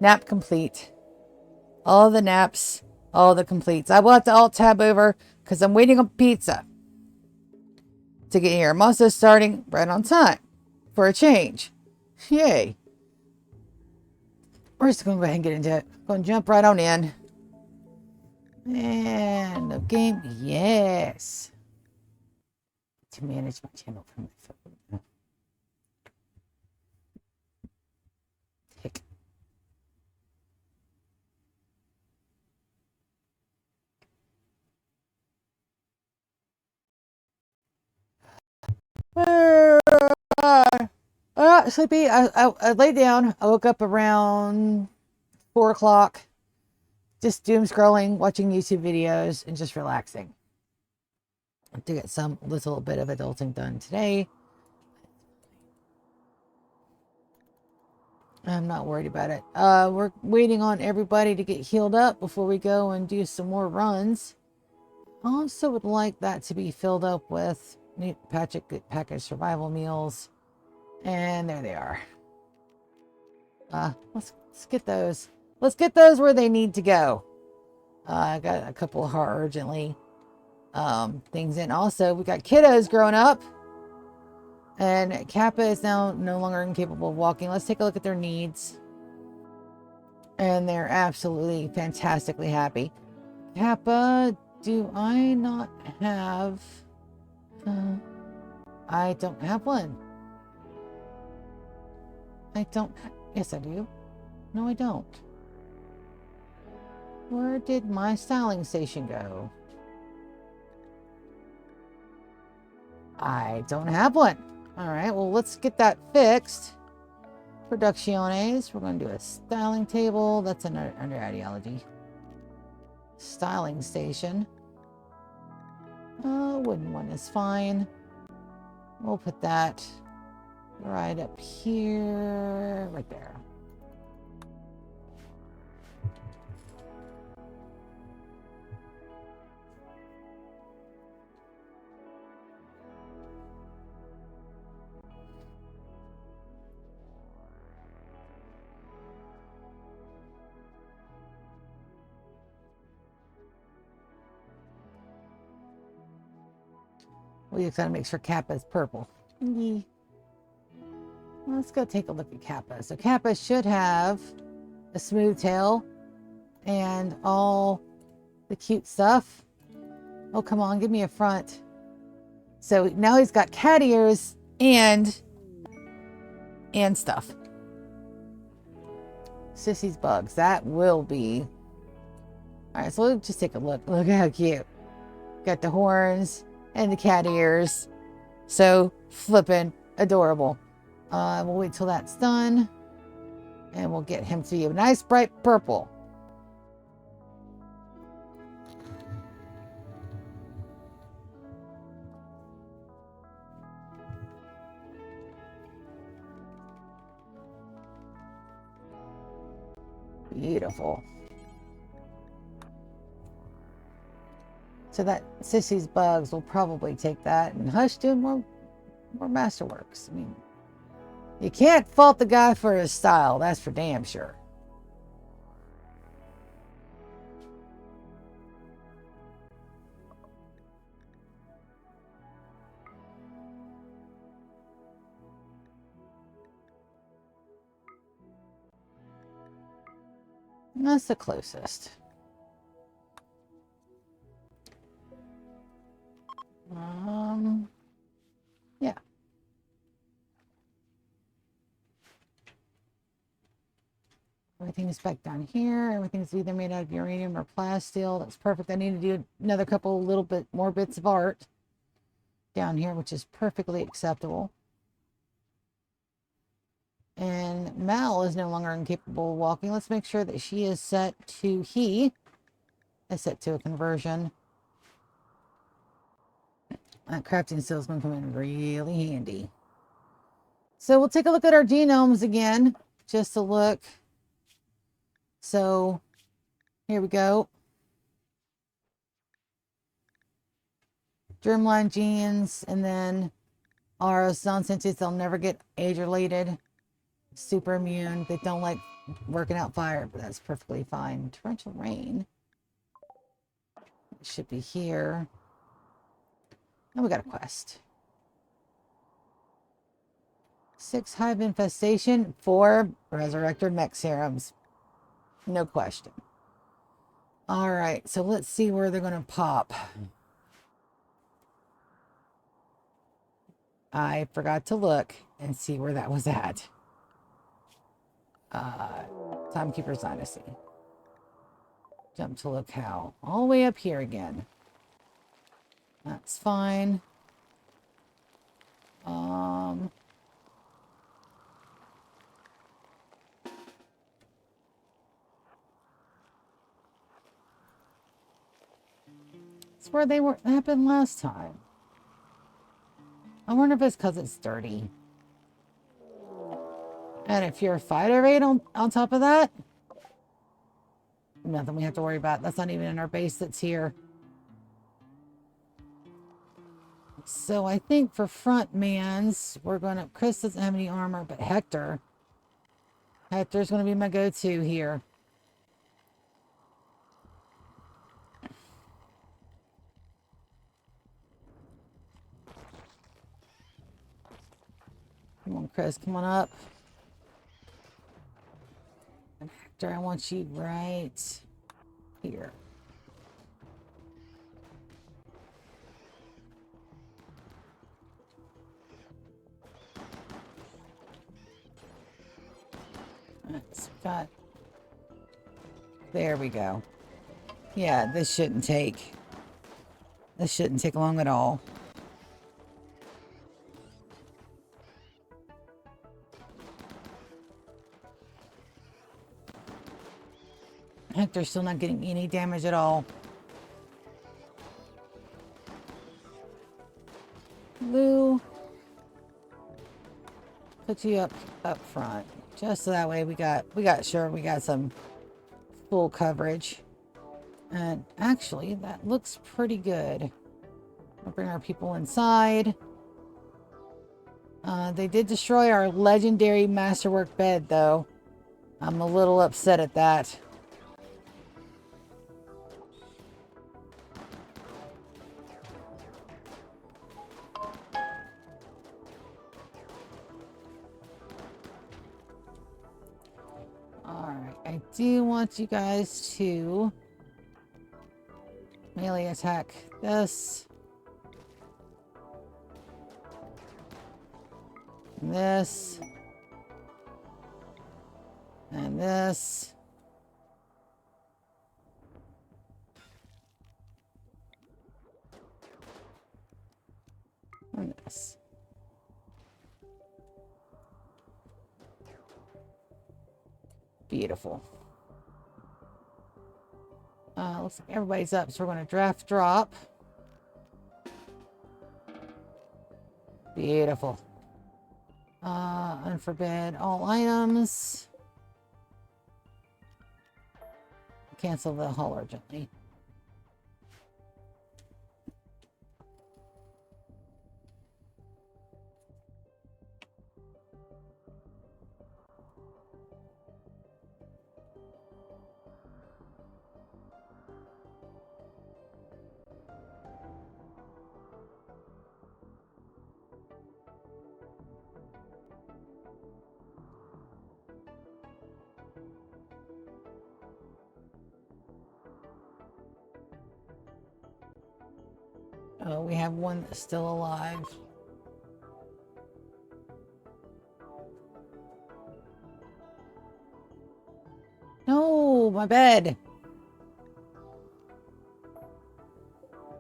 Nap complete. All the naps, all the completes. I will have to alt tab over because I'm waiting on pizza to get here. I'm also starting right on time for a change. Yay. We're just going to go ahead and get into it. Going to jump right on in. And the game, yes. To manage my channel from my phone. Tick. Sleepy. I laid down. I woke up around 4 o'clock. Just doom scrolling, watching YouTube videos, and just relaxing. To get some little bit of adulting done today. I'm not worried about it. We're waiting on everybody to get healed up before we go and do some more runs. I also would like that to be filled up with neat package survival meals. And there they are. Let's get those. Let's get those where they need to go. I got a couple of urgently things in. Also, we got kiddos growing up. And Kappa is now no longer incapable of walking. Let's take a look at their needs. And they're absolutely fantastically happy. Kappa, do I not have... I don't have one. I don't... Yes, I do. No, I don't. Where did my styling station go? I don't have one. All right, well, let's get that fixed. Producciones. We're going to do a styling table. That's under ideology. Styling station. Wooden one is fine. We'll put that right up here, right there. We just gotta make sure Kappa's purple. Yeah. Let's go take a look at Kappa. So Kappa should have a smooth tail and all the cute stuff. Oh, come on, give me a front. So now he's got cat ears and stuff. Sissy's bugs. That will be. All right, so let's just take a look. Look how cute. Got the horns and the cat ears. So flippin' adorable. We'll wait till that's done. And we'll get him to you. Nice bright purple. Beautiful. So that Sissy's bugs will probably take that, and Hush doing more masterworks. I mean, you can't fault the guy for his style, that's for damn sure. That's the closest. Yeah. Everything's back down here. Everything's either made out of uranium or plasteel. That's perfect. I need to do another couple little bit more bits of art down here, which is perfectly acceptable. And Mal is no longer incapable of walking. Let's make sure that she is set to he is set to a conversion. That crafting skill is going to come in really handy. So we'll take a look at our genomes again, just to look. So here we go. Germline genes, and then our non-sentients, they'll never get age-related. Super immune. They don't like working out fire, but that's perfectly fine. Torrential rain. It should be here. And we got a quest. 6 hive infestation, 4 resurrector mech serums. No question. All right, so let's see where they're going to pop. I forgot to look and see where that was at. Timekeeper's Dynasty. Jump to locale. All the way up here again. That's fine. It's where they were happened last time. I wonder if it's because it's dirty. And if you're a fighter rate on top of that, nothing we have to worry about. That's not even in our base that's here. So I think for front mans, we're going to... Chris doesn't have any armor, but Hector's going to be my go-to here. Come on, Chris, come on up. And Hector, I want you right here. Let's got... There we go. Yeah, this shouldn't take long at all. Hector's still not getting any damage at all. Lou, put you up front, just so that way we got some full coverage. And actually, that looks pretty good. We'll bring our people inside. They did destroy our legendary masterwork bed, though. I'm a little upset at that. Alright, I do want you guys to melee attack this. And this. And this. And this. Beautiful. Looks like everybody's up, so we're going to draft drop. Beautiful. Unforbid all items. Cancel the haul urgently. Oh, we have one that's still alive. No, my bed.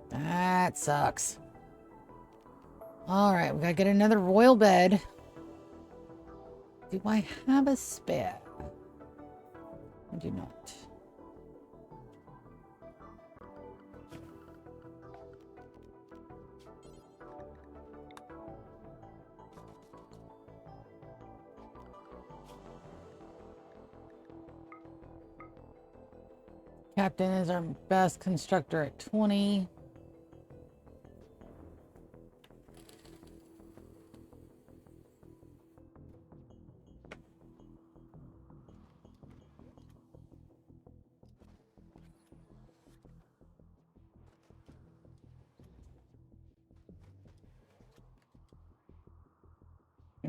That sucks. All right, we gotta get another royal bed. Do I have a spare? I do not. Captain is our best constructor at 20.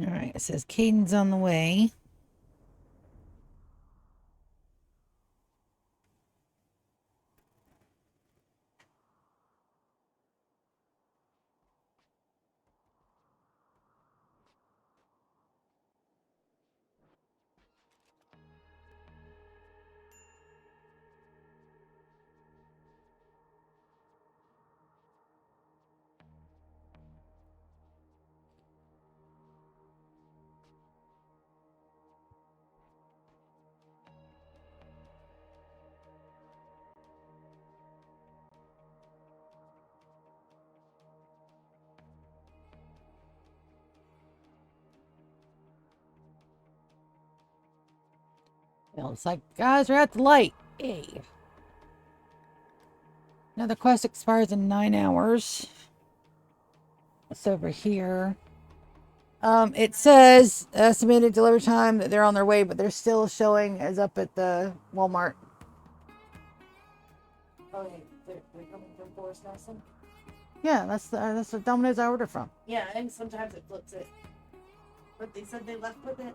All right, it says Caden's on the way. Well, it's like, guys, we're at the light. Hey. Now the quest expires in 9 hours. It's over here. It says estimated delivery time that they're on their way, but they're still showing as up at the Walmart. Oh, they're coming from Forest Nelson? Yeah, that's the Domino's I ordered from. Yeah, and sometimes it flips it. But they said they left with it.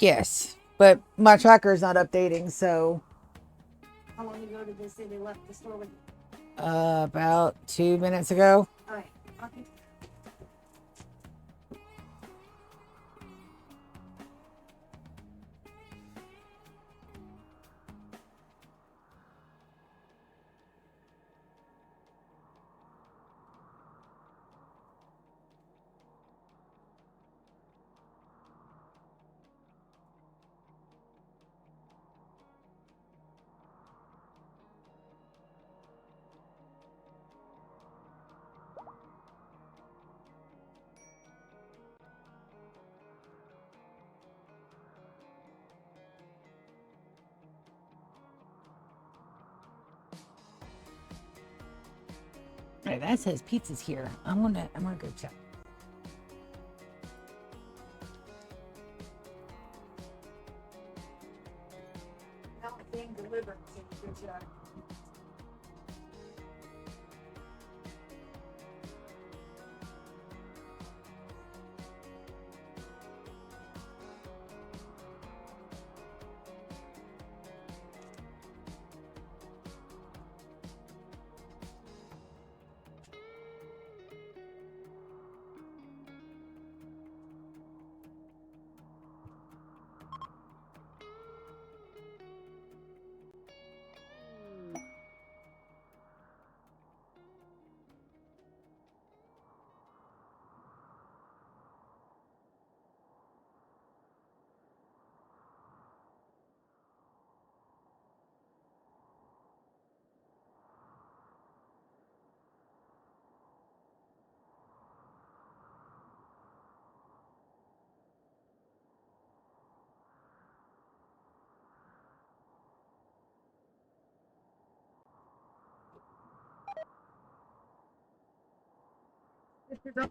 Yes, but my tracker is not updating, so. How long ago did they say they left the store with you? About 2 minutes ago. All right. Okay. Right, that says pizza's here. I'm gonna go check. Not being delivered, so good job.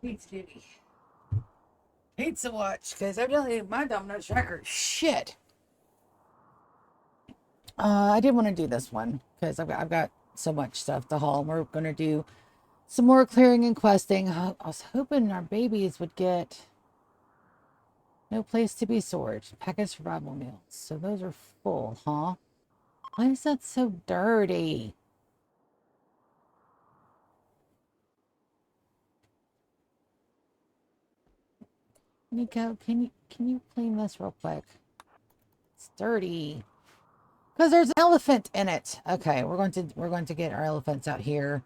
Pizza duty. Pizza watch, because evidently my Domino's tracker shit. I did want to do this one because I've got so much stuff to haul. We're gonna do some more clearing and questing. I was hoping our babies would get no place to be stored. Packaged survival meals. So those are full, huh? Why is that so dirty? Nico, can you clean this real quick? It's dirty. Because there's an elephant in it. Okay, we're going to get our elephants out here.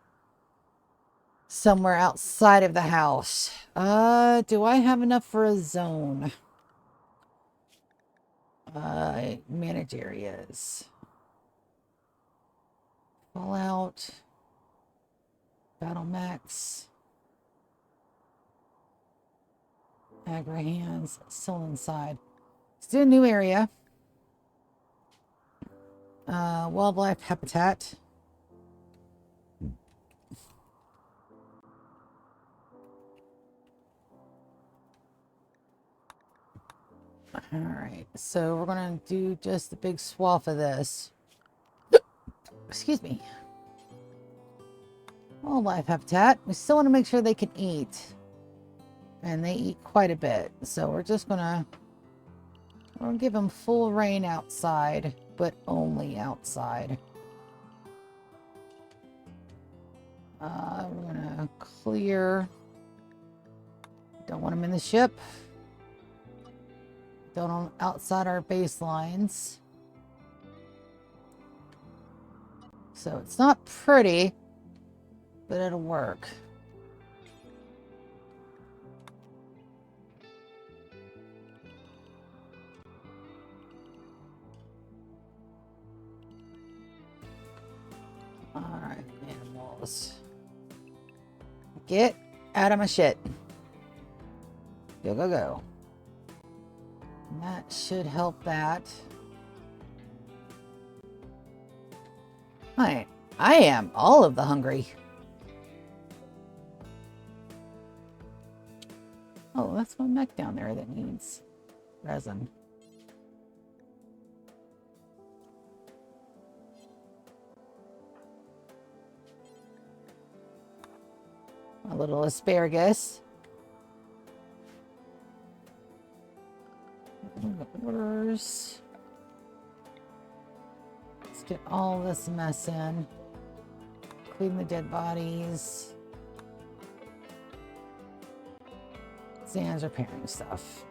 Somewhere outside of the house. Do I have enough for a zone? Manage areas. Fallout. Battle Max. Agra hands. Still inside. Let's do a new area. Wildlife habitat. All right, so we're gonna do just a big swath of this. Excuse me. Wildlife habitat. We still want to make sure they can eat. and they eat quite a bit. So we're gonna give them full reign outside, but only outside. We're gonna clear. Don't want them in the ship. Don't want them outside our baselines. So it's not pretty, but it'll work. All right, animals. Get out of my shit. Go, go, go. And that should help that. I am all of the hungry. Oh, that's one mech down there that needs resin. A little asparagus. Orders. Let's get all this mess in. Clean the dead bodies. Zan's repairing stuff.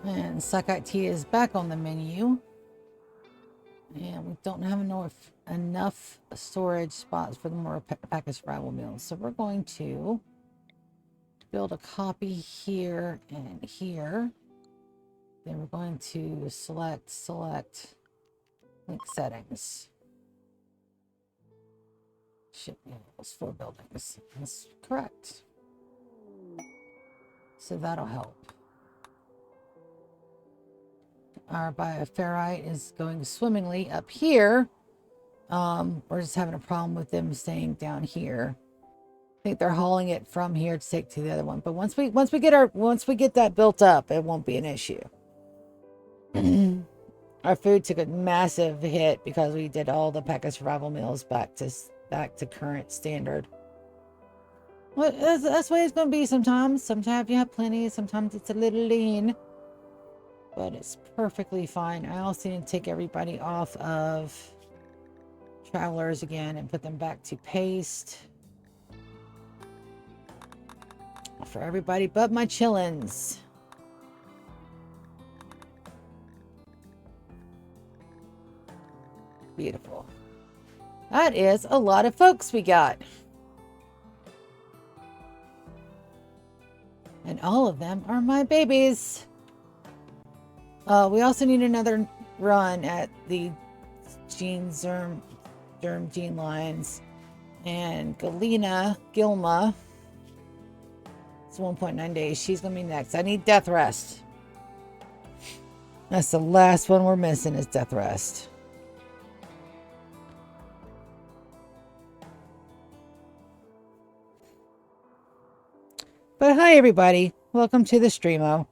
And Sakai tea is back on the menu. And we don't have enough storage spots for the more packaged survival meals. So we're going to build a copy here and here. Then we're going to select link settings. Ship meals for buildings. That's correct. So that'll help. Our bioferrite is going swimmingly up here. We're just having a problem with them staying down here. I think they're hauling it from here to take to the other one. But once we get that built up, it won't be an issue. Our food took a massive hit because we did all the pack of survival meals back to current standard. Well, that's the way it's going to be sometimes. Sometimes you have plenty. Sometimes it's a little lean. But it's perfectly fine. I also need to take everybody off of travelers again and put them back to paste. For everybody but my chillins. Beautiful. That is a lot of folks we got. And all of them are my babies. We also need another run at the germ gene lines. And Gilma, it's 1.9 days. She's going to be next. I need death rest. That's the last one we're missing is death rest. But hi, everybody. Welcome to the streamo.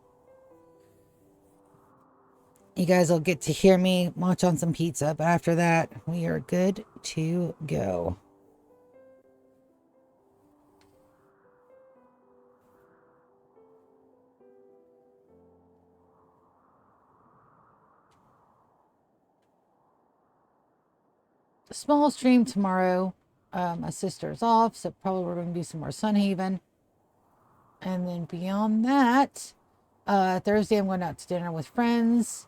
You guys will get to hear me munch on some pizza, but after that, we are good to go. Small stream tomorrow. My sister's off, so probably we're going to do some more Sunhaven. And then beyond that, Thursday I'm going out to dinner with friends.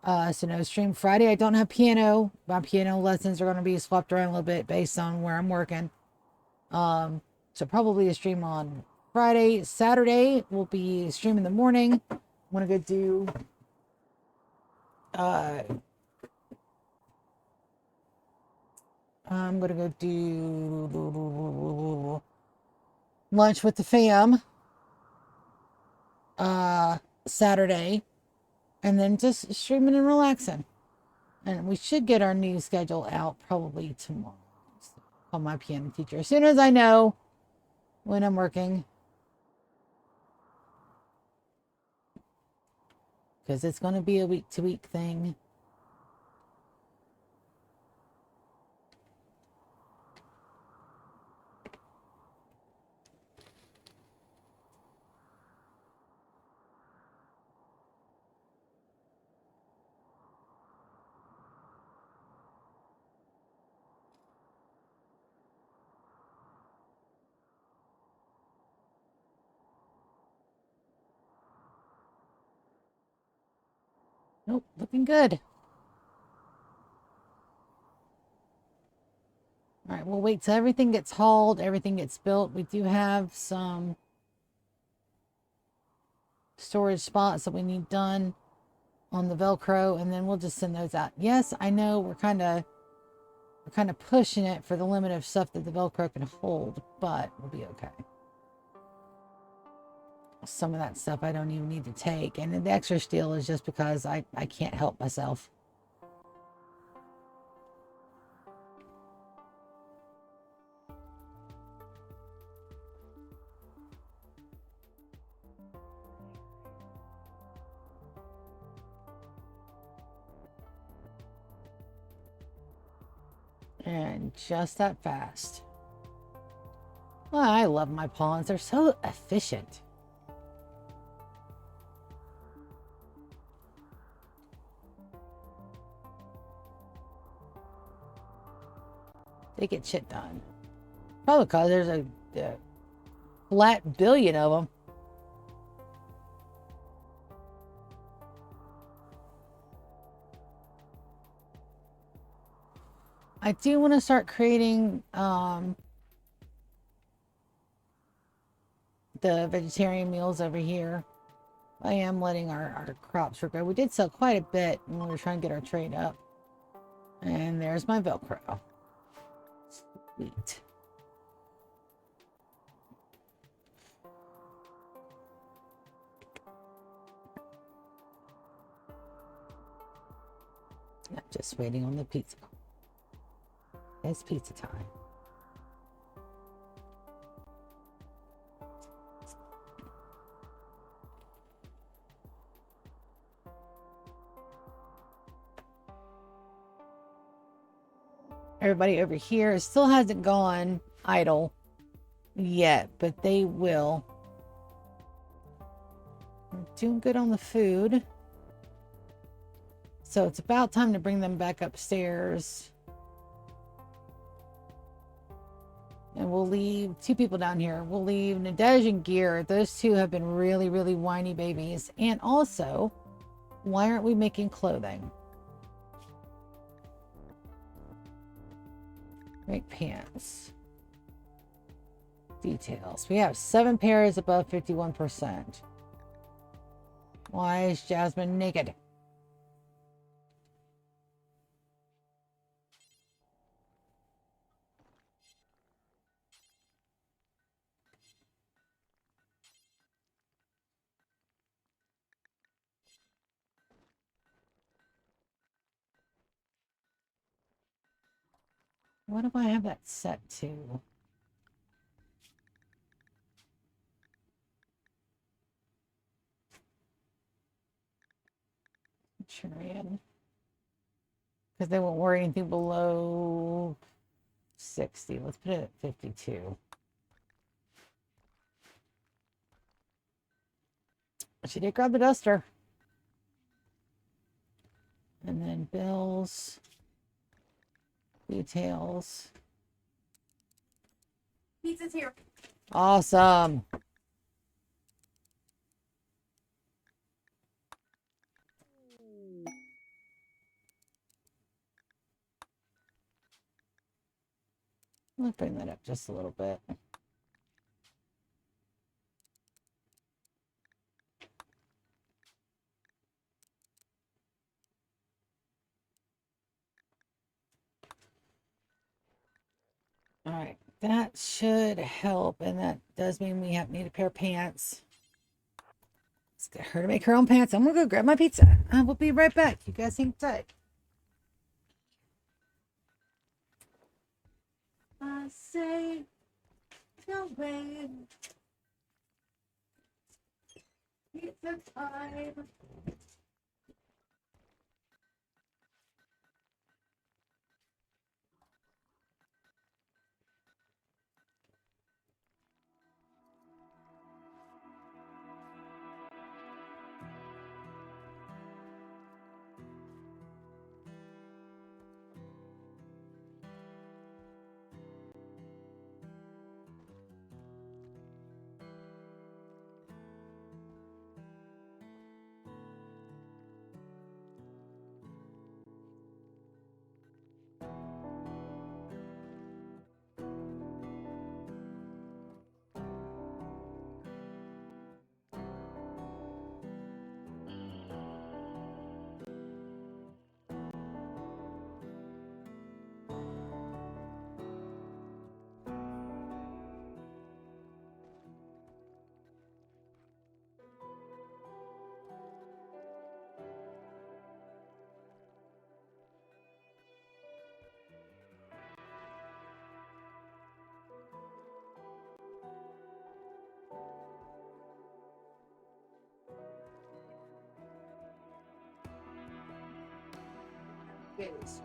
So no stream. Friday I don't have piano. My piano lessons are going to be swapped around a little bit based on where I'm working. So probably a stream on Friday. Saturday will be a stream in the morning. I'm going to go do I'm going to go do lunch with the fam Saturday, and then just streaming and relaxing. And we should get our new schedule out probably tomorrow. Call my piano teacher as soon as I know when I'm working. because it's going to be a week-to-week thing. Nope, looking good. All right, we'll wait till everything gets hauled, everything gets built. We do have some storage spots that we need done on the Velcro, and then we'll just send those out. Yes, I know we're kind of pushing it for the limit of stuff that the Velcro can hold, but we'll be okay. Some of that stuff I don't even need to take, and the extra steel is just because I can't help myself. And just that fast. Well, I love my pawns. They're so efficient. They get shit done. Probably because there's a flat billion of them. I do want to start creating the vegetarian meals over here. I am letting our crops grow. We did sell quite a bit when we were trying to get our trade up. And there's my Velcro. Sweet. I'm just waiting on the pizza. It's pizza time. Everybody over here still hasn't gone idle yet, but they will. We're doing good on the food. So it's about time to bring them back upstairs. And we'll leave 2 people down here. We'll leave Nadej and Gear. Those 2 have been really, really whiny babies. And also, why aren't we making clothing? Make pants. Details. We have 7 pairs above 51%. Why is Jasmine naked? What do I have that set to? Centurion. Because they won't wear anything below 60. Let's put it at 52. She did grab the duster. And then bills. Details. Pizza's here. Awesome. Let's bring that up just a little bit. All right, that should help, and that does mean we need a pair of pants. Let's get her to make her own pants. I'm gonna go grab my pizza. I will be right back. You guys hang tight. I say, don't wait. Pizza time. Goodies.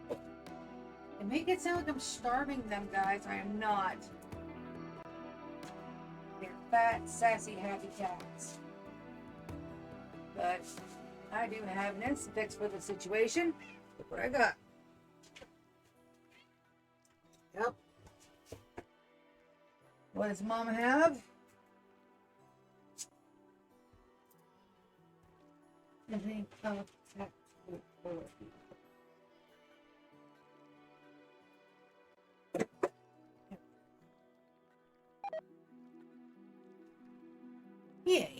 It make it sound like I'm starving them, guys. I am not. They're fat, sassy, happy cats. But I do have an instant fix for the situation. Look what I got. Yep. What does Mama have? I think yay.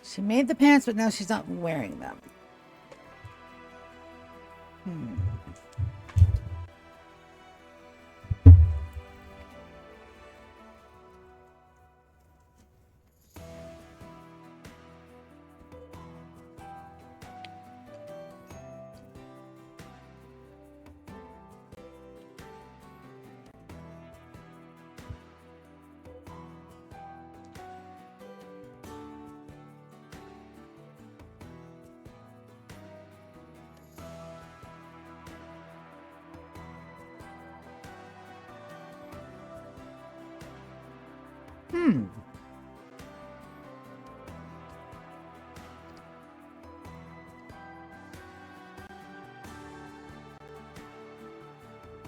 She made the pants, but now she's not wearing them.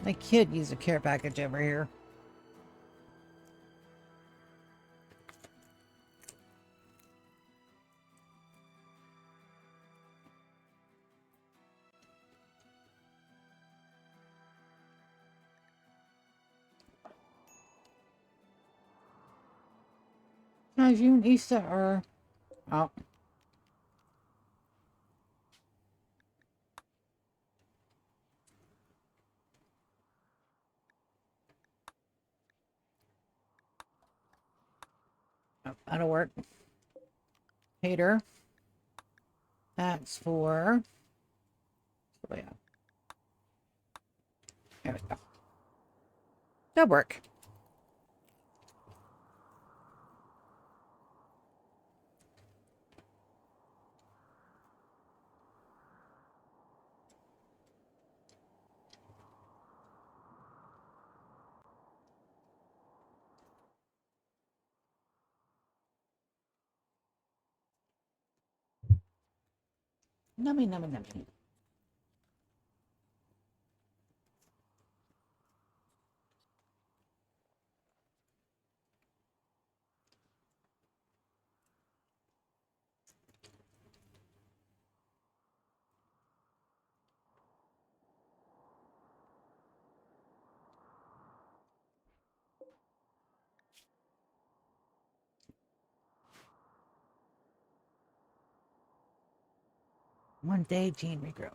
My kid used a care package over here. No, you and Issa are out. Out of work. Hater. That's for... Oh, yeah. There we go. That'll work. Nummy, nummy, nummy. One day, gene regrow.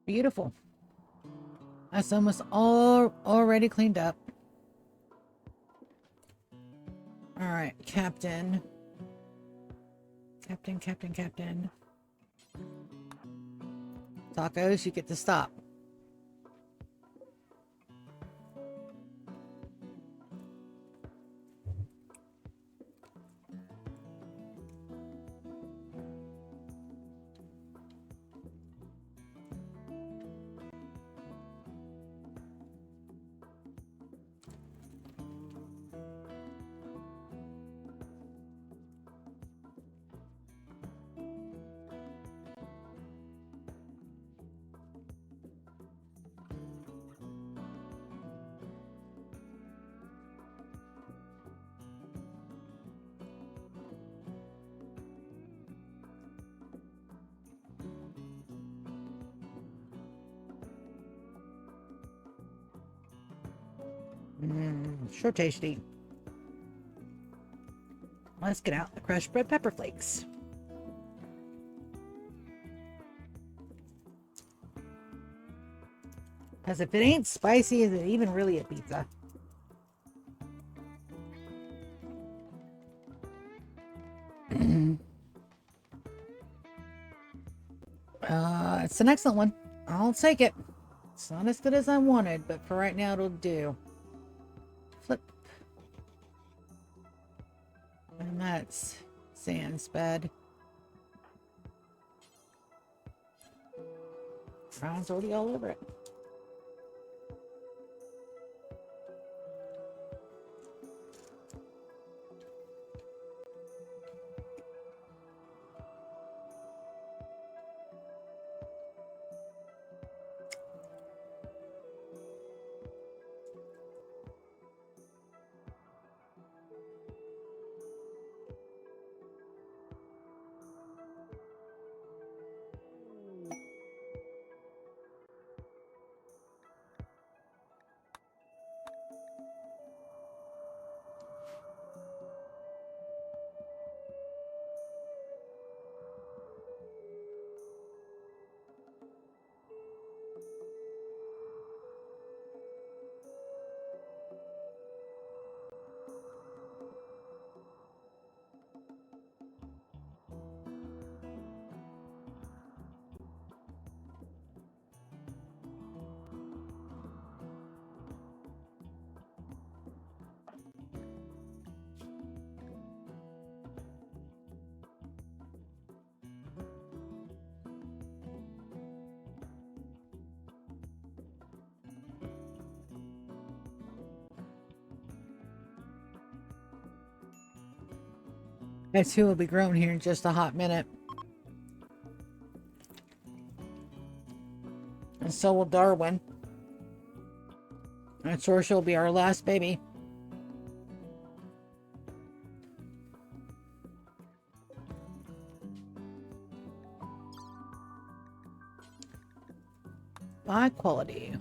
Beautiful. That's almost all already cleaned up. All right, Captain. Captain. Tacos, you get to stop. Sure tasty. Let's get out the crushed red pepper flakes. Because if it ain't spicy, is it even really a pizza? It's an excellent one. I'll take it. It's not as good as I wanted, but for right now it'll do. Flip. And that's sand sped. Brown's already all over it. That too will be grown here in just a hot minute. And so will Darwin. And Sorsha will be our last baby. High quality.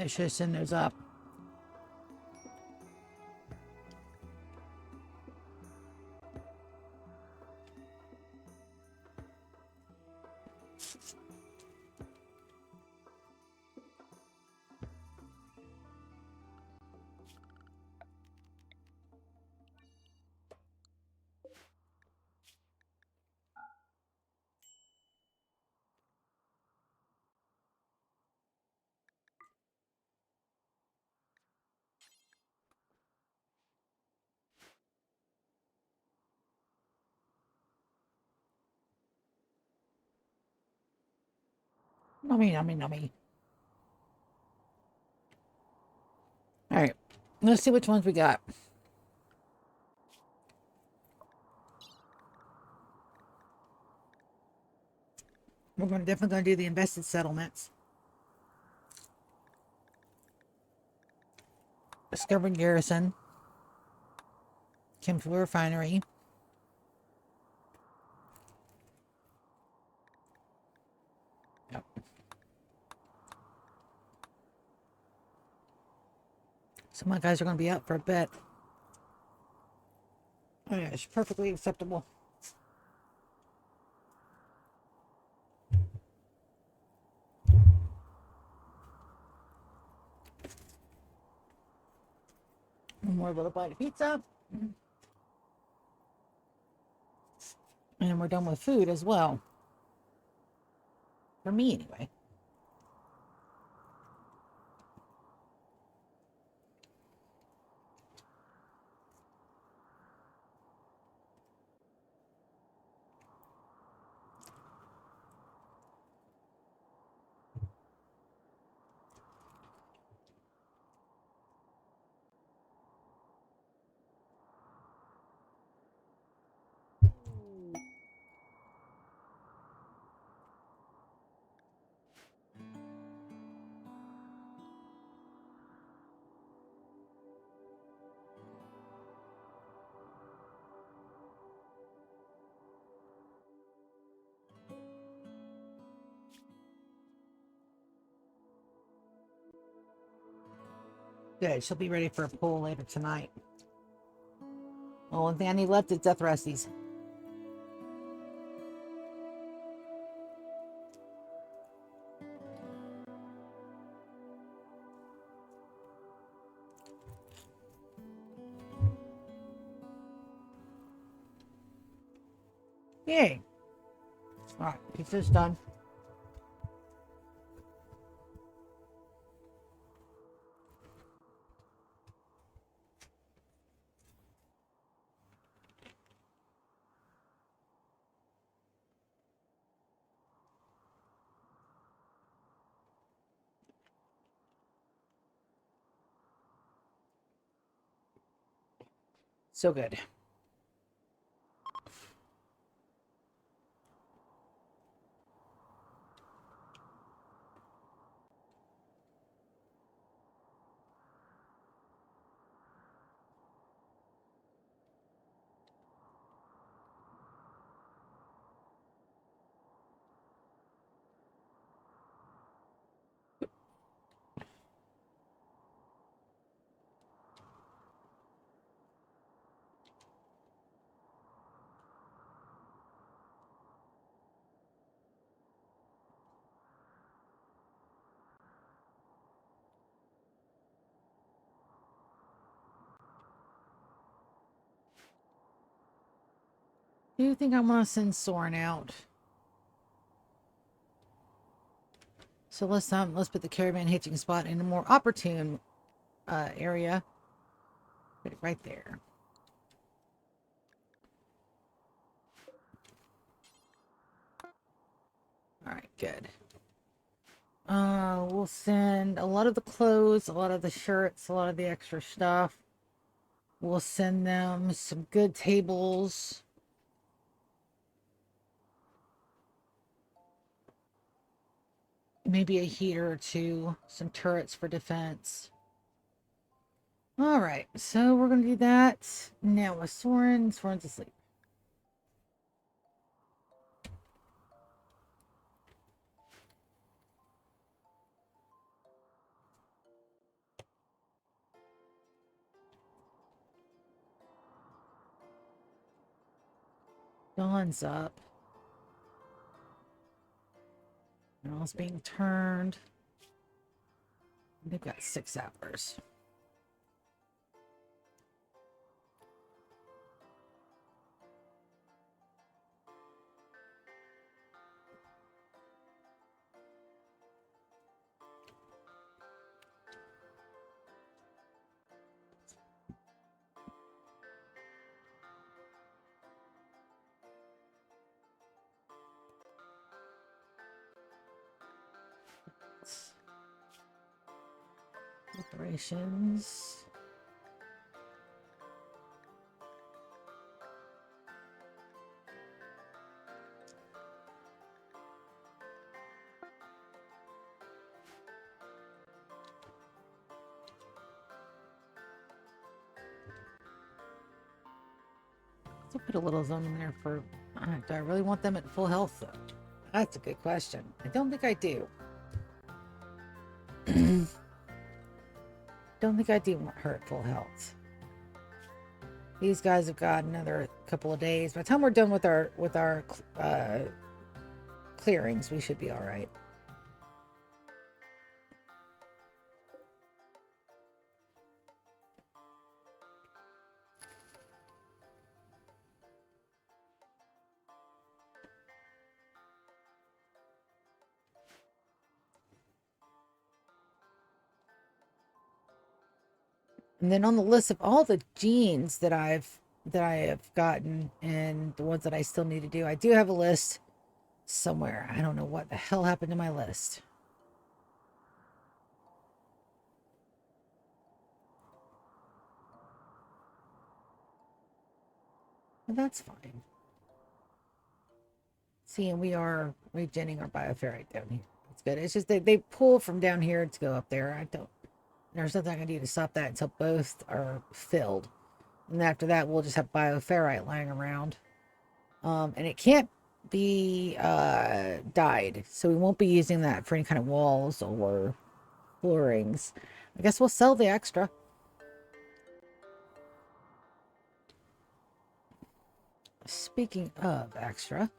I should send those up. Nummy, nummy, nummy. All right, let's see which ones we got. We're definitely going to do the invested settlements. Discovered Garrison. Chemical Refinery. Yep. Some of my guys are going to be out for a bit. Oh yeah, it's perfectly acceptable. One more little bite of pizza. And we're done with food as well. For me, anyway. Good. She'll be ready for a pull later tonight. The only thing I need left is death resties. Yay. All right, pizza's done. So good. Do you think I want to send Soren out? So let's put the caravan hitching spot in a more opportune area. Put it right there. All right, good. We'll send a lot of the clothes, a lot of the shirts, a lot of the extra stuff. We'll send them some good tables. Maybe a heater or two, some turrets for defense. All right, so we're going to do that. Now with Soren's asleep. Dawn's up. All's being turned. They've got 6 hours. Operations. Let's put a little zone in there for... do I really want them at full health, though? That's a good question. I don't think I do. Don't think I do want her at full health. These guys have got another couple of days. By the time we're done with our clearings, we should be all right. And then on the list of all the genes that I have gotten and the ones that I still need to do, I do have a list somewhere. I don't know what the hell happened to my list. But that's fine. See, and we are regenning our bioferrite down here. It's good. It's just they pull from down here to go up there. There's nothing I can do to stop that until both are filled. And after that, we'll just have bioferrite lying around. And it can't be dyed. So we won't be using that for any kind of walls or floorings. I guess we'll sell the extra. Speaking of extra,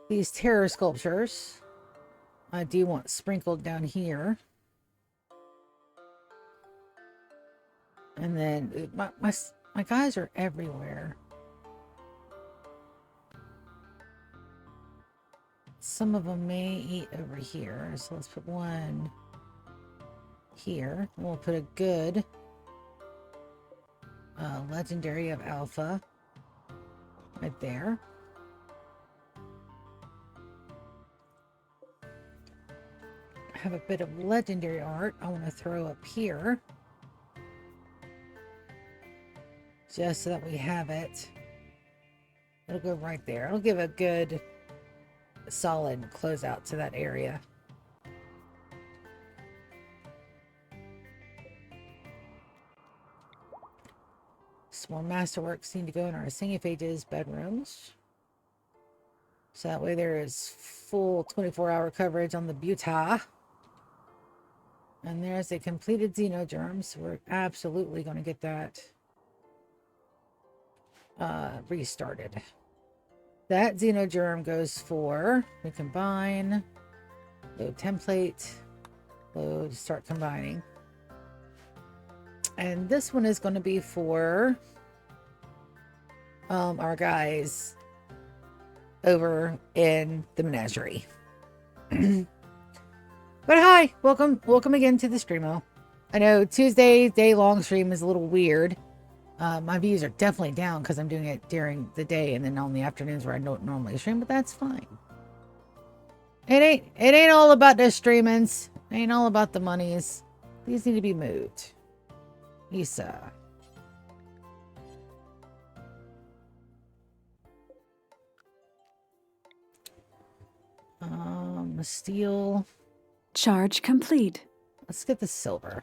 these terror sculptures, I do want sprinkled down here. And then my guys are everywhere. Some of them may eat over here. So let's put one here. And we'll put a good legendary of alpha right there. I have a bit of legendary art I want to throw up here. Just so that we have it. It'll go right there. It'll give a good solid closeout to that area. Some more masterworks need to go in our Singiphage's bedrooms. So that way there is full 24-hour coverage on the Buta. And there's a completed Xenogerm, so we're absolutely going to get that restarted. That Xenogerm goes for, we combine, load template, load, start combining. And this one is going to be for our guys over in the menagerie. But hi, welcome again to the streamo. I know Tuesday day long stream is a little weird. My views are definitely down because I'm doing it during the day and then on the afternoons where I don't normally stream, but that's fine. It ain't all about the streamings. It ain't all about the monies. These need to be moved. Isa. Steel. Charge complete. Let's get the silver.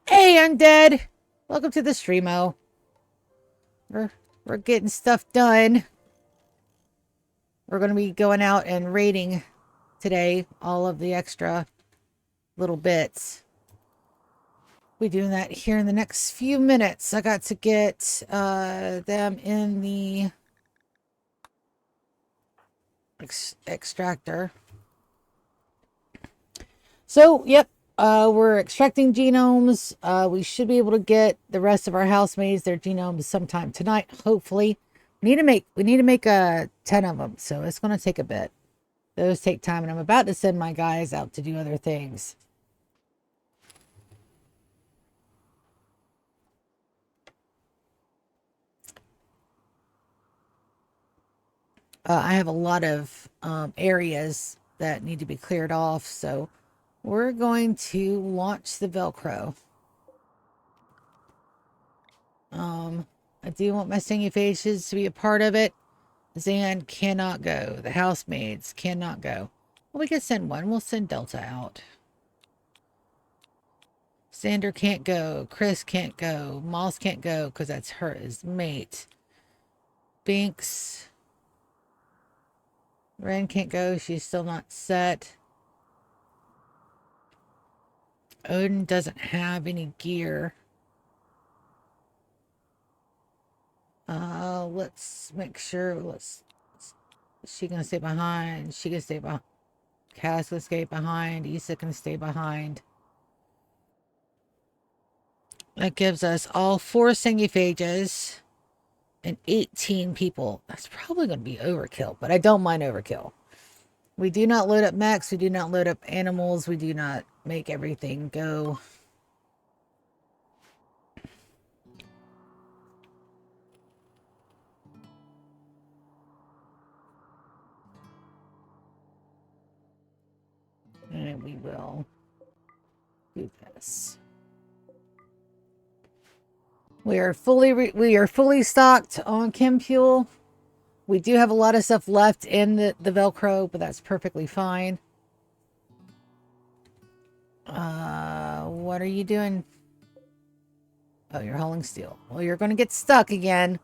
Hey, Undead! Welcome to the streamo. We're getting stuff done. We're going to be going out and raiding today all of the extra little bits. We'll be doing that here in the next few minutes. I got to get them in the extractor. So, yep. We're extracting genomes. We should be able to get the rest of our housemates their genomes sometime tonight. Hopefully, we need to make 10 of them, so it's going to take a bit. Those take time, and I'm about to send my guys out to do other things. I have a lot of areas that need to be cleared off, so we're going to launch the Velcro. I do want my Singiphages to be a part of it. Zan cannot go. The housemaids cannot go. Well, we can send one. We'll send Delta out. Sander can't go. Chris can't go. Moss can't go because that's his mate. Binks. Ren can't go. She's still not set. Odin doesn't have any gear. Let's make sure. She gonna stay behind. She can stay behind. Cass can stay behind. Issa can stay behind. That gives us all 4 Singiphages and 18 people. That's probably going to be overkill, but I don't mind overkill. We do not load up mechs. We do not load up animals. We do not make everything go. And we will do this. We are fully stocked on chem fuel. We do have a lot of stuff left in the Velcro, but that's perfectly fine. What are you doing? Oh, you're hauling steel. Well, you're going to get stuck again.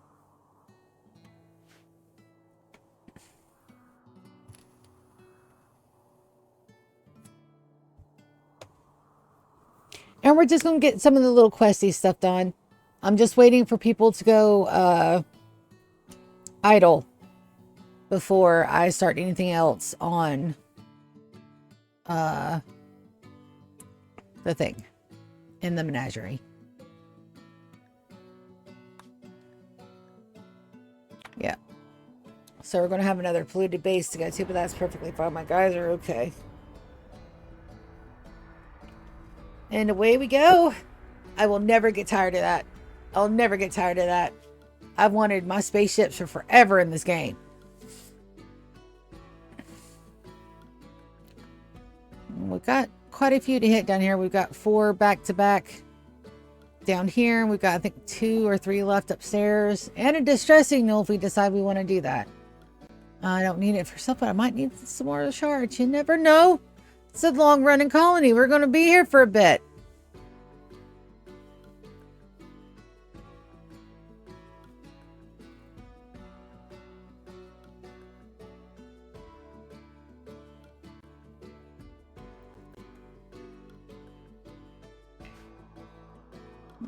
And we're just going to get some of the little questy stuff done. I'm just waiting for people to go idle before I start anything else on the thing in the menagerie. Yeah. So we're going to have another polluted base to go to, but that's perfectly fine. My guys are okay. And away we go. I will never get tired of that. I'll never get tired of that. I've wanted my spaceships for forever in this game. We've got quite a few to hit down here. We've got 4 back-to-back down here. We've got, I think, 2 or 3 left upstairs. And a distress signal if we decide we want to do that. I don't need it for stuff, but I might need some more of the shards. You never know. It's a long-running colony. We're going to be here for a bit.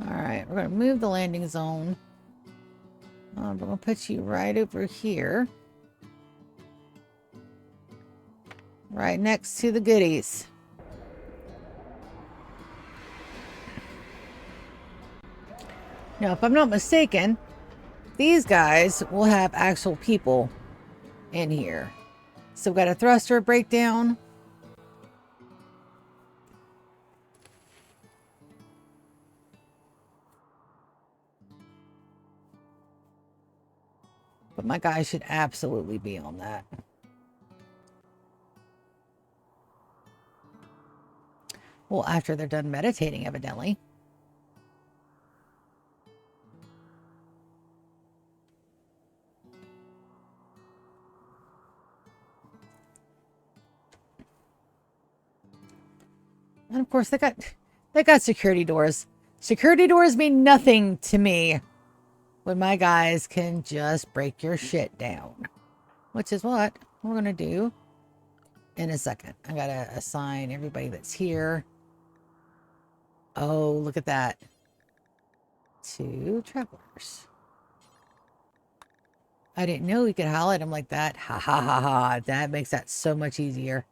Alright, we're going to move the landing zone. We're going to put you right over here. Right next to the goodies. Now, if I'm not mistaken, these guys will have actual people in here. So we've got a thruster breakdown. But my guys should absolutely be on that. Well, after they're done meditating, evidently. And of course, they got security doors. Security doors mean nothing to me when my guys can just break your shit down. Which is what we're going to do in a second. I got to assign everybody that's here. Oh, look at that. 2 travelers. I didn't know we could highlight them like that. Ha ha ha ha. That makes that so much easier.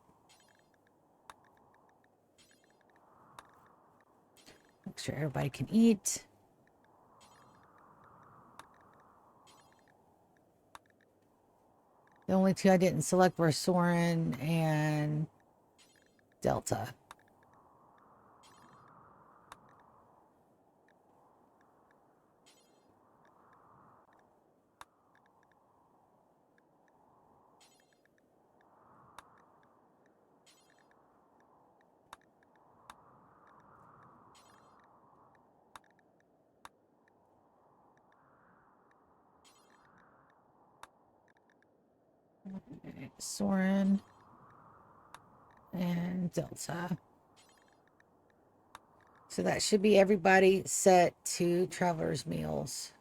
Make sure everybody can eat. The only 2 I didn't select were Searin and Delta. Okay, Searin and Delta. So that should be everybody set to travelers' meals.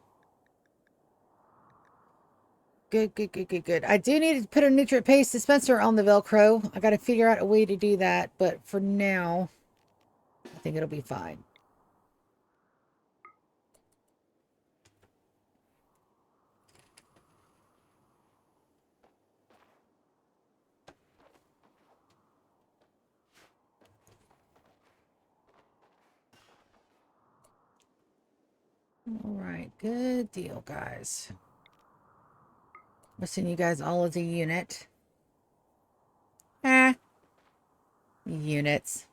Good, good, good, good, good. I do need to put a nutrient paste dispenser on the Velcro. I got to figure out a way to do that. But for now, I think it'll be fine. All right, good deal, guys. I'll send you guys all as a unit. Units.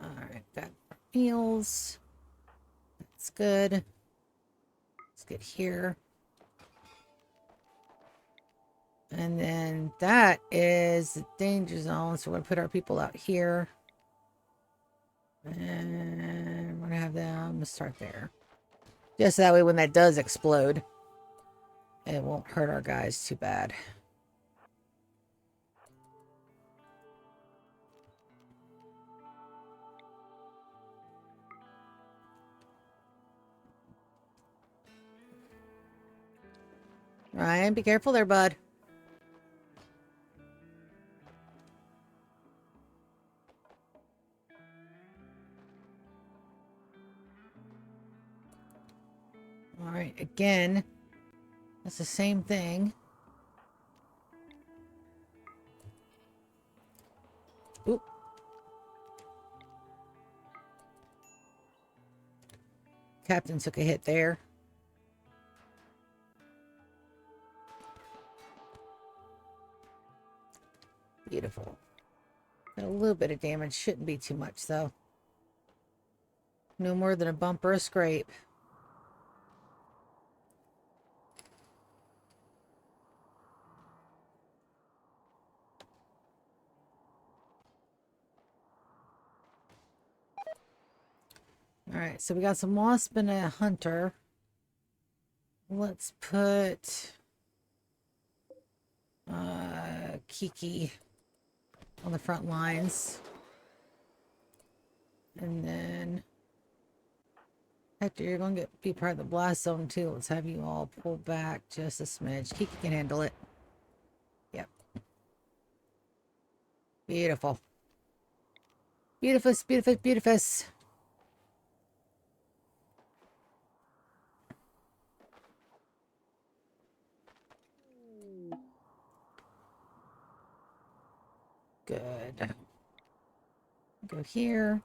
All right, got meals. That's good. Let's get here. And then that is the danger zone. So we're going to put our people out here. And we're going to have them start there. Just that way when that does explode, it won't hurt our guys too bad. Ryan, be careful there, bud. Alright, again. That's the same thing. Oop. Captain took a hit there. Beautiful. Got a little bit of damage. Shouldn't be too much, though. No more than a bump or a scrape. Alright, so we got some wasp and a hunter. Let's put Kiki on the front lines. And then Hector, you're going to be part of the blast zone too. Let's have you all pull back just a smidge. Kiki can handle it. Yep. Beautiful. Beautiful, beautiful, beautiful. Good. Go here.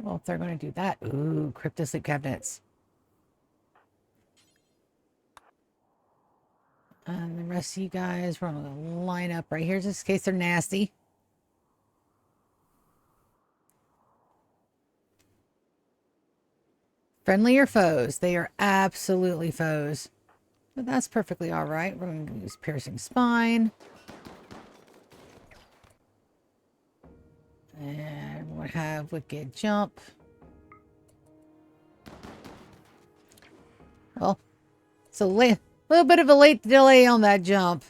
Well, if they're going to do that. Ooh, crypto sleep cabinets. And the rest of you guys, we're going to line up right here just in case they're nasty. Friendly or foes? They are absolutely foes. But that's perfectly all right. We're going to use piercing spine. And we'll have wicked jump. Well, it's a little bit of a late delay on that jump.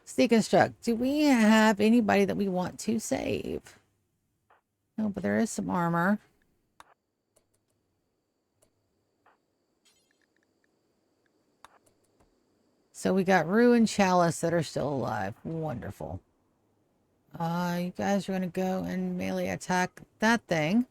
Sneak and struck. Do we have anybody that we want to save? No, but there is some armor. So we got Rue and Chalice that are still alive. Wonderful. You guys are going to go and melee attack that thing.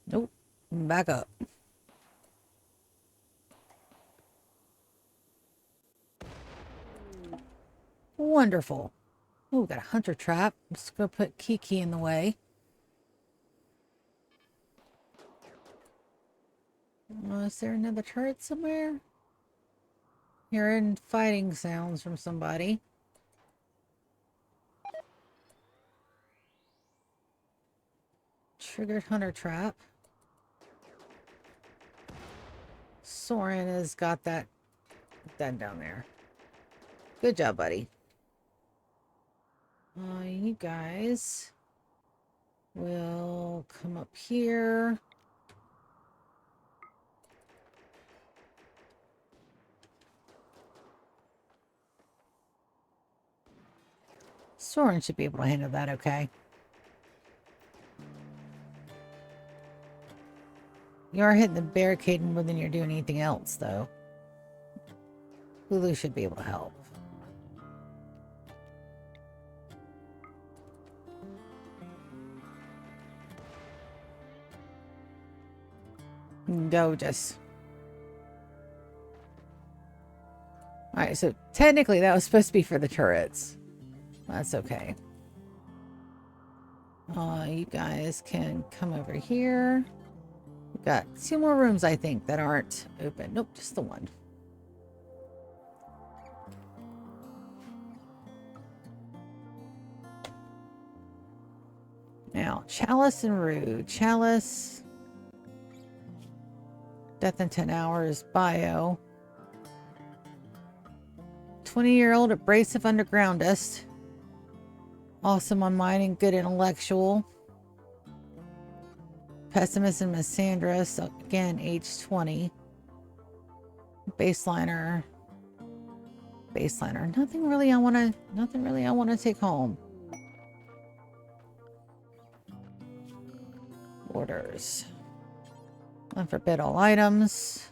Nope. Back up. Wonderful. Oh, we got a hunter trap. Let's go put Kiki in the way. Is there another turret somewhere? Hearing fighting sounds from somebody. Triggered hunter trap. Searin has got that down there. Good job, buddy. You guys will come up here. Searin should be able to handle that okay. You are hitting the barricade more than you're doing anything else, though. Lulu should be able to help. Go, just. Alright, so technically that was supposed to be for the turrets. That's okay. You guys can come over here. We've got 2 more rooms, I think, that aren't open. Nope, just the one. Now, Chalice and Rue. Chalice. Death in 10 hours. Bio. 20-year-old abrasive undergroundist. Awesome on mining, good intellectual. Pessimist and misandrist. Again, age 20. Baseliner. Baseliner. Nothing really I want to take home. Orders. Unforbid all items.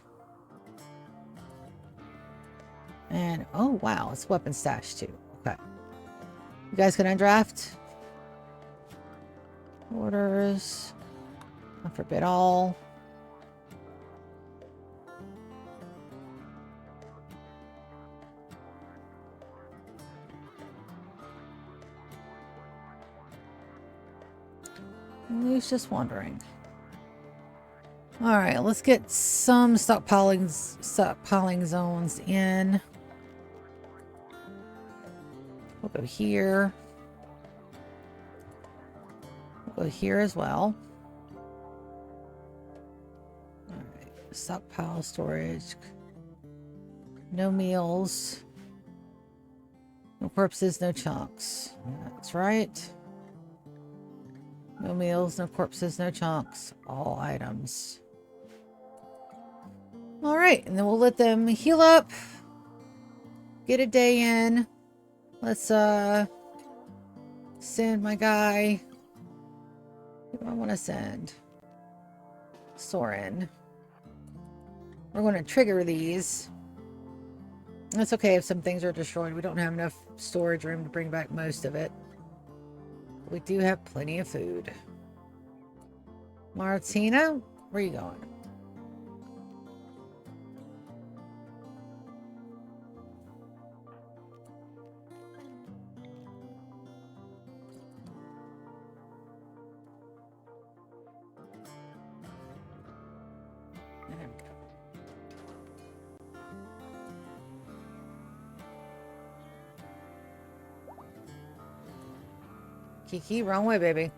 And, oh wow, it's weapon stash too. Okay. You guys can undraft. Orders. Unforbid all. He's just wondering. All right, let's get some stockpiling zones in. We'll go here. We'll go here as well. All right, stockpile storage. No meals. No corpses, no chunks. That's right. No meals, no corpses, no chunks. All items. All right, and then we'll let them heal up. Get a day in. Let's send my guy. Who do I want to send? Searin. We're going to trigger these. It's okay if some things are destroyed. We don't have enough storage room to bring back most of it. We do have plenty of food. Martina, where are you going? There we go. Kiki, wrong way, baby.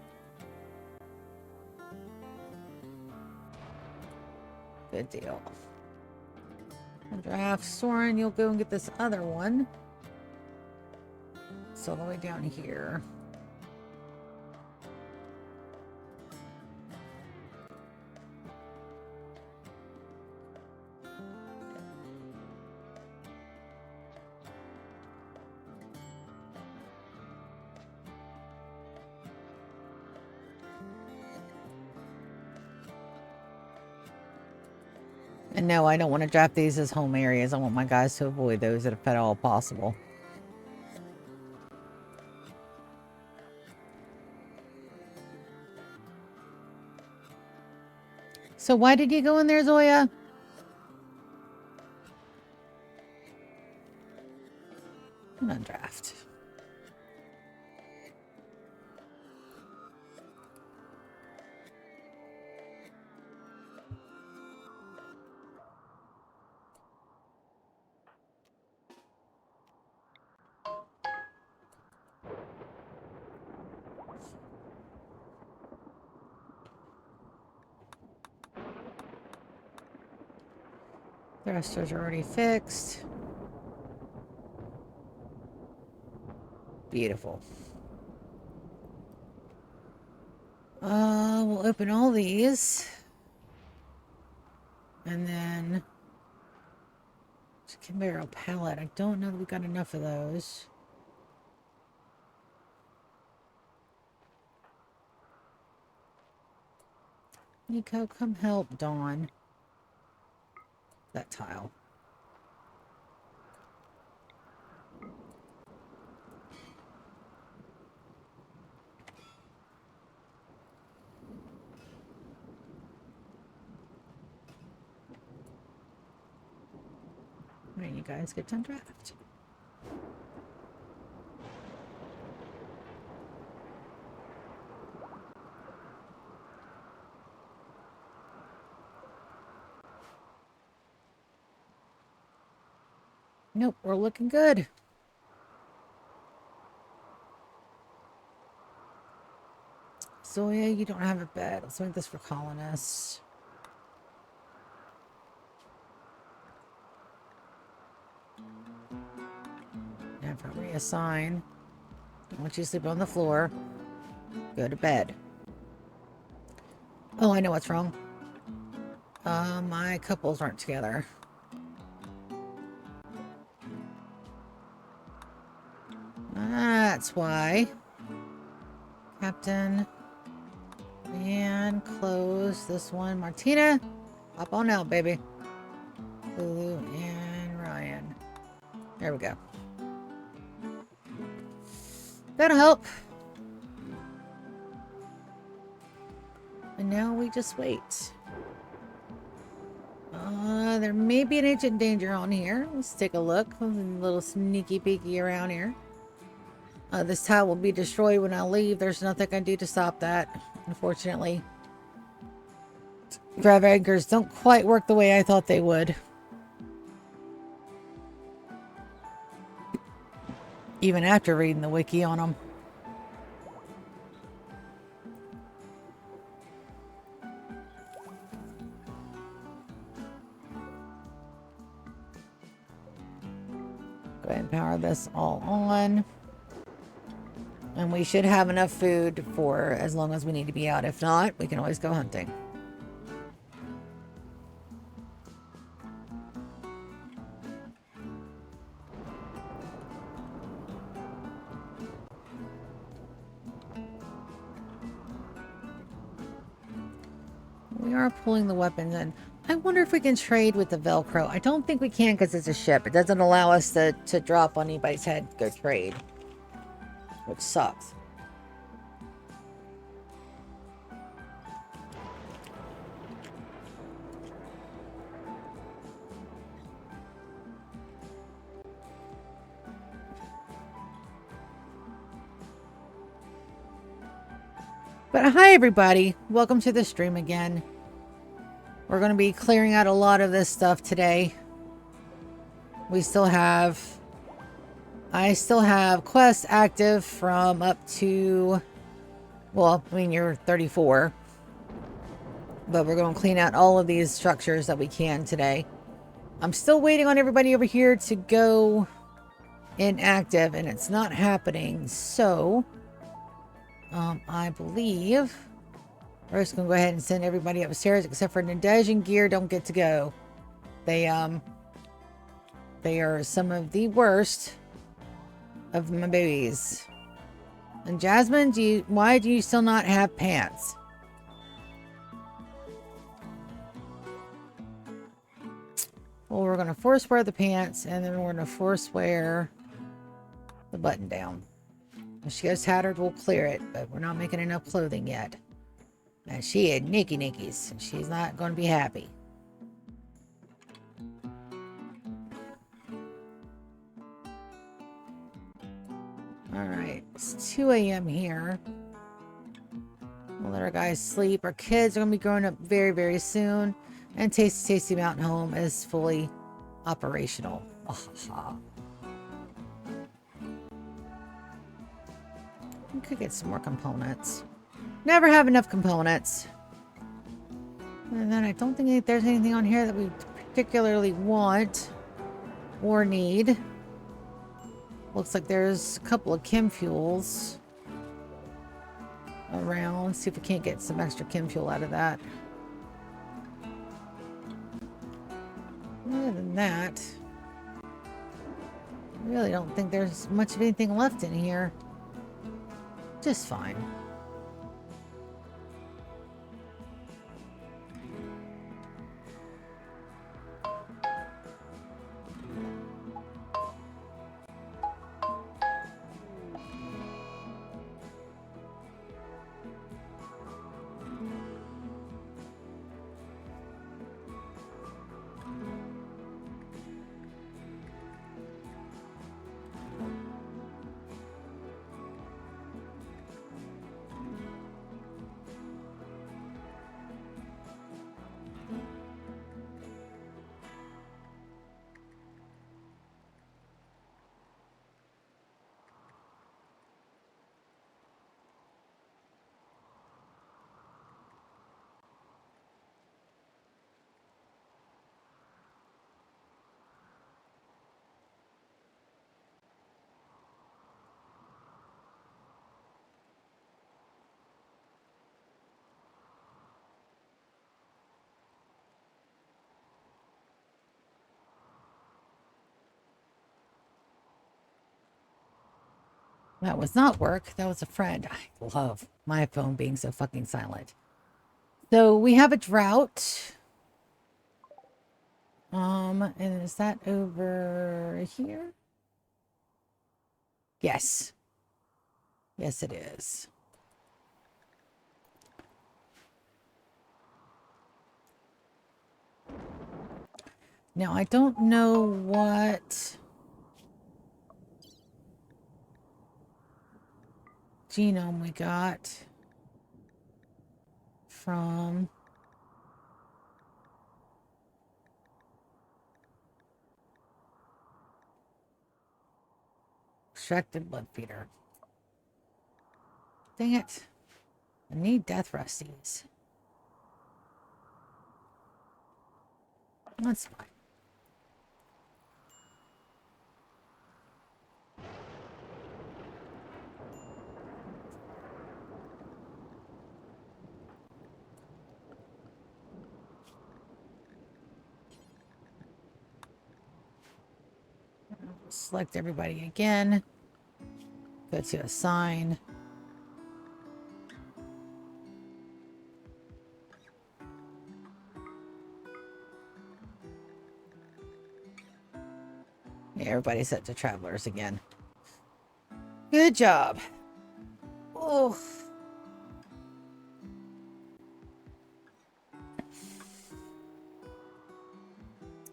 Good deal. Draft Searin, you'll go and get this other one. It's all the way down here. And no, I don't want to draft these as home areas. I want my guys to avoid those if at all possible. So why did you go in there, Zoya? Undraft. Thrusters are already fixed. Beautiful. We'll open all these. And then chicken barrel pallet. I don't know that we got enough of those. Nico, come help Dawn. That tile. When you guys get done draft. Nope, we're looking good. Zoya, you don't have a bed. Let's make this for colonists. Never reassign. Don't want you to sleep on the floor. Go to bed. Oh, I know what's wrong. My couples aren't together. That's why. Captain. And close this one. Martina, Hop on out, baby. Lulu and Ryan. There we go. That'll help. And now we just wait. There may be an agent danger on here. Let's take a look. A little sneaky peeky around here. This tile will be destroyed when I leave. There's nothing I can do to stop that, unfortunately. Grab anchors don't quite work the way I thought they would. Even after reading the wiki on them. Go ahead and power this all on. And we should have enough food for as long as we need to be out. If not, we can always go hunting. We are pulling the weapons in. I wonder if we can trade with the Velcro. I don't think we can because it's a ship. It doesn't allow us to drop on anybody's head to go trade. Which sucks. But hi everybody, welcome to the stream again. We're going to be clearing out a lot of this stuff today. I still have quests active from up to, well, I mean you're 34. But we're going to clean out all of these structures that we can today. I'm still waiting on everybody over here to go inactive and it's not happening, so I believe we're just gonna go ahead and send everybody upstairs except for Nadej and Gear don't get to go. They are some of the worst of my babies. And Jasmine, why do you still not have pants? Well, we're gonna force wear the pants and then we're gonna force wear the button down. If she goes tattered, we'll clear it, but we're not making enough clothing yet. And she had nickies, and she's not going to be happy. Alright, it's 2 a.m. here. We'll let our guys sleep. Our kids are going to be growing up very, very soon. And Tasty Mountain Home is fully operational. We could get some more components. Never have enough components. And then I don't think there's anything on here that we particularly want or need. Looks like there's a couple of chem fuels around. Let's see if we can't get some extra chem fuel out of that. Other than that, I really don't think there's much of anything left in here. Just fine. That was not work. That was a friend. I love my phone being so fucking silent. So we have a drought. And is that over here? Yes. Yes, it is. Now, I don't know what genome we got from extracted blood feeder. Dang it. I need death rusties. That's fine. Select everybody again. Go to assign. Yeah, everybody's set to travelers again. Good job. Oh.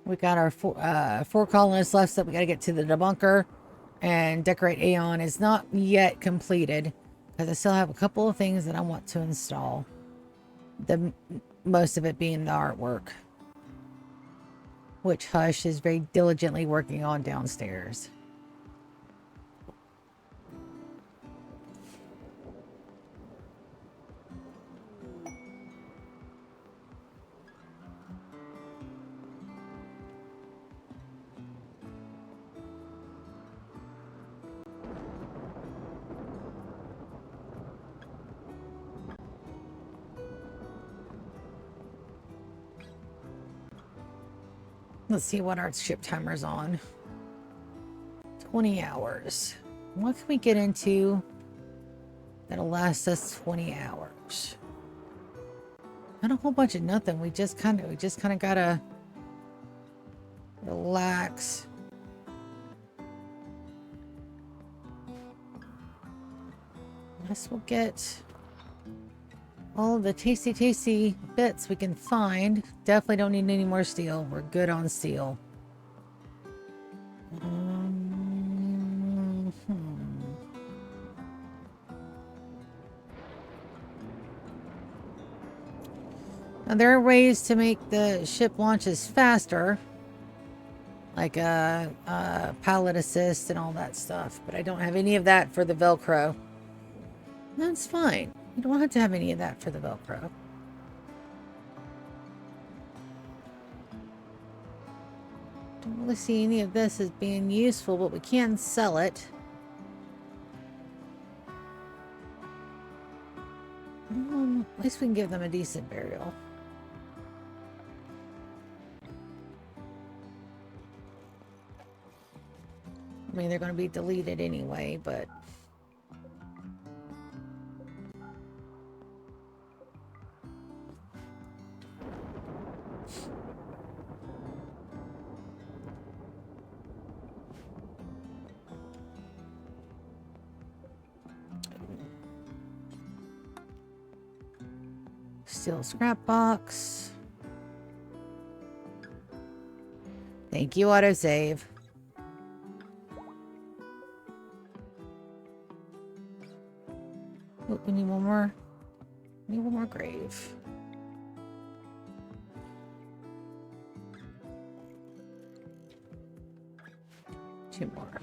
We got our four colonists left, so we got to get to the debunker and decorate Aeon. Is not yet completed because I still have a couple of things that I want to install. The most of it being the artwork, which Hush is very diligently working on downstairs. Let's see what our ship timer's on. 20 hours. What can we get into that'll last us 20 hours? Not a whole bunch of nothing. We just kind of gotta relax. Guess we'll get all the tasty bits we can find. Definitely don't need any more steel. We're good on steel. Now, there are ways to make the ship launches faster, like pallet assist and all that stuff, but I don't have any of that for the Velcro. That's fine. You don't have to have any of that for the Velcro. Don't really see any of this as being useful, but we can sell it. At least we can give them a decent burial. I mean, they're going to be deleted anyway, but... Steel scrap box. Thank you, autosave. Oh, we need one more. We need one more grave. Two more.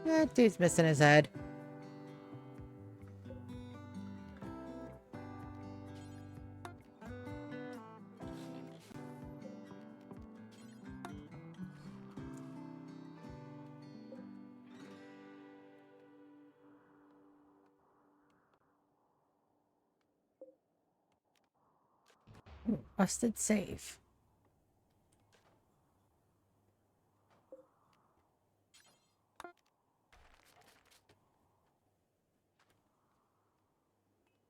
That dude's missing his head. Busted save.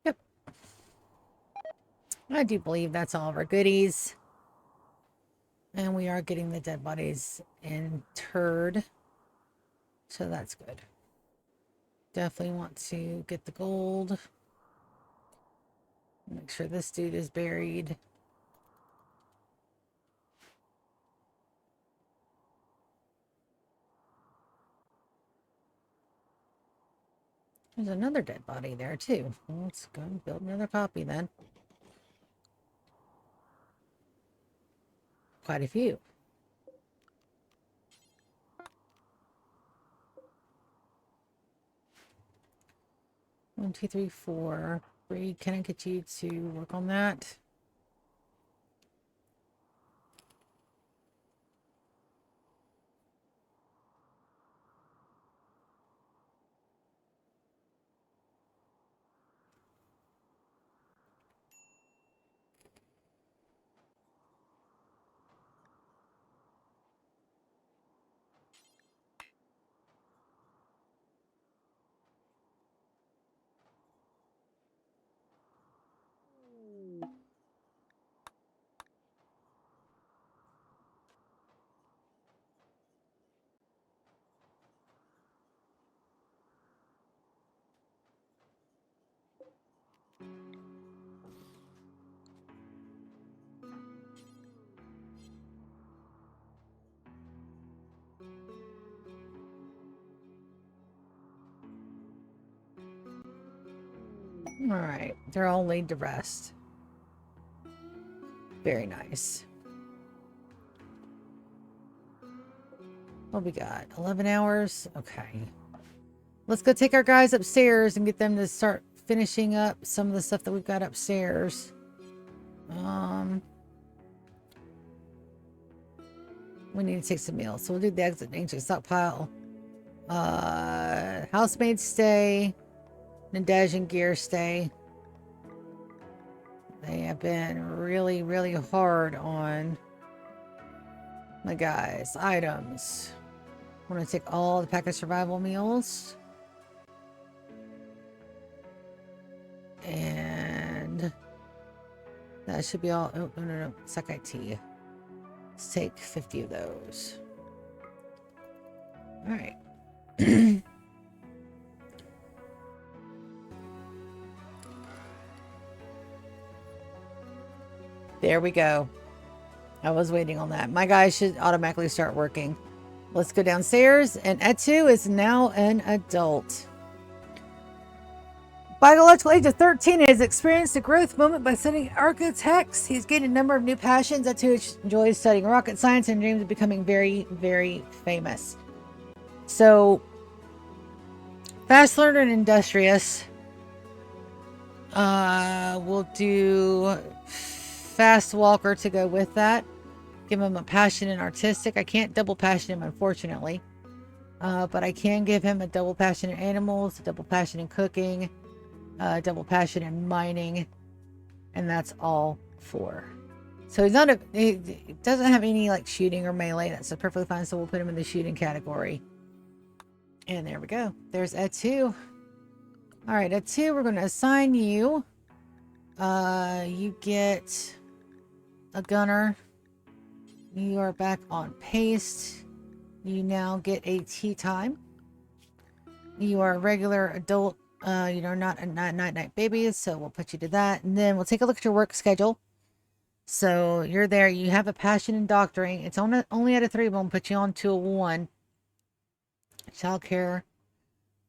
Yep. I do believe that's all of our goodies. And we are getting the dead bodies interred. So that's good. Definitely want to get the gold. Make sure this dude is buried. There's another dead body there too. Let's go and build another copy then. Quite a few. 1, 2, 3, 4. Bree, can I get you to work on that? All right, they're all laid to rest. Very nice. What we got? 11 hours? Okay. Let's go take our guys upstairs and get them to start finishing up some of the stuff that we've got upstairs. We need to take some meals. So we'll do the exit ancient stockpile. Housemaid stay. Nadej and Gear stay. They have been really, really hard on my guys. Items. I'm going to take all the packaged survival meals. And that should be all. Oh, no. Sakai tea. Let's take 50 of those. All right. There we go. I was waiting on that. My guys should automatically start working. Let's go downstairs. And Etu is now an adult. Biological age of 13 has experienced a growth moment by studying architects. He's gained a number of new passions. Etu enjoys studying rocket science and dreams of becoming very, very famous. So, fast learner and industrious. We'll do fast walker to go with that. Give him a passion in artistic. I can't double passion him, unfortunately. But I can give him a double passion in animals, a double passion in cooking, double passion in mining, and that's all 4. So he's not he doesn't have any like shooting or melee. That's perfectly fine. So we'll put him in the shooting category. And there we go. There's Etu. All right, Etu, we're going to assign you. You get a gunner. You are back on paste. You now get a tea time. You are a regular adult. You're not a night baby, so we'll put you to that. And then we'll take a look at your work schedule. So you're there. You have a passion in doctoring. It's only at a 3, but we'll put you on to a 1. Childcare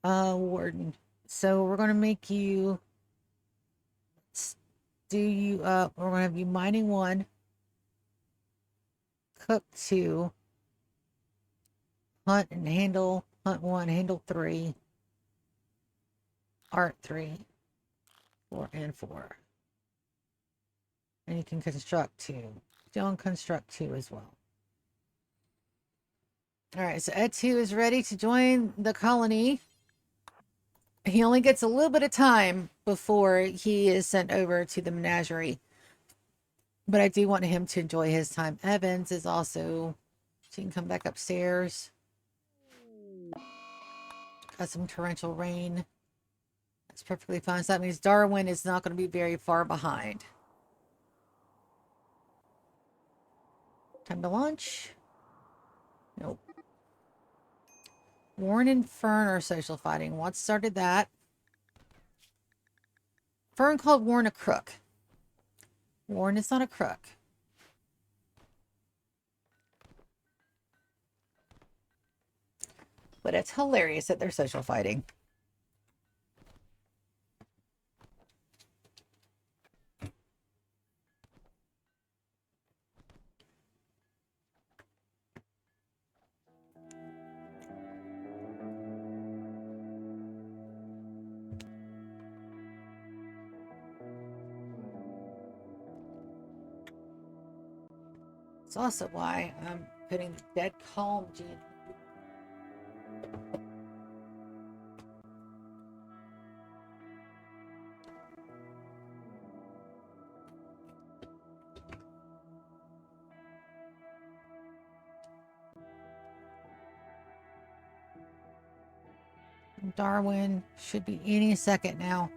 warden. So we're going to make you we're going to have you mining 1, cook 2, hunt and handle, hunt 1, handle 3, art 3, 4, and 4. And you can construct 2. Don't construct 2 as well. All right, so Etu is ready to join the colony. He only gets a little bit of time before he is sent over to the menagerie. But I do want him to enjoy his time. Evans is also... She can come back upstairs. Got some torrential rain. That's perfectly fine. So that means Darwin is not going to be very far behind. Time to lunch. Nope. Warren and Fern are social fighting. What started that? Fern called Warren a crook. Warren is not a crook. But it's hilarious that they're social fighting. It's also why I'm putting the dead calm gene. Darwin should be any second now.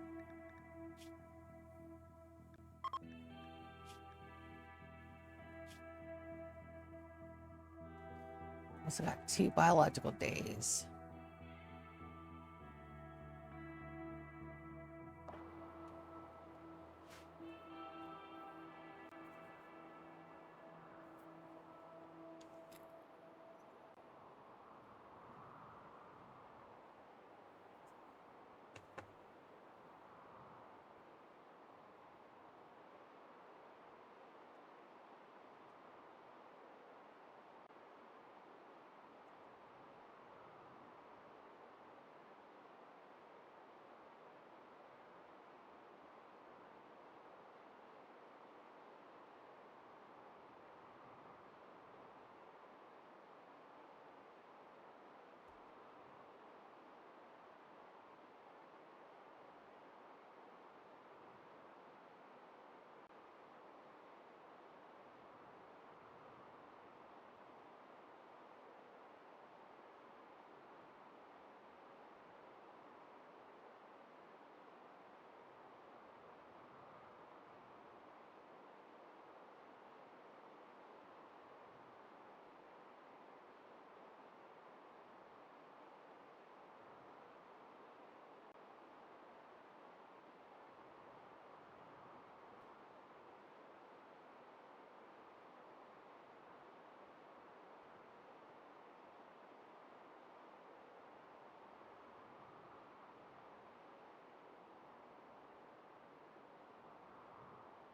Also got 2 biological days.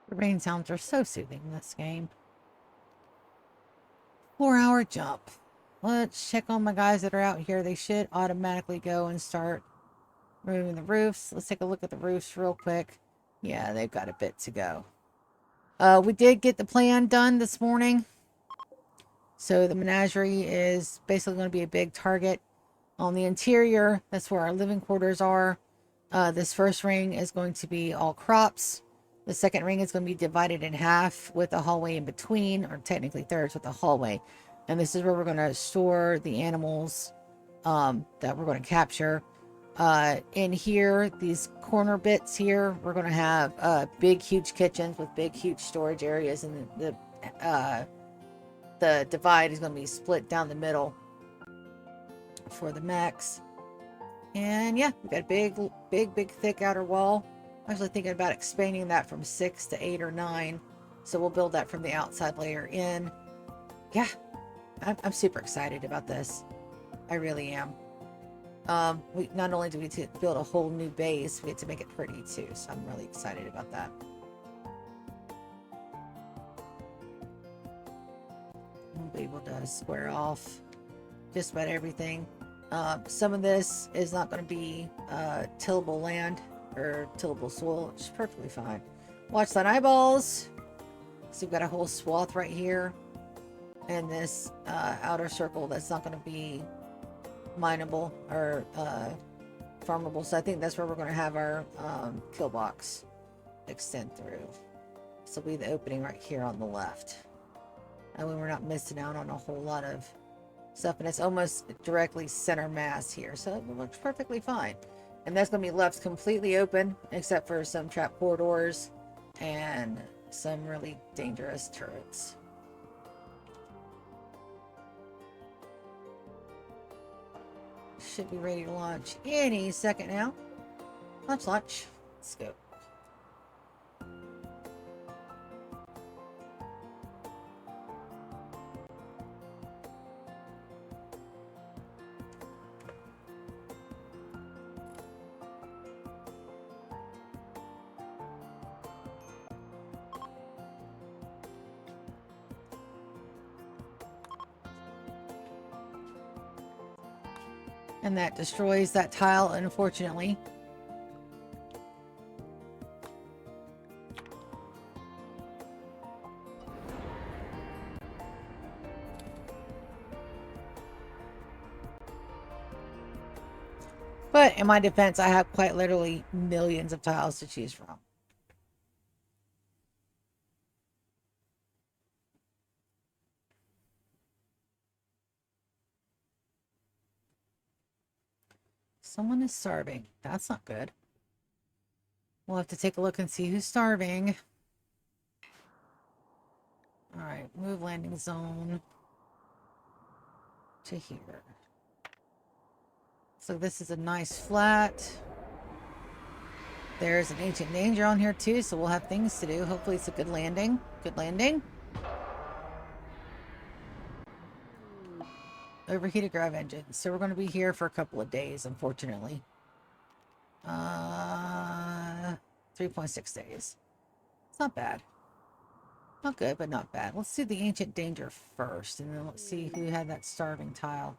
The rain sounds are so soothing in this game. 4-hour jump. Let's check on my guys that are out here. They should automatically go and start removing the roofs. Let's take a look at the roofs real quick. Yeah, they've got a bit to go. We did get the plan done this morning. So the menagerie is basically going to be a big target. On the interior, that's where our living quarters are. This first ring is going to be all crops. The second ring is going to be divided in half with a hallway in between, or technically thirds with a hallway. And this is where we're going to store the animals that we're going to capture. In here, these corner bits here, we're going to have big, huge kitchens with big, huge storage areas. And the divide is going to be split down the middle for the mechs. And yeah, we've got a big, thick outer wall. I'm actually thinking about expanding that from 6 to 8 or 9. So we'll build that from the outside layer in. Yeah, I'm super excited about this. I really am. We not only do we build a whole new base, we get to make it pretty too. So I'm really excited about that. We'll be able to square off just about everything. Some of this is not going to be tillable land or tillable soil, which is perfectly fine. Watch that eyeballs. So you've got a whole swath right here, and this outer circle that's not going to be mineable or farmable. So I think that's where we're going to have our kill box extend through. This will be the opening right here on the left. And we're not missing out on a whole lot of stuff, and it's almost directly center mass here, so it looks perfectly fine. And that's going to be left completely open except for some trap corridors and some really dangerous turrets. Should be ready to launch any second now. Launch, launch. Let's go. And that destroys that tile, unfortunately. But in my defense, I have quite literally millions of tiles to choose from. Someone is starving. That's not good. We'll have to take a look and see who's starving. All right, move landing zone to here. So this is a nice flat. There's an ancient danger on here too, so we'll have things to do. Hopefully it's a good landing. Good landing. Overheated grav engine. So we're going to be here for a couple of days, unfortunately. 3.6 days. It's not bad. Not good, but not bad. Let's do the ancient danger first, and then let's see who had that starving tile.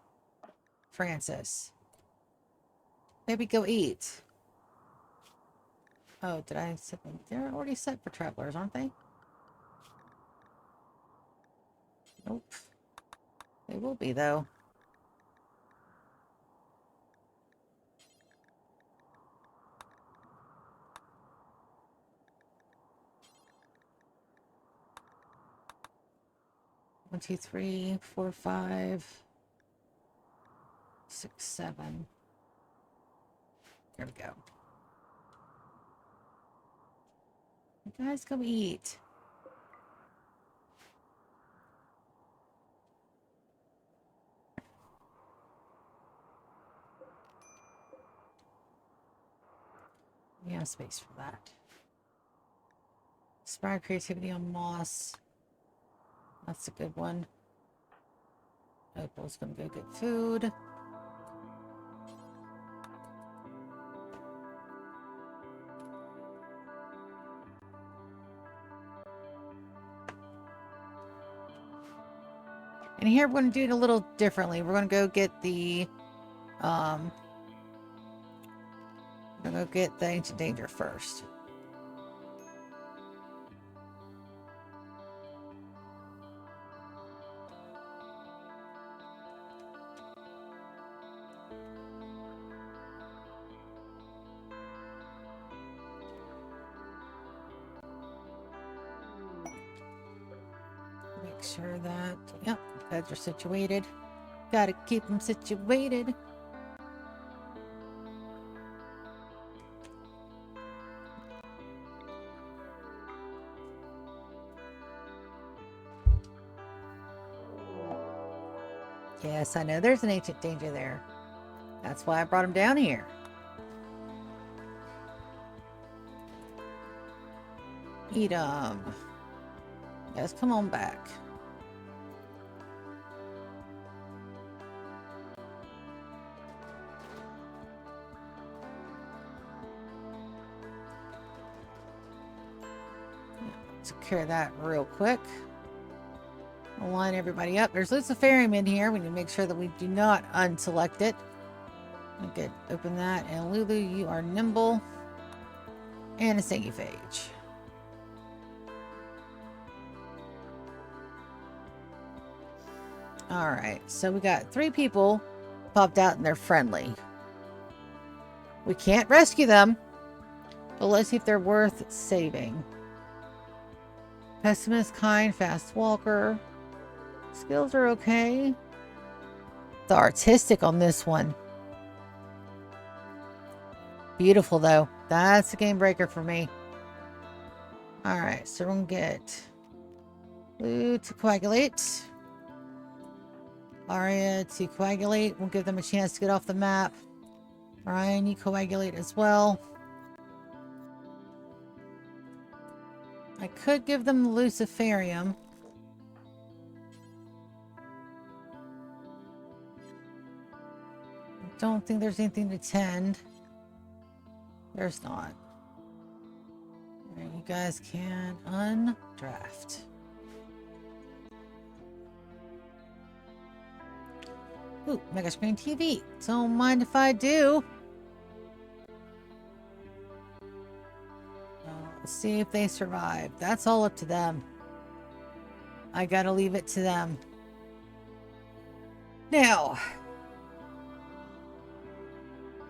Francis. Maybe go eat. Oh, did I set them? They're already set for travelers, aren't they? Nope. They will be, though. One, two, three, 4, 5, 6, 7. There we go. You guys go eat. We have space for that. Inspire creativity on moss. That's a good one. Opal's gonna go get food. And here we're going to do it a little differently. We're going to go get the ancient danger first. Make sure that, yep, beds are situated. Gotta keep them situated. Yes, I know there's an ancient danger there. That's why I brought him down here. Eat 'em. Yes, come on back. Take care of that real quick. I'll line everybody up. There's Luciferium in here. We need to make sure that we do not unselect it. Okay, open that. And Lulu, you are nimble. And a Sanguiphage. Alright, so we got 3 people popped out and they're friendly. We can't rescue them, but let's see if they're worth saving. Pessimist, kind, fast walker. Skills are okay. The artistic on this one. Beautiful though. That's a game breaker for me. Alright, so we're gonna get Blue to coagulate. Arya to coagulate. We'll give them a chance to get off the map. Ryan, you coagulate as well. I could give them the Luciferium. Don't think there's anything to tend. There's not. Alright, you guys can undraft. Ooh, mega screen TV. Don't mind if I do. Let's see if they survive. That's all up to them. I gotta leave it to them. Now,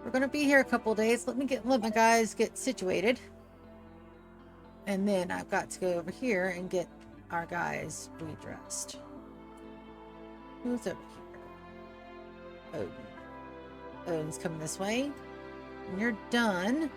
we're gonna be here a couple days. Let my guys get situated. And then I've got to go over here and get our guys redressed. Who's over here? Odin. Odin's coming this way. When you're done,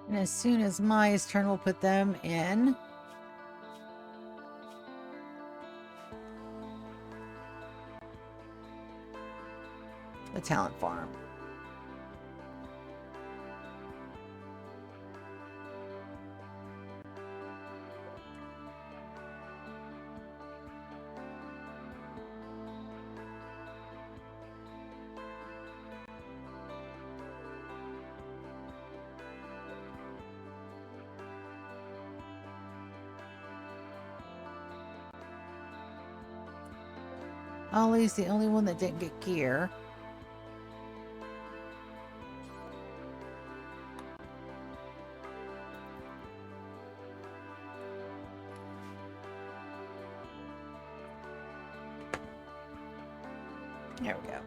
and as soon as Maya's turn, we'll put them in. The talent farm. Ollie's the only one that didn't get gear. There we go.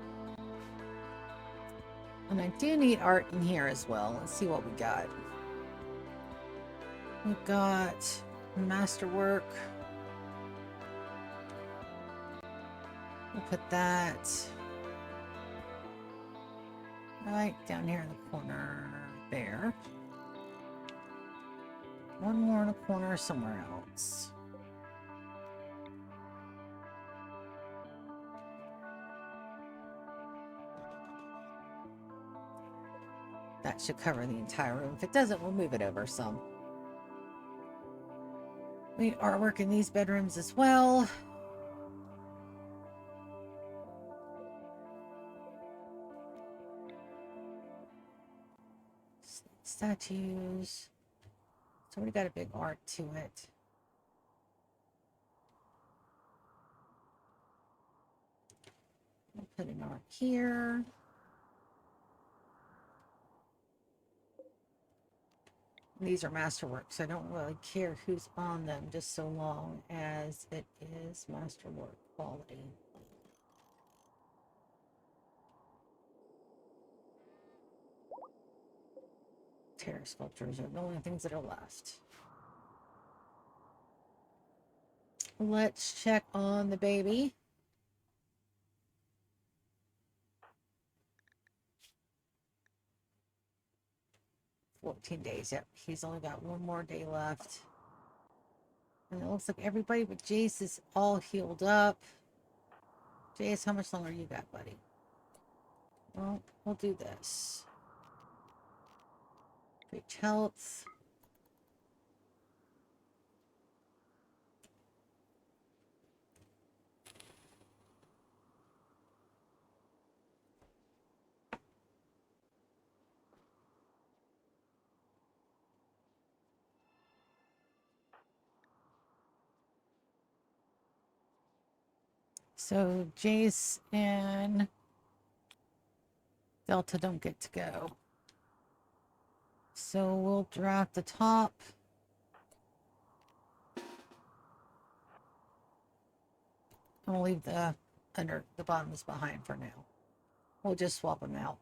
And I do need art in here as well. Let's see what we got. We've got masterwork. We'll put that right down here in the corner there. One more in a corner somewhere else. That should cover the entire room. If it doesn't, we'll move it over some. We need artwork in these bedrooms as well. Statues. It's already got a big art to it. We'll put an art here. These are masterworks, so I don't really care who's on them, just so long as it is masterwork quality. Terra sculptures are the only things that are left. Let's check on the baby. "14 days. Yep, he's only got one more day left. And it looks like everybody but Jace is all healed up. Jace, how much longer you got, buddy? Well, we'll do this. Reach health. So Jace and Delta don't get to go. So we'll draft the top. And we'll leave the bottoms behind for now. We'll just swap them out.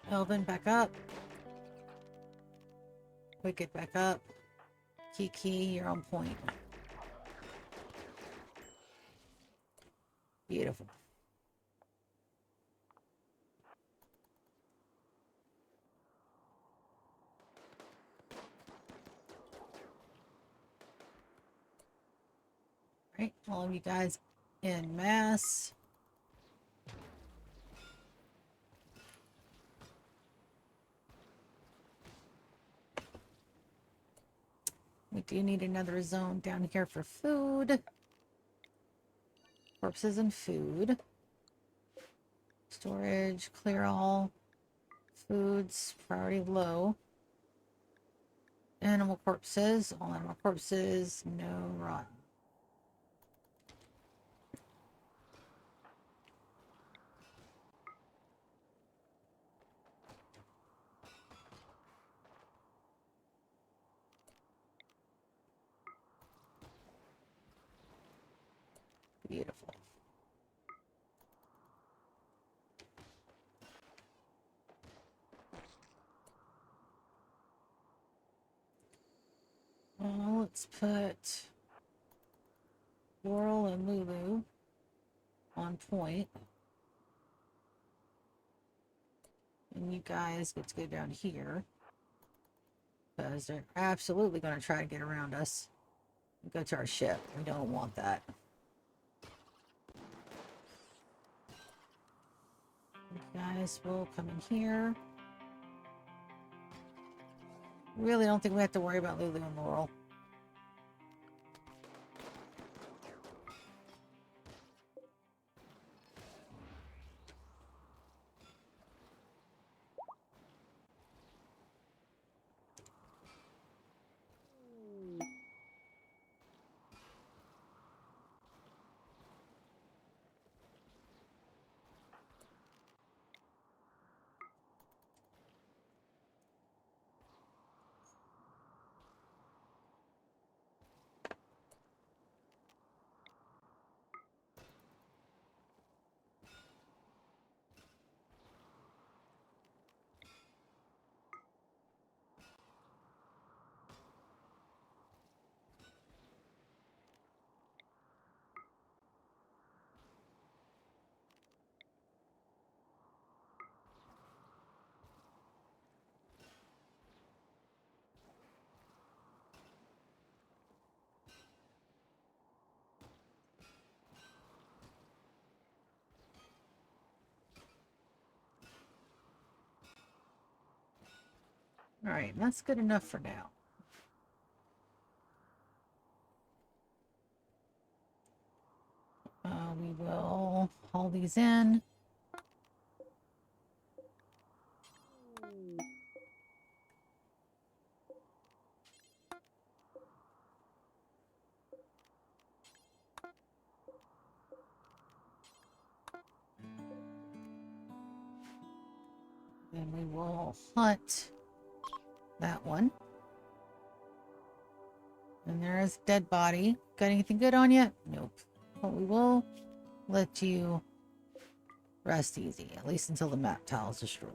Elvin, back up. Wicked, back up. Kiki, you're on point. Beautiful. Right, all of you guys en masse. We do need another zone down here for food. Corpses and food. Storage, clear all. Foods, priority low. Animal corpses, all animal corpses, no rotten. Beautiful. Well, let's put Laurel and Lulu on point. And you guys get to go down here. Because they're absolutely going to try to get around us. Go to our ship. We don't want that. You guys will come in here. Really don't think we have to worry about Lulu and Laurel. Alright, that's good enough for now. We will haul these in. And we will hunt that one. And there is dead body. Got anything good on you? Nope. But we will let you rest easy, at least until the map tile is destroyed.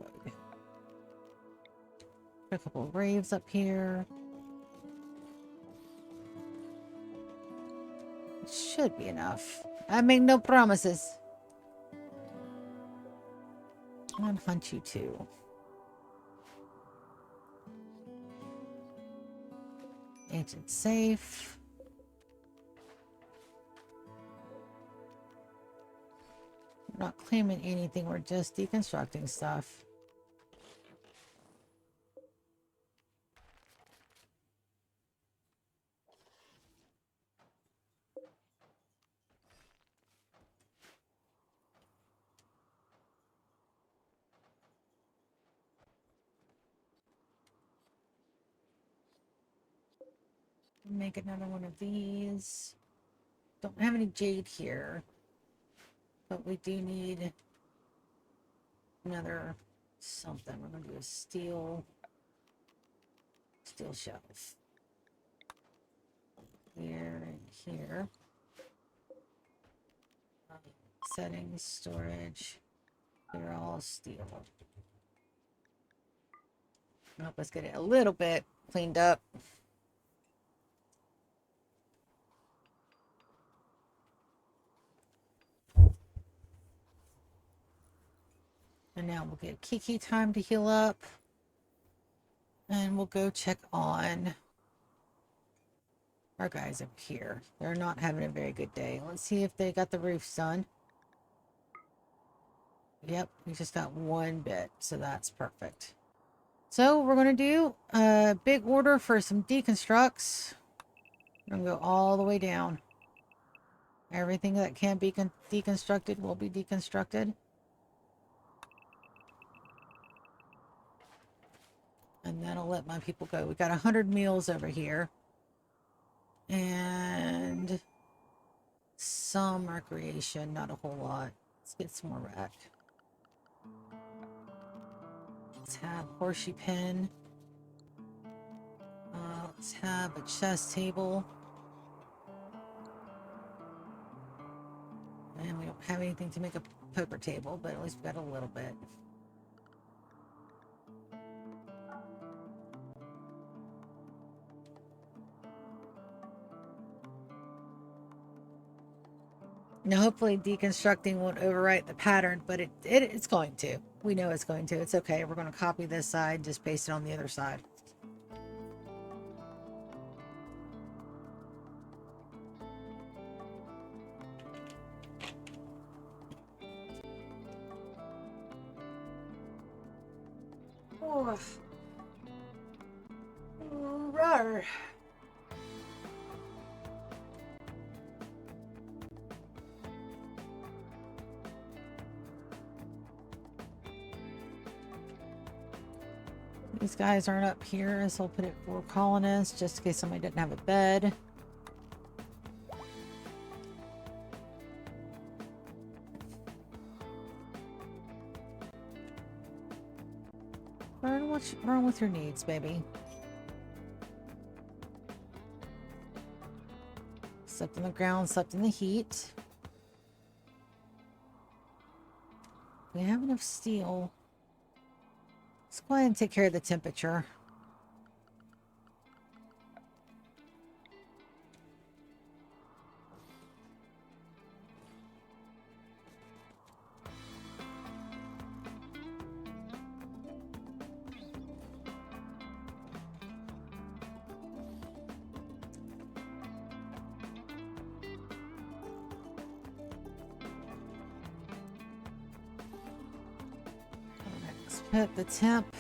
Got a couple of graves up here. Should be enough. I make no promises. And hunt you too. Ancient safe. We're not claiming anything, we're just deconstructing stuff. Make another one of these. Don't have any jade here, but we do need another something. We're gonna do a steel shelf. Here and here. Settings, storage. They're all steel. Help us get it a little bit cleaned up. And now we'll get Kiki time to heal up. And we'll go check on our guys up here. They're not having a very good day. Let's see if they got the roofs done. Yep, we just got one bit, so that's perfect. So we're going to do a big order for some deconstructs. We're going to go all the way down. Everything that can be deconstructed will be deconstructed. And then I'll let my people go. We got 100 meals over here. And some recreation, not a whole lot. Let's get some more rec. Let's have horseshoe pen. Let's have a chess table. And we don't have anything to make a poker table, but at least we got a little bit. Now, hopefully deconstructing won't overwrite the pattern, but it's going to. We know it's going to. It's okay. We're going to copy this side, just paste it on the other side. Oh. Rawr. These guys aren't up here, so I'll put it for colonists, just in case somebody didn't have a bed. Vern, what's wrong with your needs, baby? Slept on the ground, slept in the heat. We have enough steel. Let's go ahead and take care of the temperature. Let's put the temp.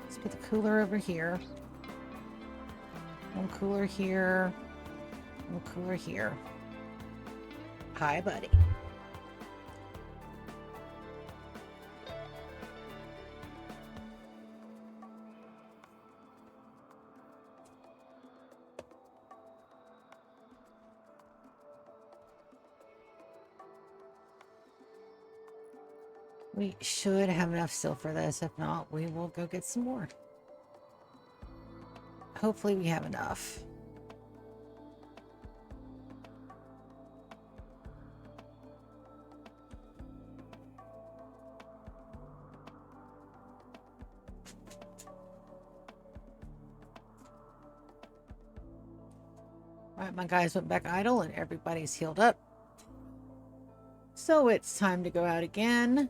Let's put the cooler over here. One cooler here. One cooler here. Hi, buddy. We should have enough steel for this. If not, we will go get some more. Hopefully we have enough. Alright, my guys went back idle and everybody's healed up. So it's time to go out again.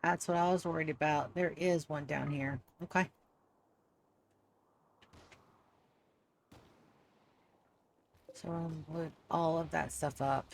That's what I was worried about. There is one down here. Okay. So we'll load all of that stuff up.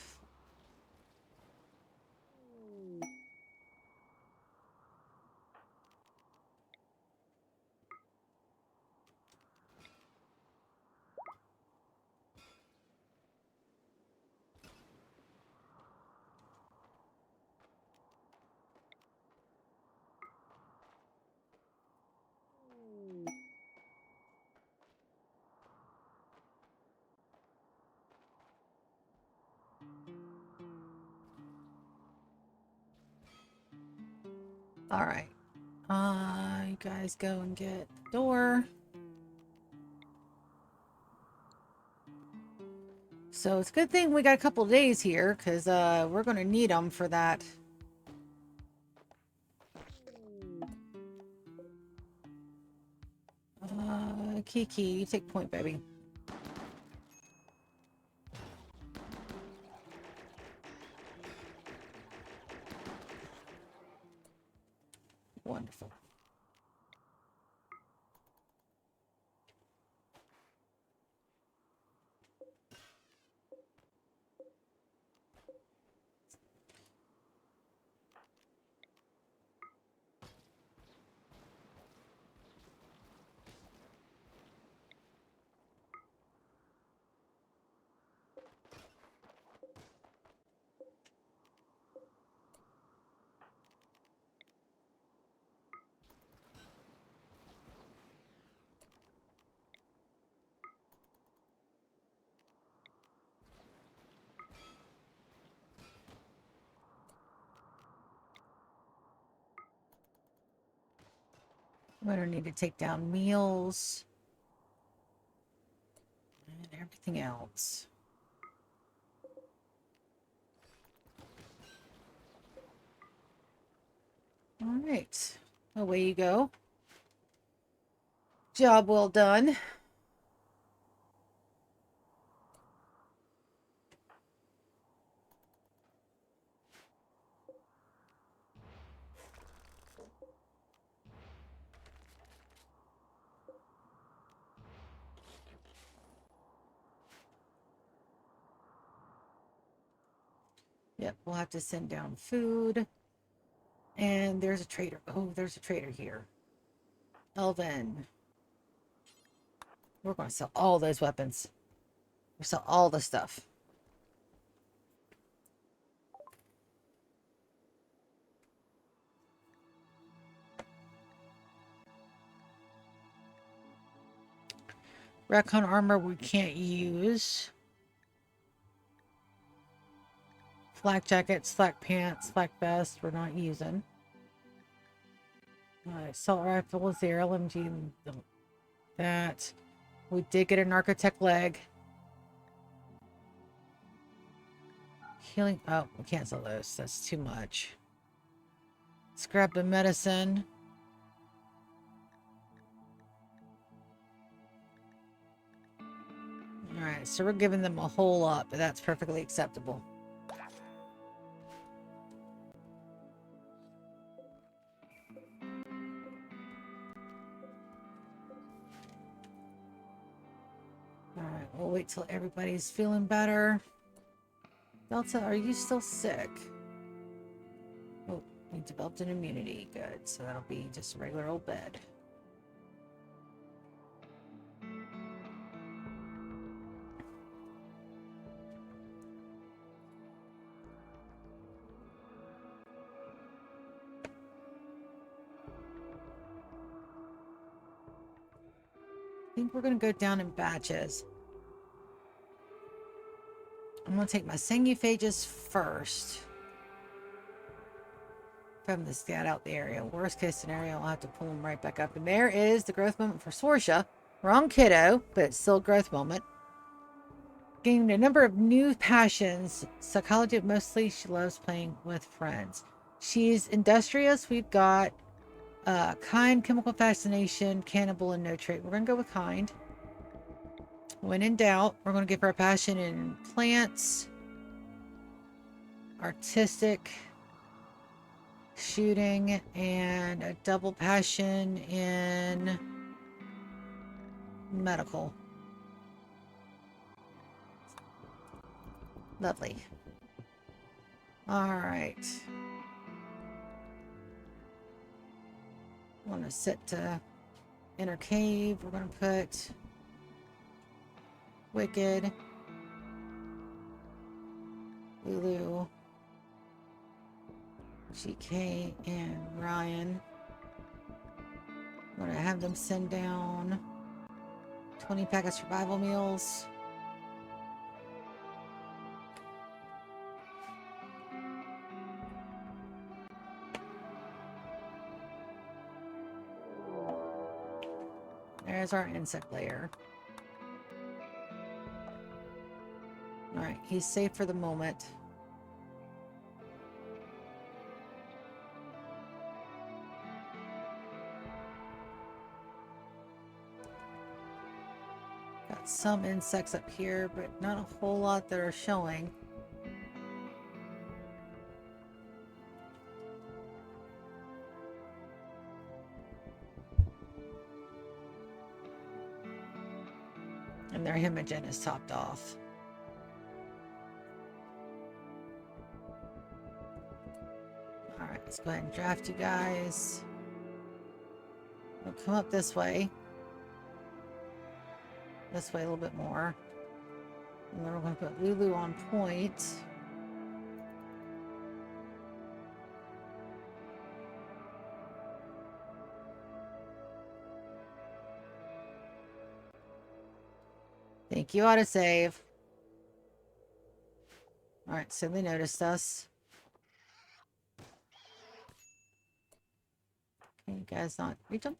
All right. You guys go and get the door. So it's a good thing we got a couple days here, because we're going to need them for that. Kiki, you take point, baby. Wonderful. We're going to need to take down meals and everything else. All right. Away you go. Job well done. Yep, we'll have to send down food. And there's a trader. Oh, there's a trader here. Elvin. We're going to sell all those weapons. We'll sell all the stuff. Recon armor we can't use. Flak jackets, flak pants, flak vest we're not using. Assault rifle is there. LMG, that. We did get an architect leg. Healing. Oh, we can't sell those. That's too much. Let's grab the medicine. Alright, so we're giving them a whole lot, but that's perfectly acceptable. Alright, we'll wait till everybody's feeling better. Delta, are you still sick? Oh, you developed an immunity. Good, so that'll be just a regular old bed. I think we're going to go down in batches. I'm going to take my Singuphages first. From the scat out the area. Worst case scenario, I'll have to pull them right back up. And there is the growth moment for Sorsha. Wrong kiddo, but it's still a growth moment. Gained a number of new passions. Psychology, mostly she loves playing with friends. She's industrious. We've got kind, chemical fascination, cannibal, and no trait. We're going to go with kind. When in doubt, we're going to give her a passion in plants, artistic, shooting and a double passion in medical. Lovely. All right. I want to set to inner cave. We're going to put Wicked, Lulu, GK, and Ryan. I'm going to have them send down 20 pack of survival meals. There's our insect layer. Alright, he's safe for the moment. Got some insects up here, but not a whole lot that are showing. And their Himogen is topped off. Alright, let's go ahead and draft you guys. We'll come up this way. This way a little bit more. And then we're going to put Lulu on point. Thank you, autosave. Alright, so they noticed us. Can you guys not reach them?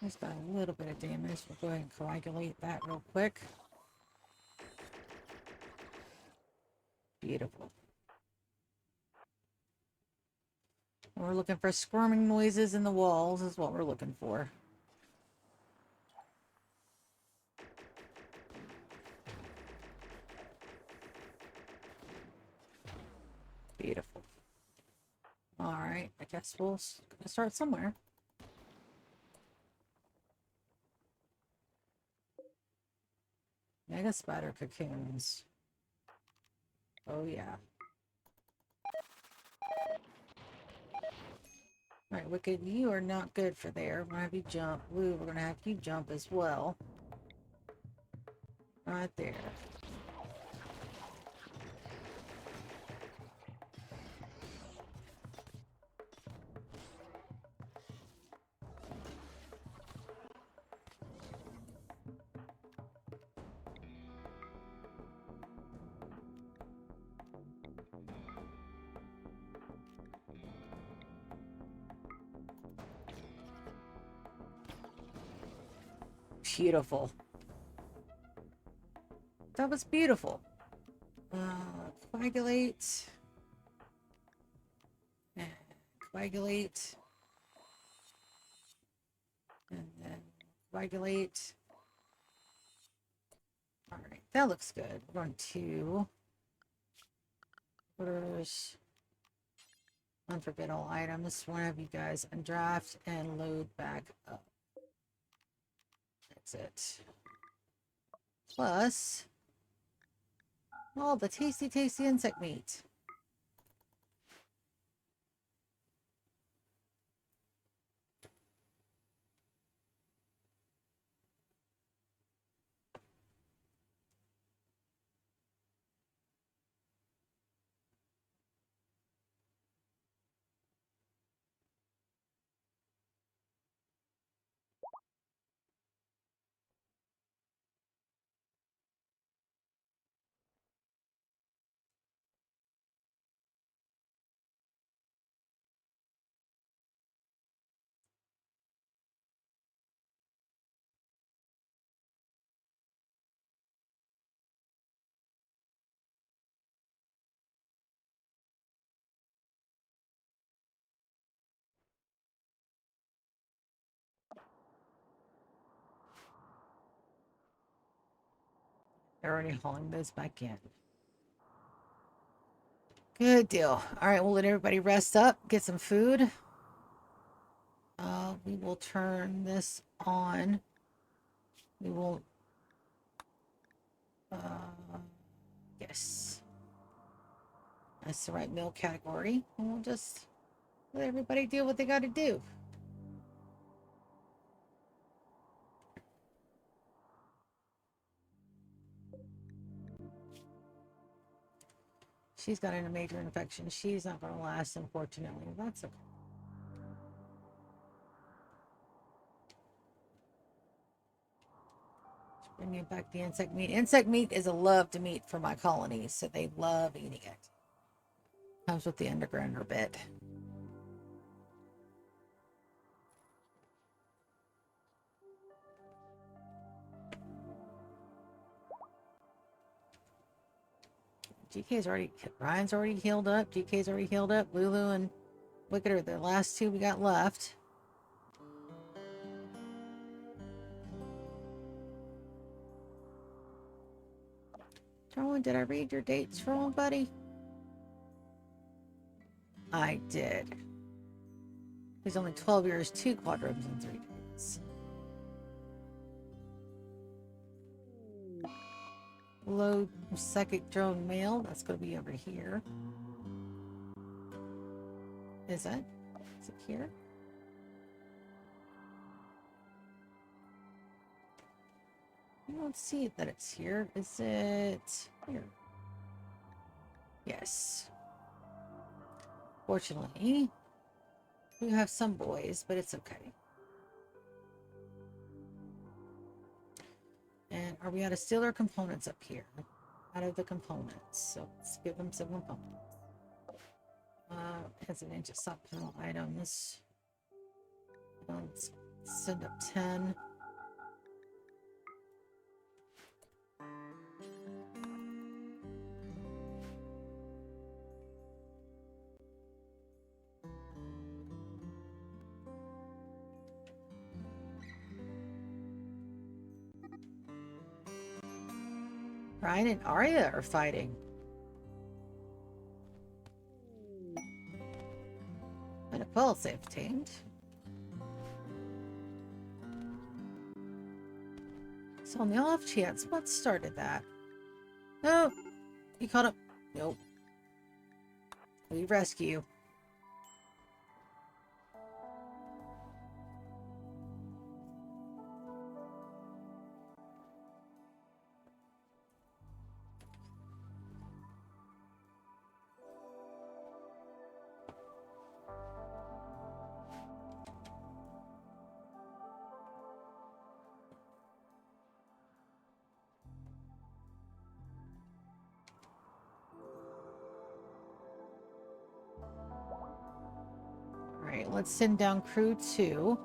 He's got a little bit of damage. We'll go ahead and coagulate that real quick. Beautiful. We're looking for squirming noises in the walls is what we're looking for. Beautiful. Alright, I guess we'll start somewhere. Mega spider cocoons. Oh yeah. Alright, Wicked, you are not good for there. We're gonna have you jump. Blue, we're gonna have you jump as well. Right there. Beautiful. That was beautiful. Coagulate. And coagulate. And then coagulate. Alright, that looks good. We're going to orders. Unforget all items. One of you guys undraft and load back up. That's it. Plus all the tasty, tasty insect meat. They're already hauling those back in. Good deal. All right, we'll let everybody rest up, get some food. We will turn this on. We will, yes. That's the right meal category. And we'll just let everybody do what they got to do. She's got a major infection. She's not going to last, unfortunately. That's okay. Bringing back the insect meat. Insect meat is a loved meat for my colonies, so they love eating it. Comes with the undergrounder bit. Ryan's already healed up. GK's already healed up. Lulu and Wicked are the last two we got left. Darwin, did I read your dates wrong, buddy? I did. He's only 12 years, 2 quadrums, and 3 days. Low psychic drone male. That's going to be over here. Is it? Is it here? I don't see that it's here. Is it here? Yes. Fortunately, we have some boys, but it's okay. And are we out of steel or components up here? Out of the components. So let's give them some components. Has an inch of supplemental items. Let's send up 10. Ryan and Arya are fighting. And a quell safe obtained. So on the off chance, what started that? No, you caught up. Nope. We rescue. Alright, let's send down crew 2.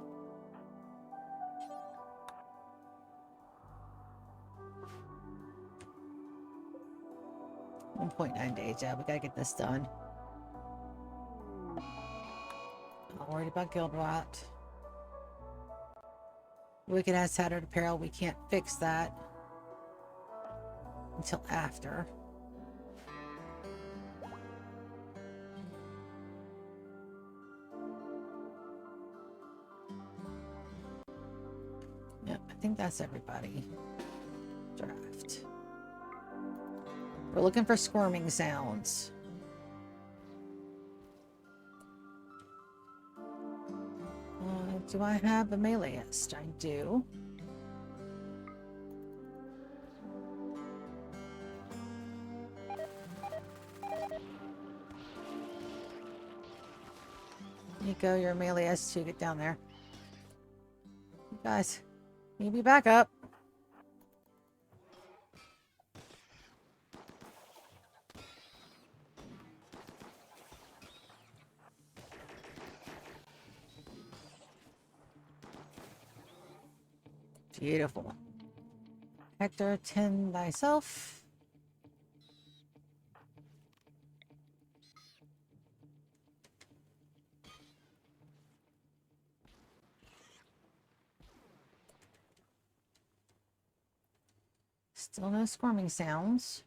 .9 days, yeah, we gotta get this done. Not worried about guild rot. Wicked has tattered apparel. We can't fix that until after. Yep, I think that's everybody. Draft. We're looking for squirming sounds. Do I have a meleeist? I do. Nico, you're a meleeist too. Get down there. You guys, need me back up. Beautiful. Hector, tend thyself. Still no squirming sounds.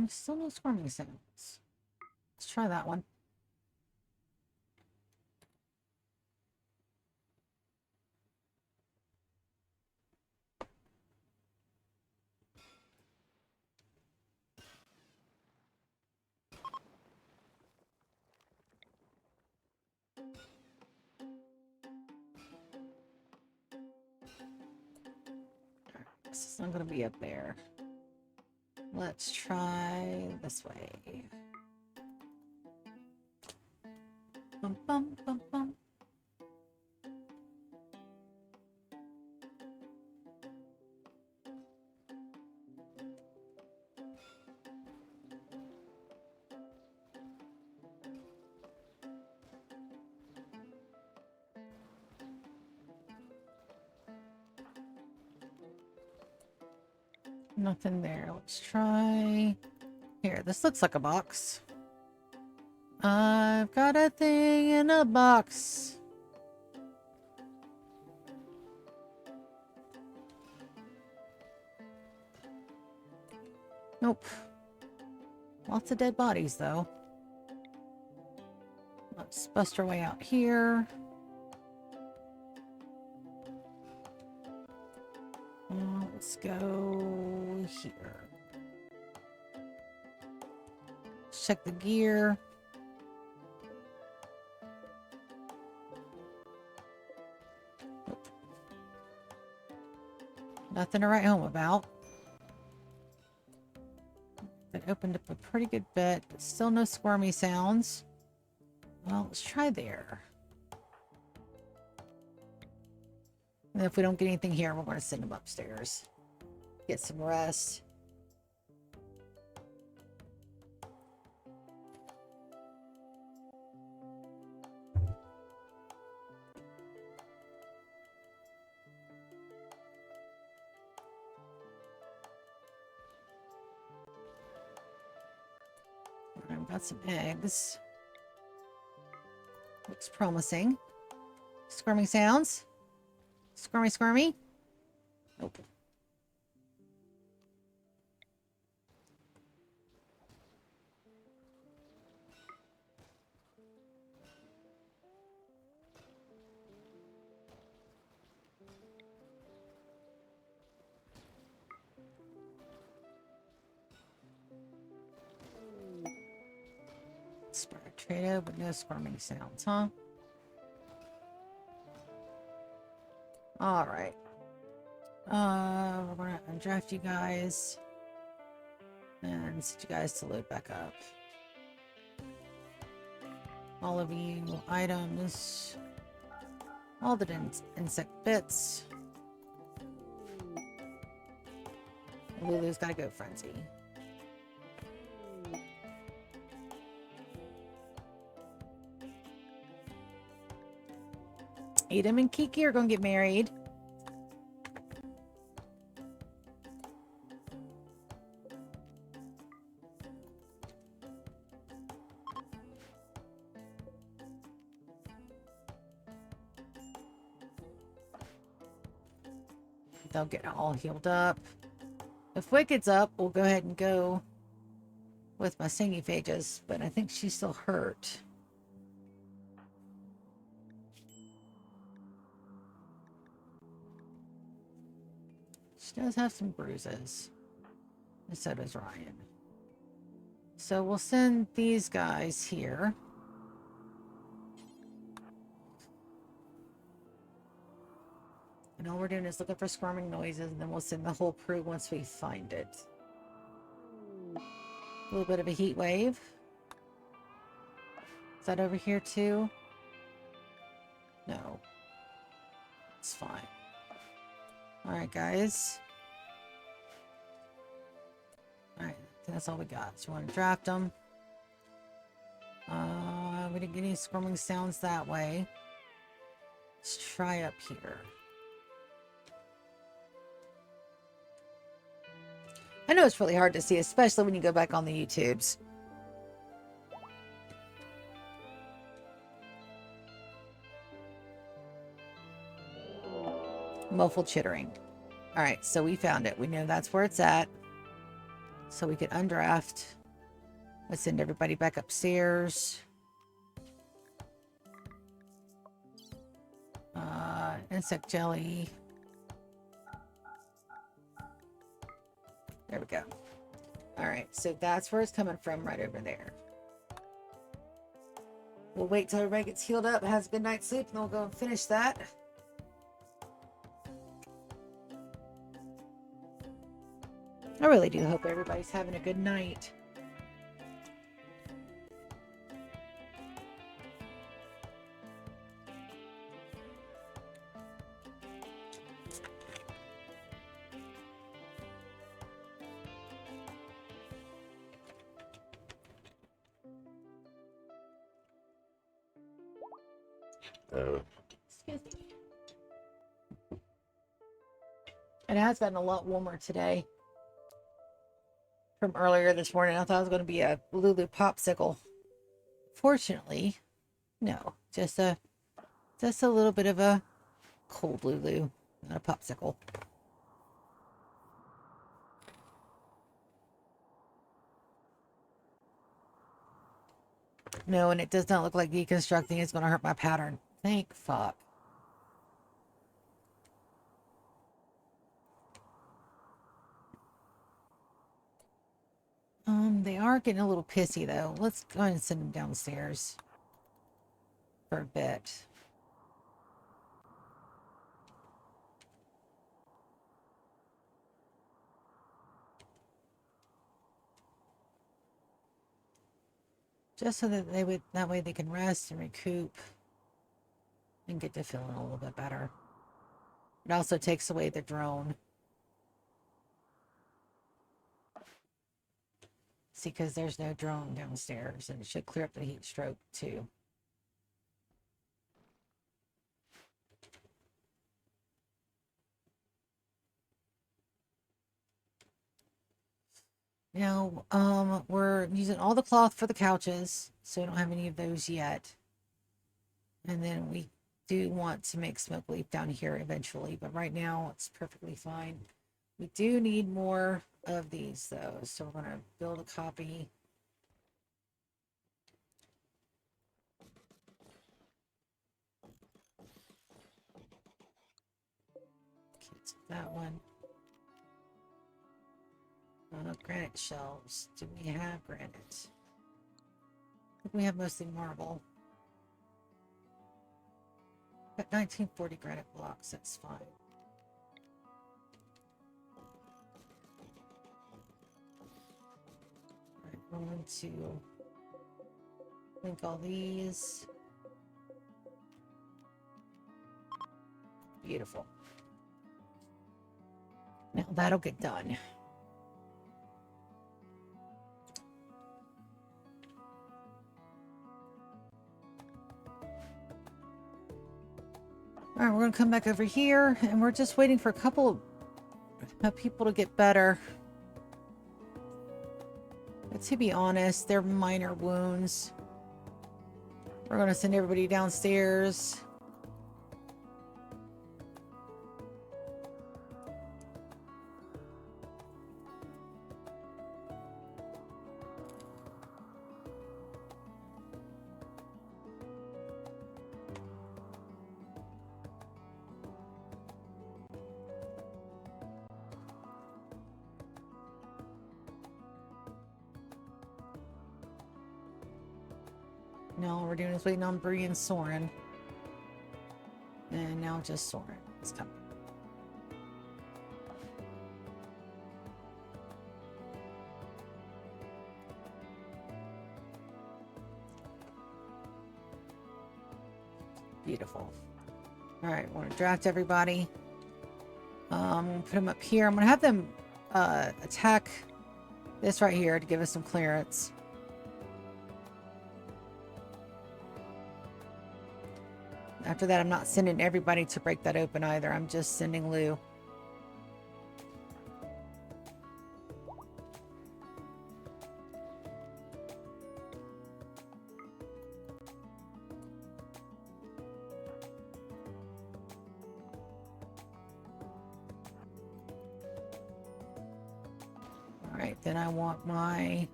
Still no squirming sounds. Let's try that one. This is not going to be up there. Let's try this way. Bum, bum, bum, bum. Nothing there. Let's try... Here, this looks like a box. I've got a thing in a box. Nope. Lots of dead bodies, though. Let's bust our way out here. Let's go here. Let's check the gear. Nope. Nothing to write home about. That opened up a pretty good bit, but still no squirmy sounds. Well, let's try there. And if we don't get anything here, we're going to send them upstairs. Get some rest. I've got some eggs. Looks promising. Squirming sounds. Squirmy, squirmy. Nope. Spider trader with no squirming sounds, huh? Alright. We're gonna undraft you guys. And set you guys to load back up. All of you items. All the insect bits. Lulu's gotta go frenzy. Adam and Kiki are gonna get married. They'll get all healed up. If Wicked's up, we'll go ahead and go with my singing phages, but I think she's still hurt. She does have some bruises. And so does Ryan. So we'll send these guys here. And all we're doing is looking for squirming noises, and then we'll send the whole crew once we find it. A little bit of a heat wave. Is that over here too? No. It's fine. Alright, guys. Alright, that's all we got. So we want to draft them. We didn't get any squirming sounds that way. Let's try up here. I know it's really hard to see, especially when you go back on the YouTubes. Muffled chittering. Alright, so we found it. We know that's where it's at. So we can undraft. Let's send everybody back upstairs. Insect jelly. There we go. Alright, so that's where it's coming from, right over there. We'll wait till everybody gets healed up, has a good night's sleep, and then we'll go and finish that. I really do hope everybody's having a good night. Excuse me. It has gotten a lot warmer today from earlier this morning. I thought it was going to be a Lulu popsicle. Fortunately, no. Just a little bit of a cold Lulu, not a popsicle. No, and it does not look like deconstructing is going to hurt my pattern. Thank fuck. They are getting a little pissy though. Let's go ahead and send them downstairs for a bit. Just so that that way they can rest and recoup and get to feeling a little bit better. It also takes away the drone. See, because there's no drone downstairs, and it should clear up the heat stroke too. Now, we're using all the cloth for the couches, so we don't have any of those yet. And then we do want to make smoke leaf down here eventually, but right now it's perfectly fine. We do need more of these though, so we're going to build a copy. Cancel that one. Granite shelves. Do we have granite? I think we have mostly marble. Got 1940 granite blocks, that's fine. Alright, we're going to link all these. Beautiful. Now that'll get done. All right, we're going to come back over here, and we're just waiting for a couple of people to get better. But to be honest, they're minor wounds. We're going to send everybody downstairs. No, all we're doing is waiting on Bree and Soren. And now just Soren is coming. Beautiful. Alright, I want to draft everybody. I'm going to put them up here. I'm going to have them attack this right here to give us some clearance. After that, I'm not sending everybody to break that open either. I'm just sending Lou. Alright, then I want my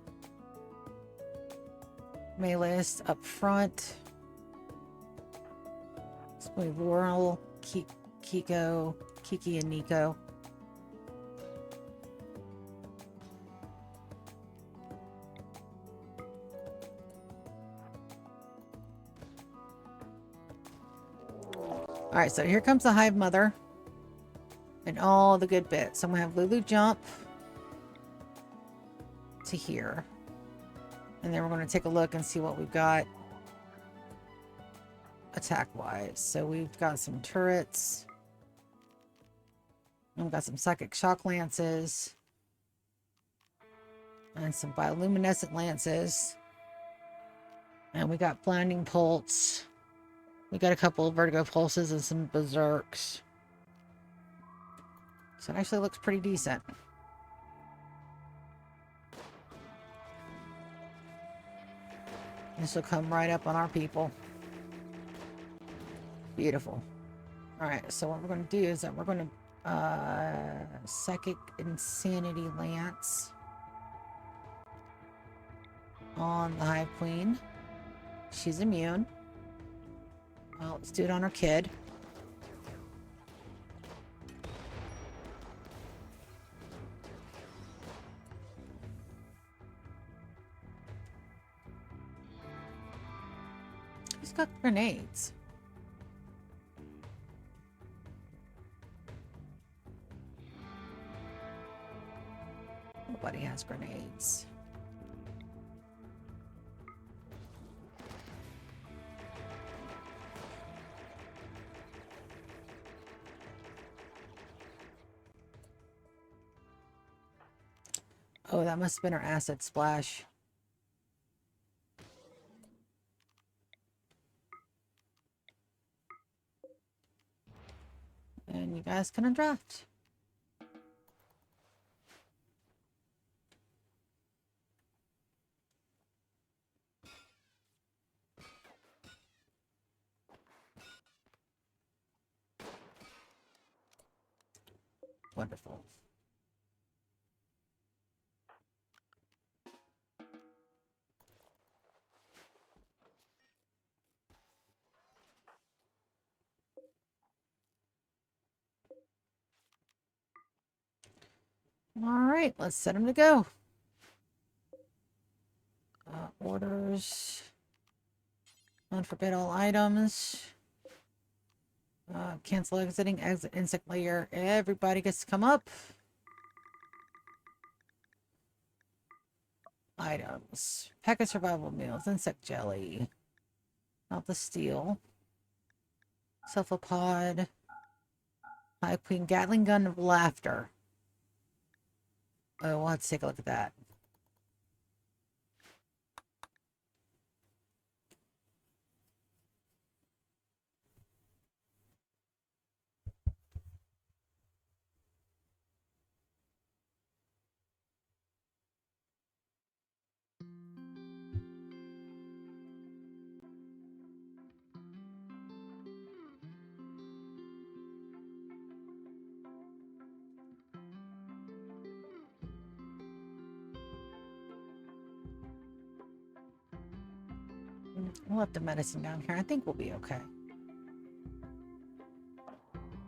meleeist up front. It's my Laurel, Kiko, Kiki, and Nico. Alright, so here comes the Hive Mother. And all the good bits. So I'm going to have Lulu jump to here. And then we're going to take a look and see what we've got attack-wise. So we've got some turrets. And we've got some psychic shock lances. And some bioluminescent lances. And we got blinding pulse. We got a couple of vertigo pulses and some berserks. So it actually looks pretty decent. This will come right up on our people. Beautiful. Alright, so what we're going to do is that we're going to Psychic Insanity Lance on the Hive Queen. She's immune. Well, let's do it on our kid. He's got grenades. Nobody has grenades. Oh, that must have been our acid splash. And you guys can draft. Wonderful. All right, let's set them to go. Orders. Unforbid all items. Cancel exiting, exit insect layer. Everybody gets to come up. Items. Pack of survival meals. Insect jelly. Not the steel. Cephalopod. Hive Queen. Gatling gun of laughter. Oh, we'll have to take a look at that. We'll have the medicine down here. I think we'll be okay.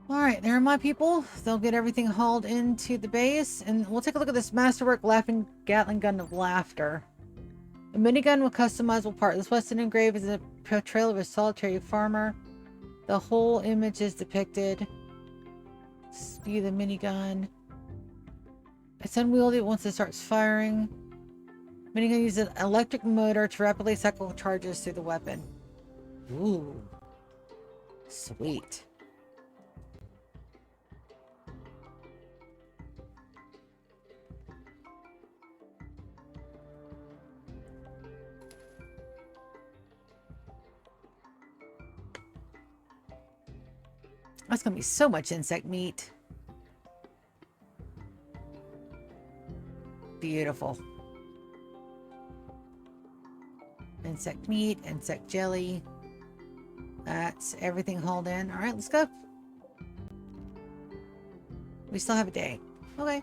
Alright, there are my people. They'll get everything hauled into the base. And we'll take a look at this Masterwork Laughing Gatling Gun of Laughter. A minigun with customizable part. This Western engraved is a portrayal of a solitary farmer. The whole image is depicted. View the minigun. It's unwieldy once it starts firing. Minigun uses an electric motor to rapidly cycle charges through the weapon. Ooh. Sweet. That's gonna be so much insect meat. Beautiful. Insect meat, insect jelly. That's everything hauled in. All right, let's go. We still have a day. Okay.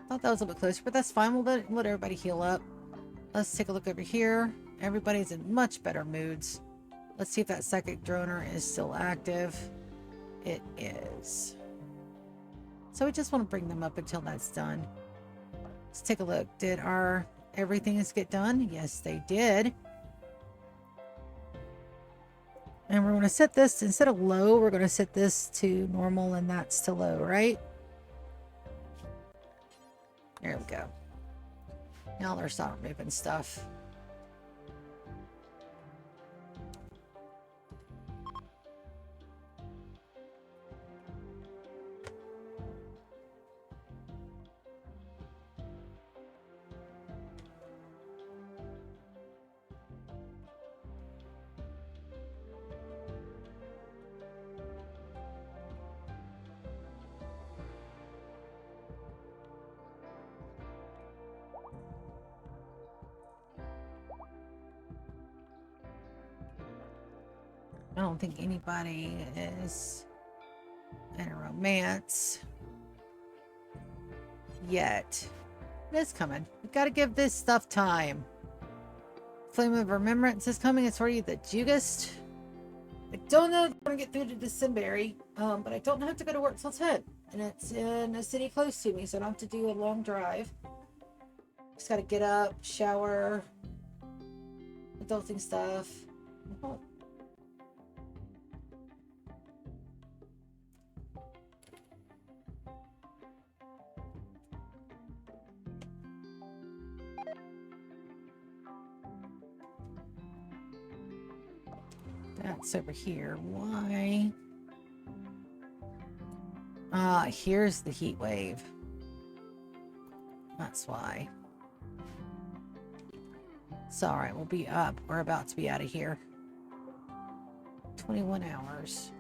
Thought that was a bit closer, but that's fine. We'll let everybody heal up. Let's take a look over here. Everybody's in much better moods. Let's see if that psychic droner is still active. It is. So we just want to bring them up until that's done. Let's take a look. Did our everything get done? Yes, they did. And we're going to set this, instead of low, we're going to set this to normal, and that's to low, right? There we go. Now they're stop moving stuff. I don't think anybody is in a romance yet. It's coming. We gotta give this stuff time. Flame of Remembrance is coming. It's already the Jugust. I don't know if I'm gonna get through to December, but I don't have to go to work till 10. And it's in a city close to me, so I don't have to do a long drive. Just gotta get up, shower, adulting stuff. Oh. That's over here. Why? Here's the heat wave. That's why. It's alright, we'll be up. We're about to be out of here. 21 hours.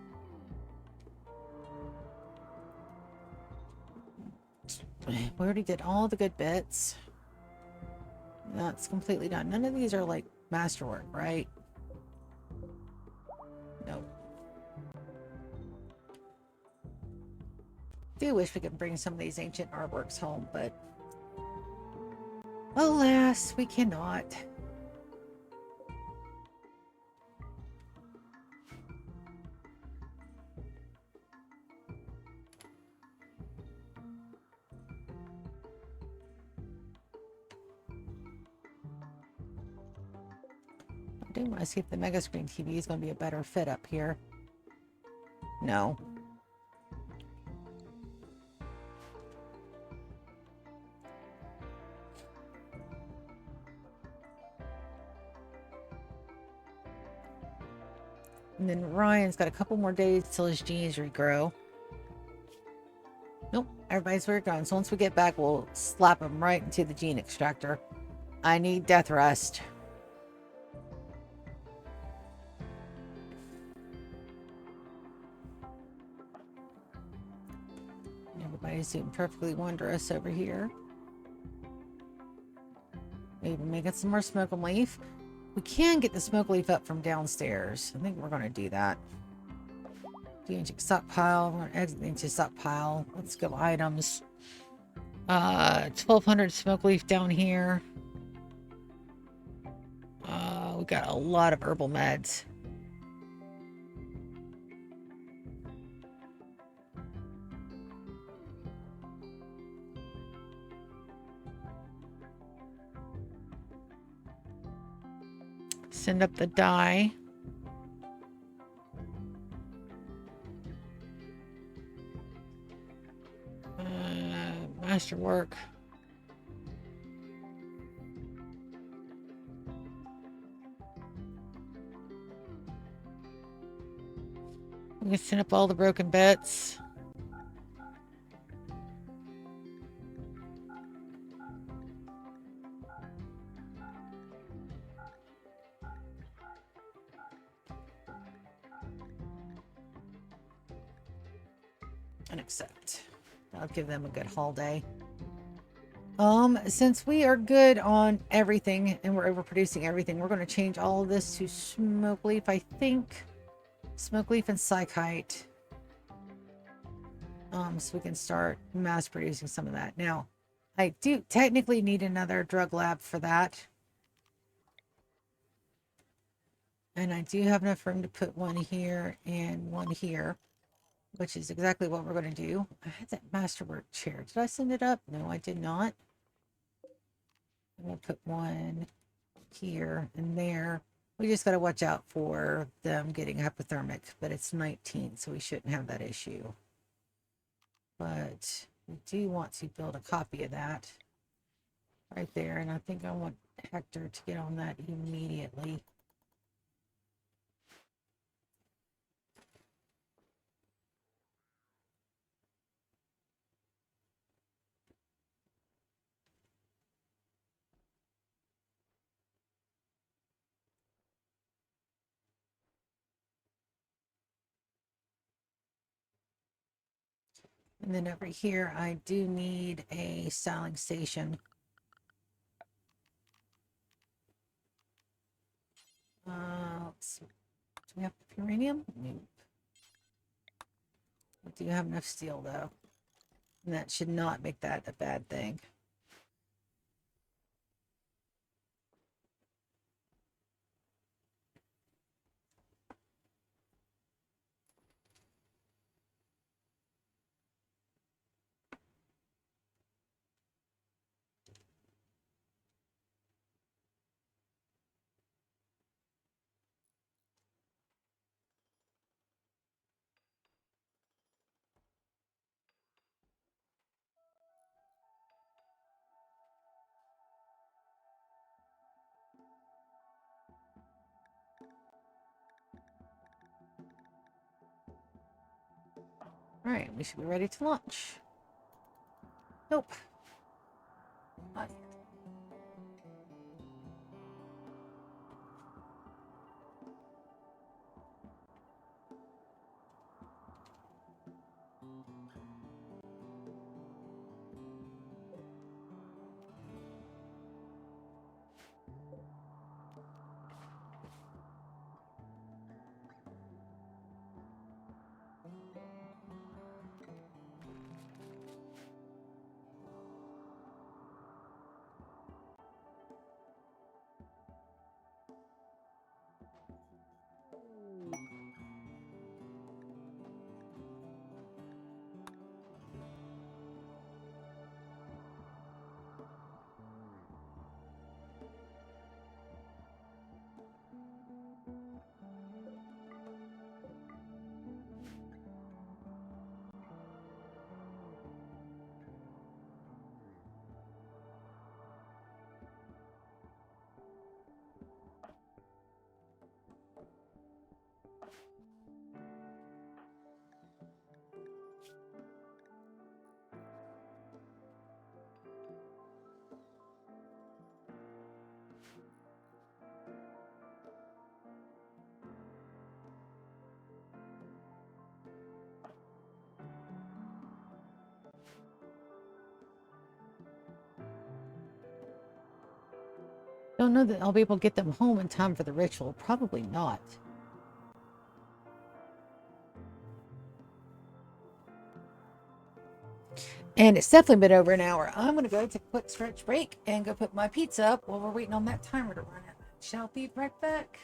We already did all the good bits. That's completely done. None of these are like masterwork, right? Nope. Do wish we could bring some of these ancient artworks home, but alas, we cannot. I do want to see if the mega screen TV is going to be a better fit up here. No. And then Ryan's got a couple more days till his genes regrow. Nope, everybody's where it goes. So once we get back, we'll slap him right into the gene extractor. I need death rest. Everybody's doing perfectly wondrous over here. Maybe making some more smoke and leaf. We can get the smoke leaf up from downstairs. I think we're going to do that. The ancient stockpile. We're going to exit the ancient stockpile. Let's go items. 1200 smoke leaf down here. We got a lot of herbal meds. send up the dye. Masterwork. We can send up all the broken bits. And accept. I'll give them a good haul day. Since we are good on everything and we're overproducing everything, we're going to change all of this to smoke leaf, I think. Smoke leaf and psychite. So we can start mass producing some of that. Now, I do technically need another drug lab for that. And I do have enough room to put one here and one here, which is exactly what we're going to do. I had that masterwork chair. Did I send it up? No, I did not. I'm going to put one here and there. We just got to watch out for them getting hypothermic, but it's 19, so we shouldn't have that issue. But we do want to build a copy of that right there, and I think I want Hector to get on that immediately. And then over here, I do need a styling station. Let's see. Do we have uranium? Nope. We do have enough steel, though. And that should not make that a bad thing. All right, we should be ready to launch. Nope. Not yet. Don't know that I'll be able to get them home in time for the ritual. Probably not. And it's definitely been over an hour. I'm going to go take a quick stretch break and go put my pizza up while we're waiting on that timer to run out. Shall be right back.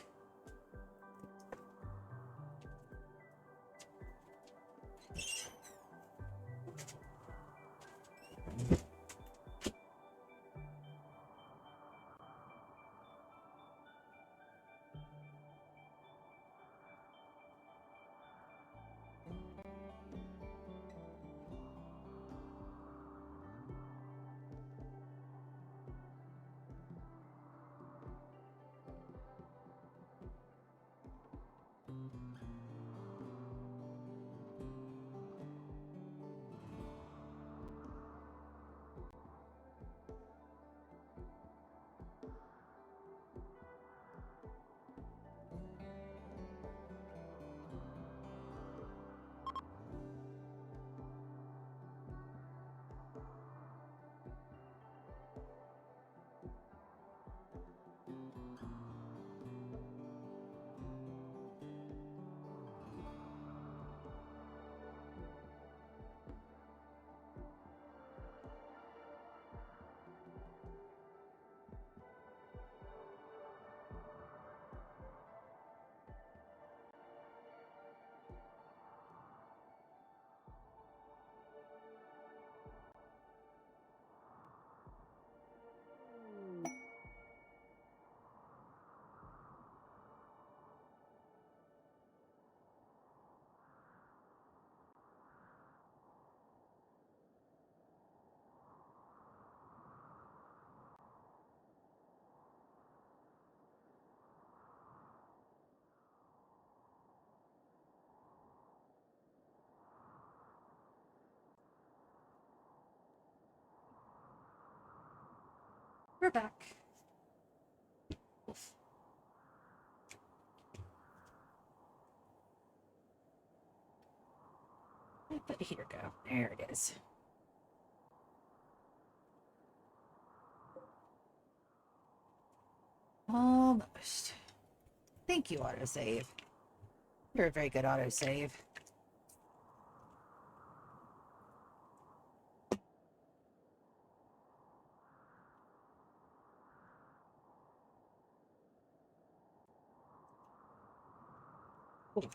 We're back. Where'd the heater go? There it is. Almost. Thank you, autosave. You're a very good autosave. Ooh.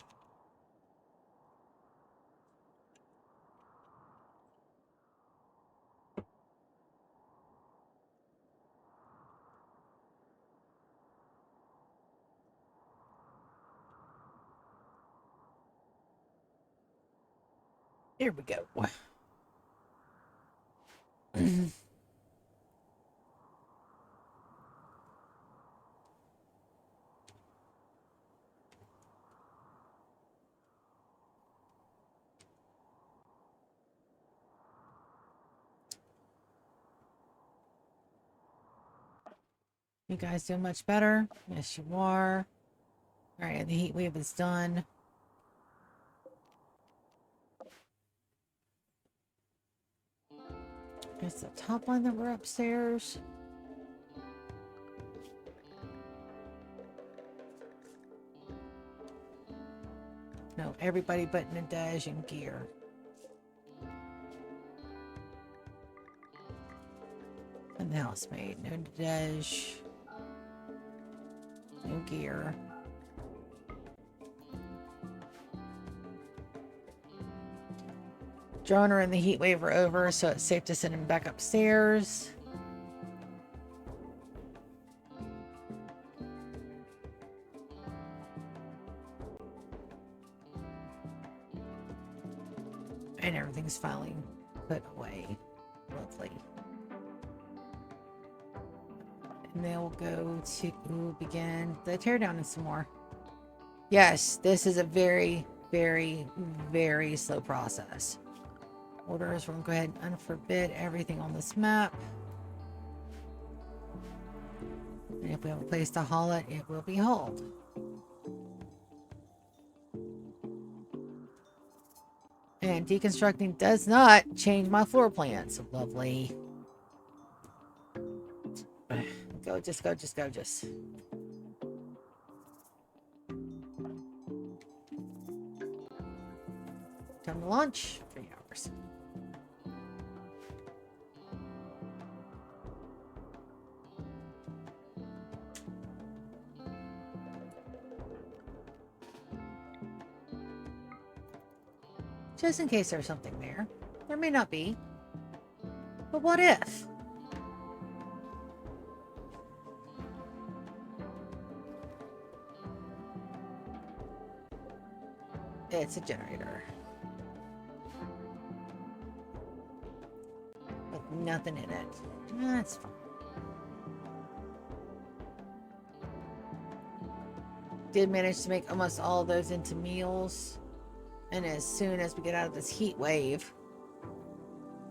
Here we go. You guys doing much better? Yes, you are. All right, the heat wave is done. It's the top one that we're upstairs. No, everybody but Nadej and Gear. And the housemaid. No Nadej. No Gear. Droner and the heat wave are over, so it's safe to send him back upstairs. And everything's finally put away. Lovely. And they'll go to begin the teardown some more. Yes, this is a very, very, very slow process. Orders, we're going to go ahead and unforbid everything on this map. And if we have a place to haul it, it will be hauled. And deconstructing does not change my floor plans. Lovely. Go, just go, just go, just. Time to launch. 3 hours. Just in case there's something there. There may not be. But what if? It's a generator. With nothing in it. That's fine. Did manage to make almost all of those into meals. And as soon as we get out of this heat wave,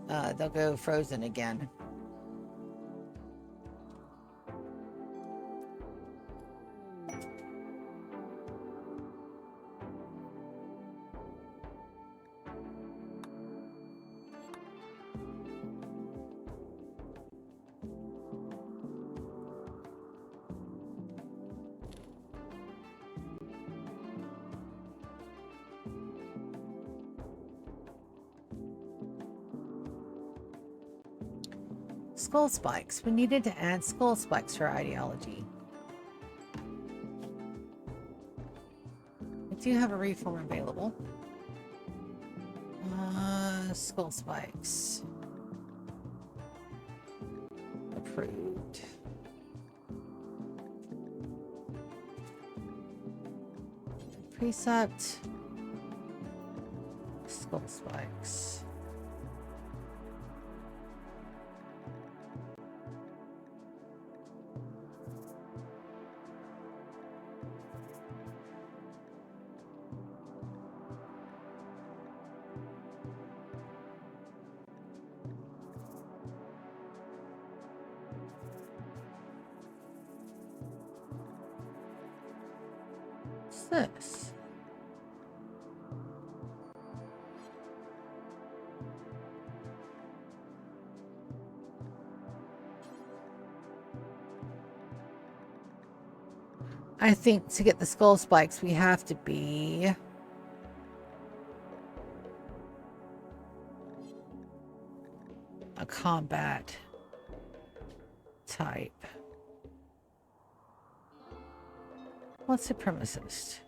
they'll go frozen again. Skull spikes. We needed to add skull spikes for ideology. I do have a reform available. Skull spikes. Approved. Precept. Skull spikes. this? I think to get the skull spikes, we have to be a combat type. What's supremacist?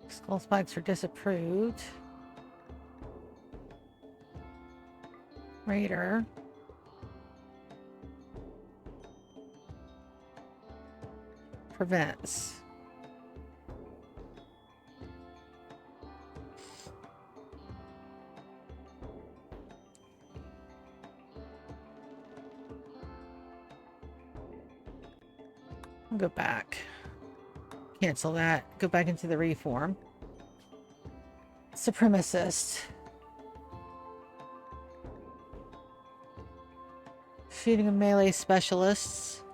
Skull spikes are disapproved. Raider. Prevents. I'll go back. Cancel that. Go back into the reform. Supremacist. Shooting of melee specialists.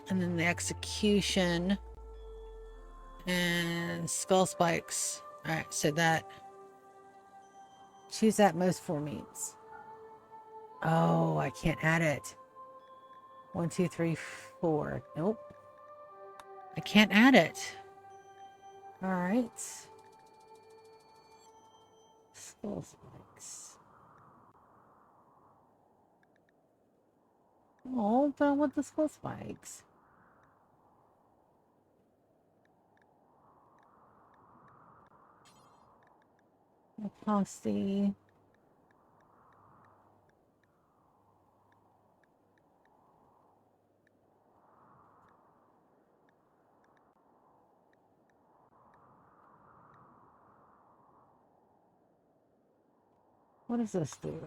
And then the execution. And skull spikes. Alright, so that. Choose that most for means. Oh, I can't add it. 1, 2, 3, 4. Nope. I can't add it. Alright. Skull spikes. Oh, but I want the skull spikes. Aposty. What does this do?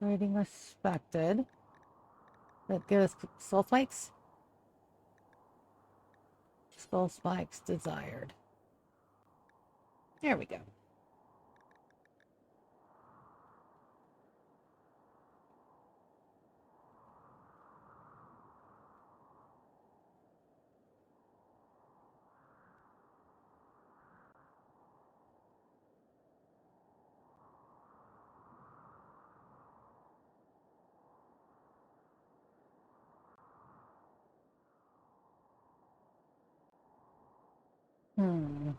Rating respected. That gives skull spikes? Skull spikes desired. There we go. Hmm.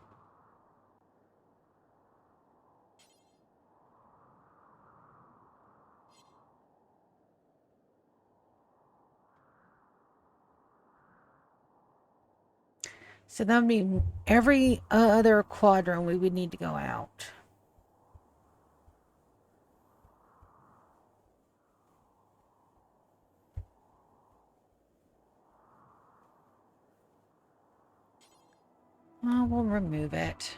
So that would mean every other quadrant we would need to go out. Well, we'll remove it.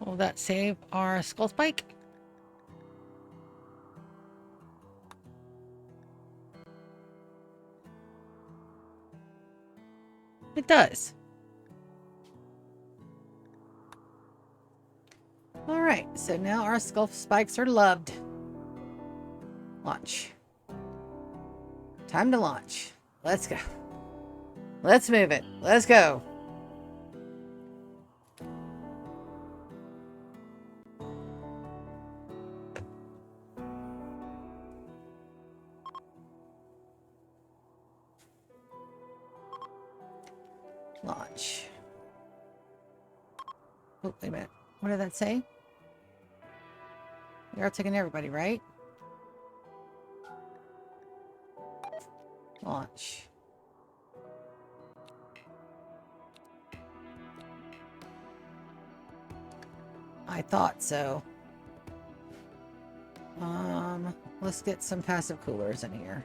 Will that save our skull spike? It does. Alright, so now our skull spikes are loved. Launch. Time to launch. Let's go. Let's move it. Let's go. Launch. Oh, wait a minute. What did that say? We are taking everybody, right? Launch. I thought so. Let's get some passive coolers in here.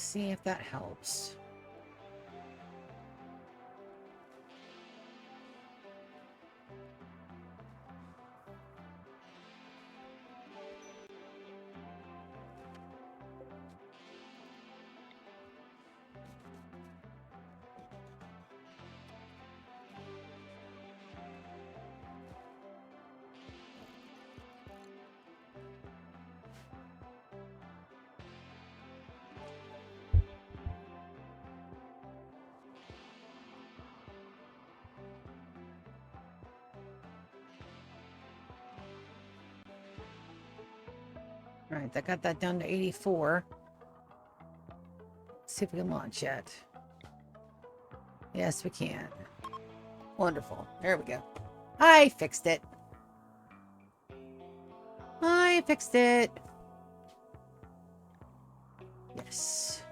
see if that helps. All right, I got that down to 84. Let's see if we can launch yet. Yes, we can. Wonderful. There we go. I fixed it. I fixed it. Yes.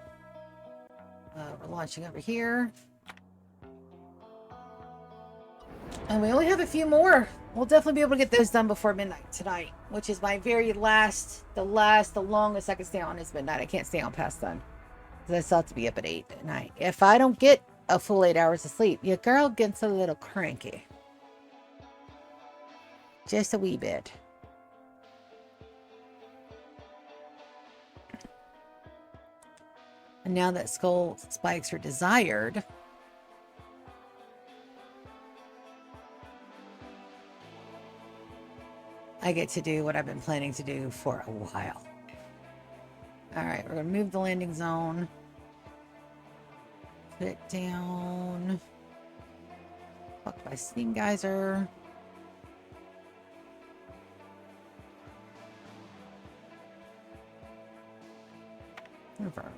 We're launching over here. And we only have a few more. We'll definitely be able to get those done before midnight tonight, which is my very last, the longest I can stay on is midnight. I can't stay on past then. Because I still have to be up at 8 at night. If I don't get a full 8 hours of sleep, your girl gets a little cranky. Just a wee bit. And now that skull spikes are desired, I get to do what I've been planning to do for a while. Alright, we're going to move the landing zone. Put it down. Fucked by steam geyser. Over.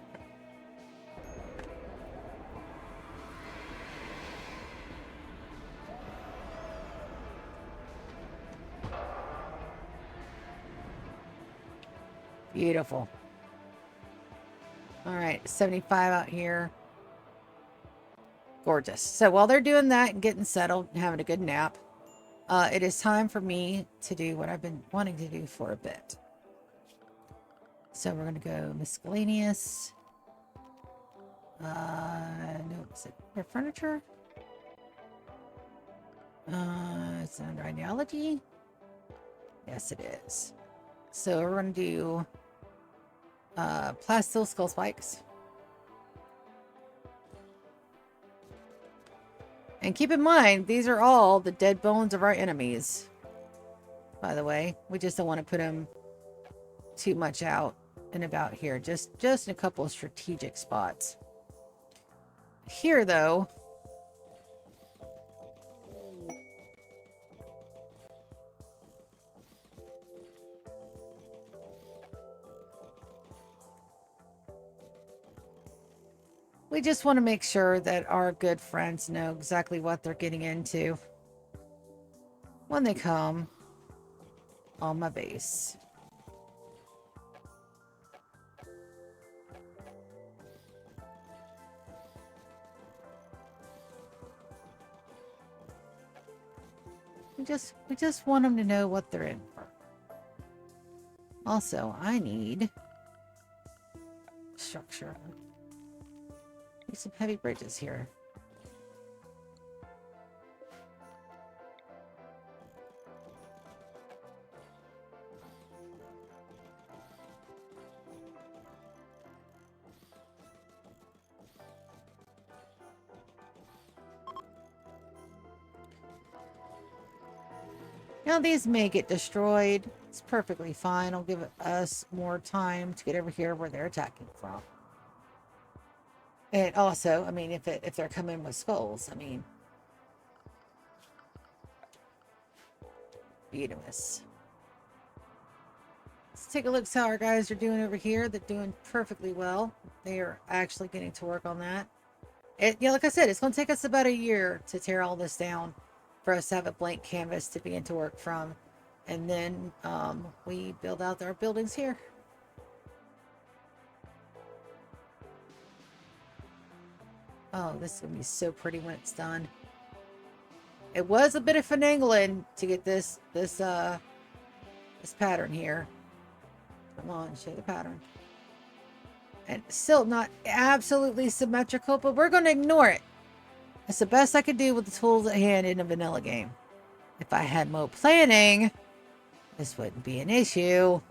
Beautiful. All right, 75 out here. Gorgeous. So while they're doing that and getting settled and having a good nap, it is time for me to do what I've been wanting to do for a bit. So we're going to go miscellaneous. No, is it for furniture? It's under ideology. Yes, it is. So we're going to do plastil skull spikes. And keep in mind, these are all the dead bones of our enemies. By the way, we just don't want to put them too much out and about here. Just in a couple of strategic spots. Here, though, we just want to make sure that our good friends know exactly what they're getting into when they come on my base. We just want them to know what they're in for. Also, I need structure. Need some heavy bridges here. Now these may get destroyed. It's perfectly fine. It'll give us more time to get over here where they're attacking from. And also, I mean, if they're coming with skulls, I mean, beautiful. Let's take a look at how our guys are doing over here. They're doing perfectly well. They are actually getting to work on that. Yeah, like I said, it's going to take us about a year to tear all this down for us to have a blank canvas to begin to work from. And then we build out our buildings here. Oh, this is going to be so pretty when it's done. It was a bit of finagling to get this pattern here. Come on, show the pattern. And still not absolutely symmetrical, but we're going to ignore it. It's the best I could do with the tools at hand in a vanilla game. If I had more planning, this wouldn't be an issue.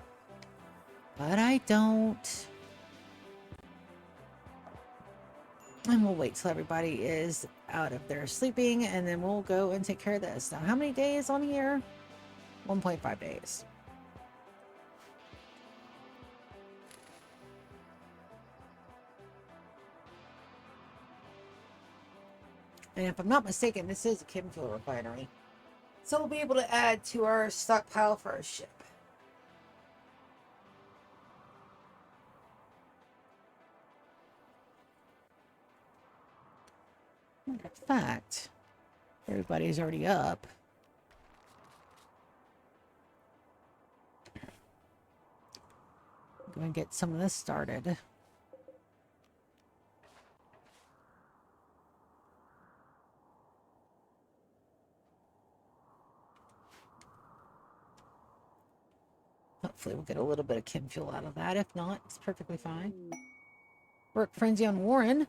But I don't. And we'll wait till everybody is out of their sleeping, and then we'll go and take care of this. Now, how many days on here? 1.5 days. And if I'm not mistaken, this is a chemical refinery. So we'll be able to add to our stockpile for our ship. In fact, everybody's already up. I'm going to get some of this started. Hopefully we'll get a little bit of chem fuel out of that. If not, it's perfectly fine. Work frenzy on Warren.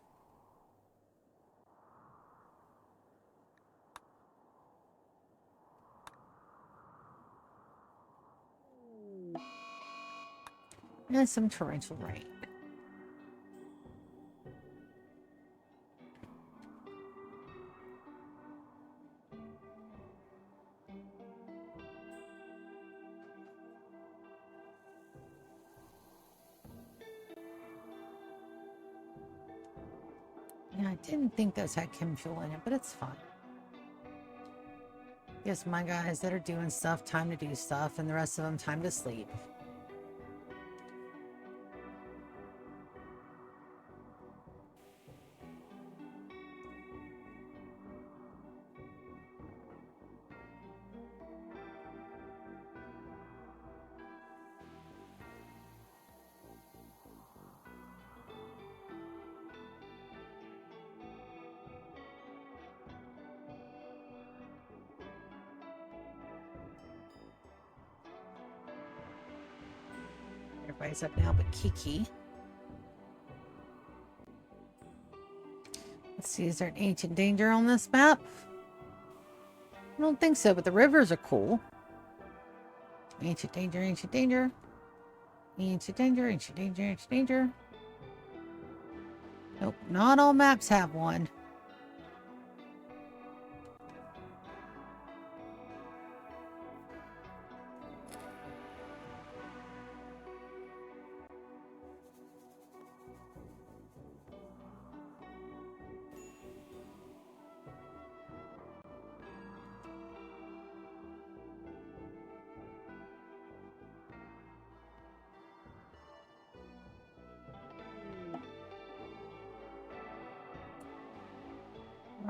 And some torrential rain. Yeah, I didn't think those had chem fuel in it, but it's fine. Gives my guys that are doing stuff time to do stuff, and the rest of them time to sleep. Everybody's up now but Kiki. Let's see, is there an ancient danger on this map? I don't think so, but the rivers are cool. Ancient danger, ancient danger. Ancient danger, ancient danger, ancient danger. Nope, not all maps have one.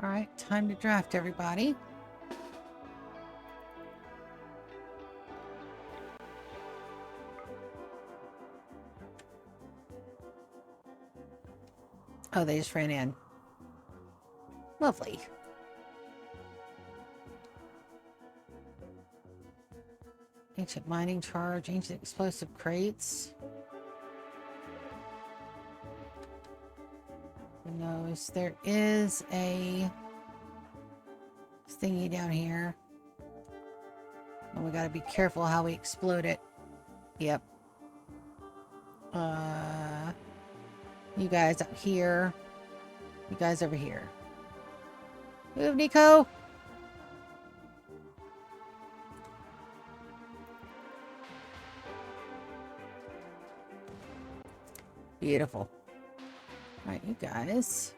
All right, time to draft everybody. Oh, they just ran in. Lovely. Ancient mining charge, ancient explosive crates. Who knows? There is a thingy down here. And we gotta be careful how we explode it. Yep. You guys up here. You guys over here. Move, Nico! Beautiful. Alright, you guys.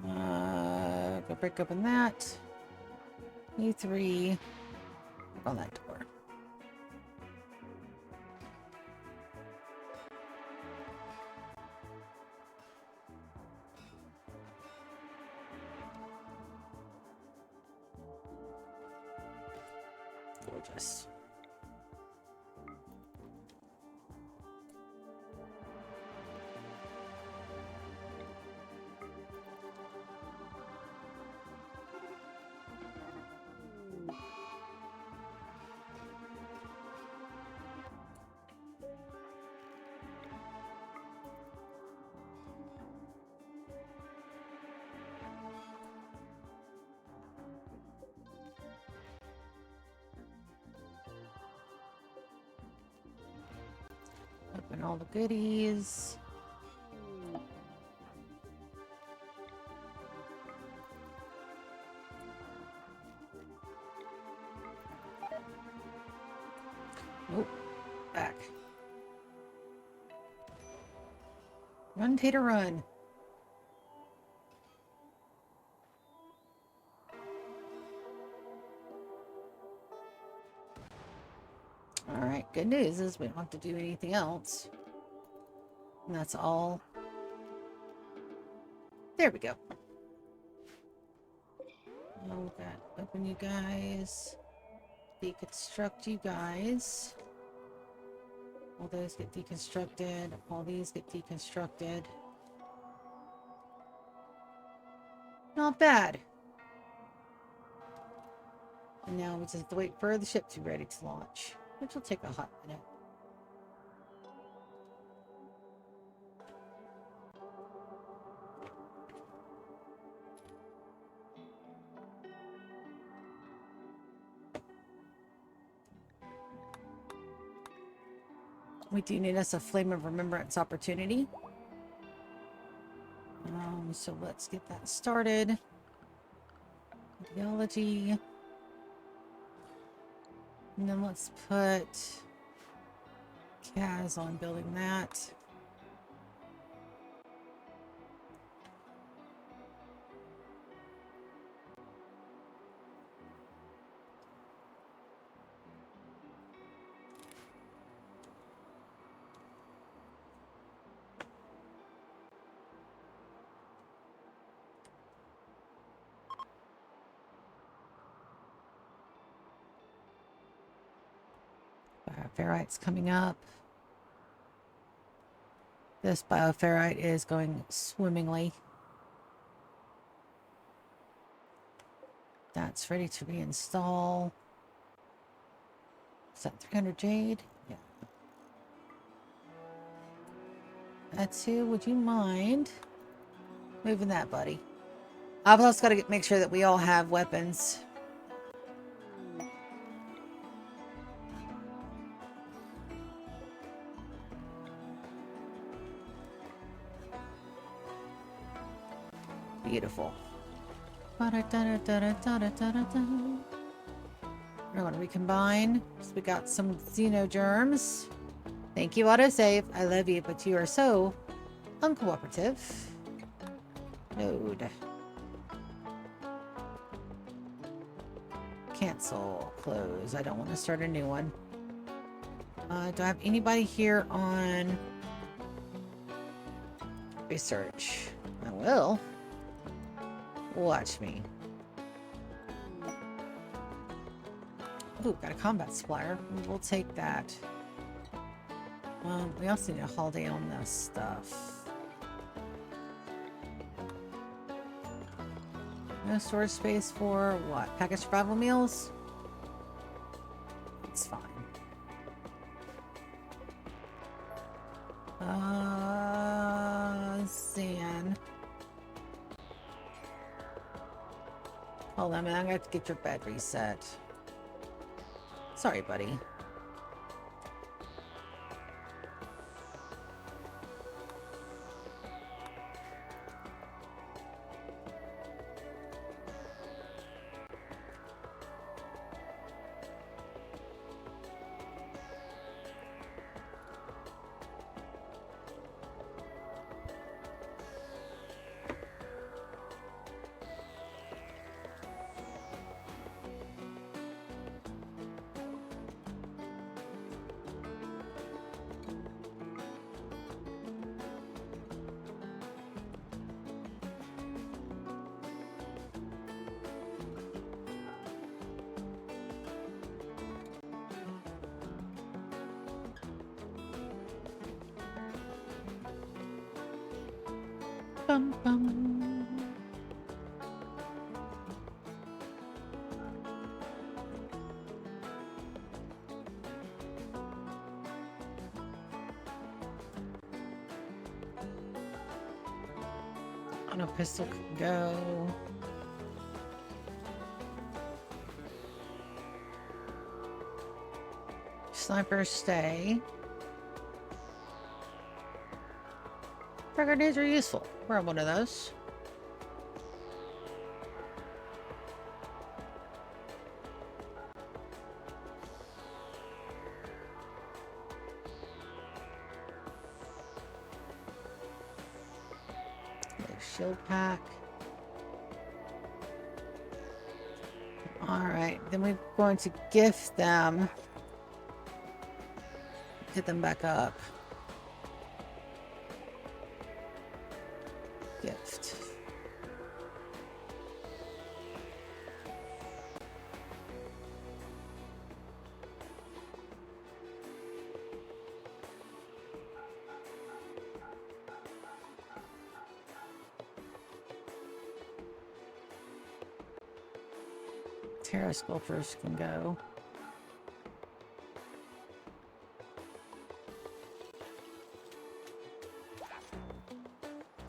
Go break open that. You three. Look on that door. Gorgeous. And all the goodies. Nope. Back. Run, Tater, run. Alright, good news is we don't have to do anything else. And that's all. There we go. Oh, God. Open you guys. Deconstruct you guys. All those get deconstructed. All these get deconstructed. Not bad. And now we just have to wait for the ship to be ready to launch, which will take a hot minute. We do need us a Flame of Remembrance opportunity. So let's get that started. Theology. And then let's put Kaz on building that. Bioferrite's coming up. This bioferrite is going swimmingly. That's ready to reinstall. Is that 300 jade? Yeah. Atsu, would you mind moving that, buddy? I've also got to make sure that we all have weapons. Beautiful. We're going to recombine. So we got some xenogerms. Thank you, autosave. I love you, but you are so uncooperative. Node. Cancel. Close. I don't want to start a new one. Do I have anybody here on research? I will. Watch me. Ooh, got a combat supplier. We'll take that. We also need a holiday on this stuff. No storage space for what? Packaged survival meals? It's fine. Zan. Hold on, man. I'm gonna have to get your bed reset. Sorry, buddy. Bum, bum. On a pistol can go. Sniper stay. Craft grenades are useful. We're one of those. Shield pack. Alright, then we're going to gift them. Get them back up. Gift. Terra sculptures can go.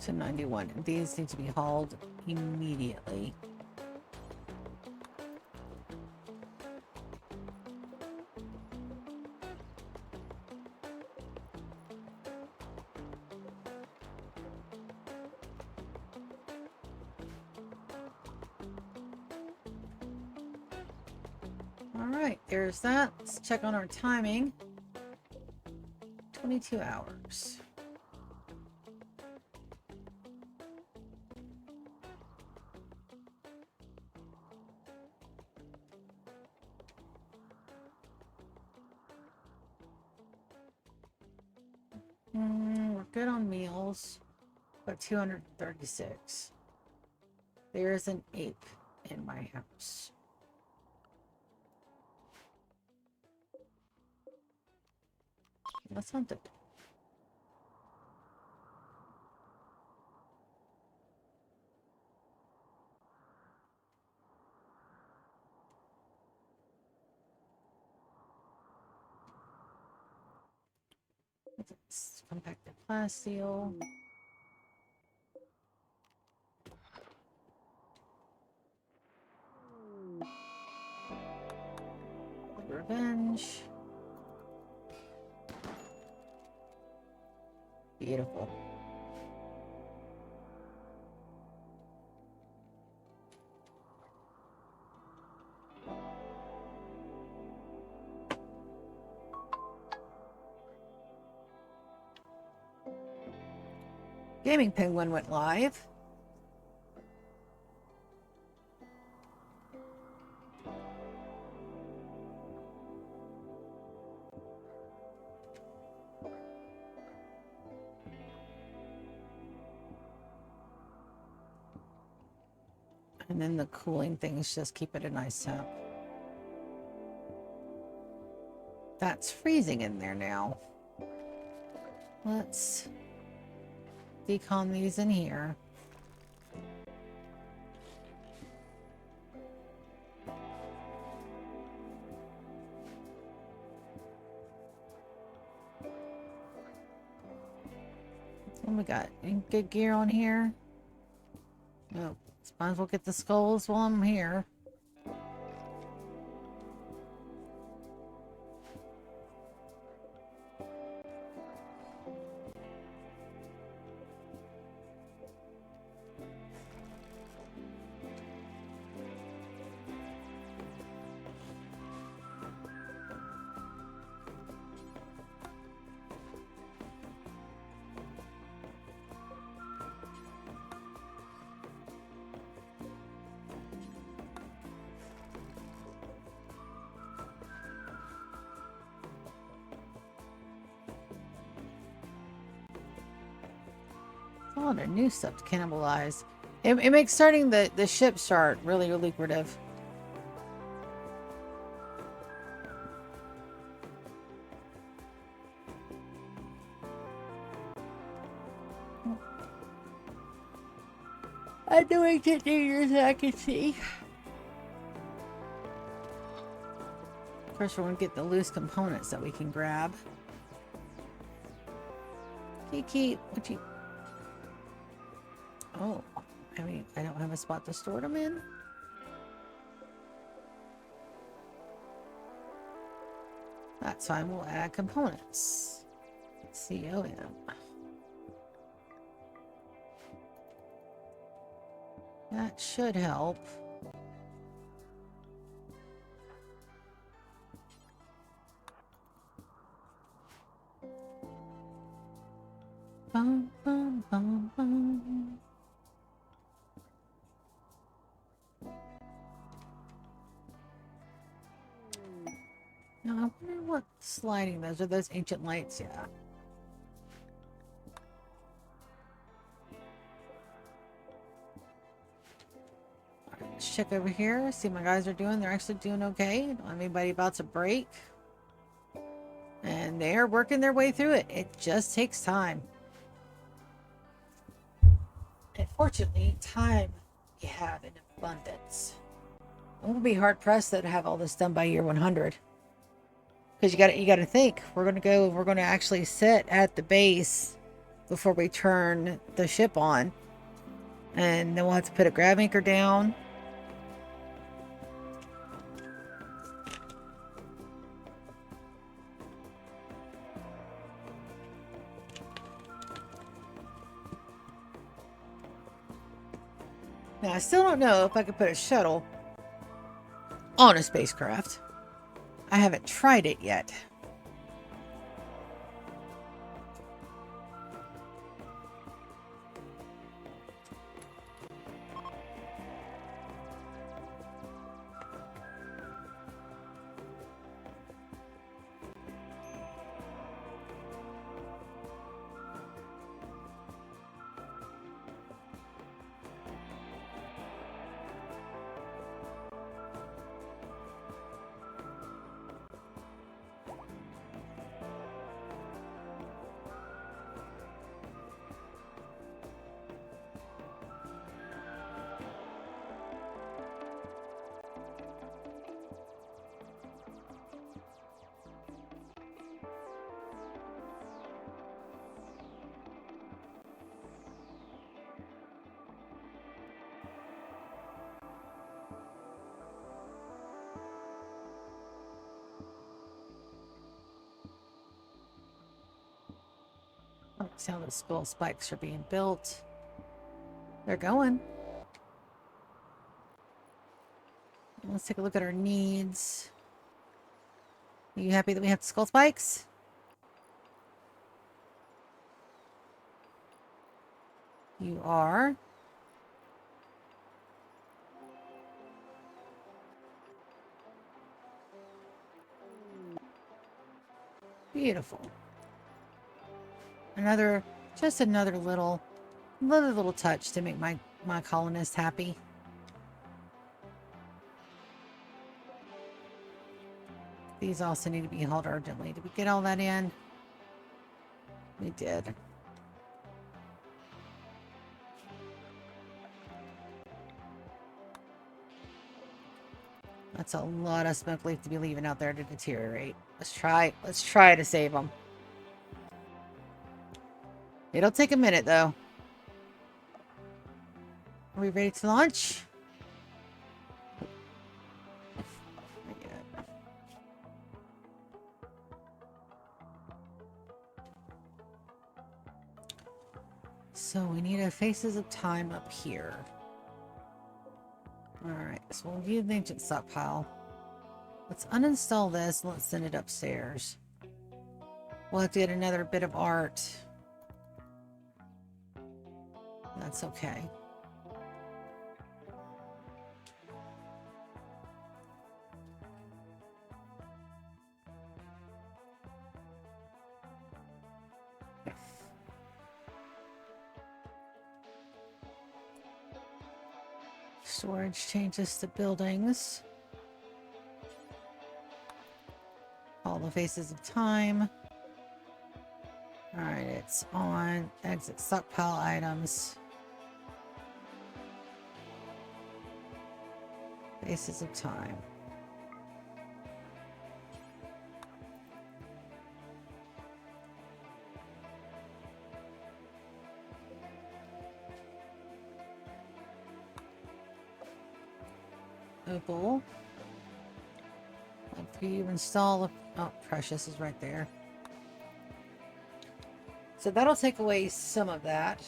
To 91. These need to be hauled immediately. Alright, there's that. Let's check on our timing. 22 hours. We're good on meals. But 236. There's an ape in my house. Let's hunt it. Let's compacted plasteel. Revenge. Beautiful. Gaming Penguin went live. And then the cooling things just keep it a nice temp. That's freezing in there now. Let's decon these in here. What we got? Any good gear on here? Nope. Might as well get the skulls while I'm here. A lot of new stuff to cannibalize. It makes starting the ship start really lucrative. I'm doing 50 years I can see. Of course, we're going to get the loose components that we can grab. Kiki, what you... Oh, I mean, I don't have a spot to store them in. That's fine, we'll add components. COM. That should help. Bum, bum, bum, bum. Now, I wonder what's lighting those. Are those ancient lights? Yeah. Alright, let's check over here. See what my guys are doing. They're actually doing okay. Don't have anybody about to break. And they're working their way through it. It just takes time. And fortunately, time you have in abundance. I'm gonna be hard pressed to have all this done by year 100. Because you gotta think, we're gonna actually sit at the base before we turn the ship on. And then we'll have to put a grab anchor down. Now, I still don't know if I could put a shuttle on a spacecraft. I haven't tried it yet. Let's see how the skull spikes are being built. They're going. Let's take a look at our needs. Are you happy that we have skull spikes? You are. Beautiful. Just another little touch to make my colonists happy. These also need to be held urgently. Did we get all that in? We did. That's a lot of smoke leaf to be leaving out there to deteriorate. Let's try to save them. It'll take a minute, though. Are we ready to launch? So we need a Faces of Time up here. Alright, so we'll view the ancient stockpile. Let's uninstall this and let's send it upstairs. We'll have to get another bit of art. That's okay. Storage changes to buildings. All the Faces of Time. Alright, it's on. Exit stockpile items. Faces of Time. Opal. After you install a... Oh, Precious is right there. So that'll take away some of that.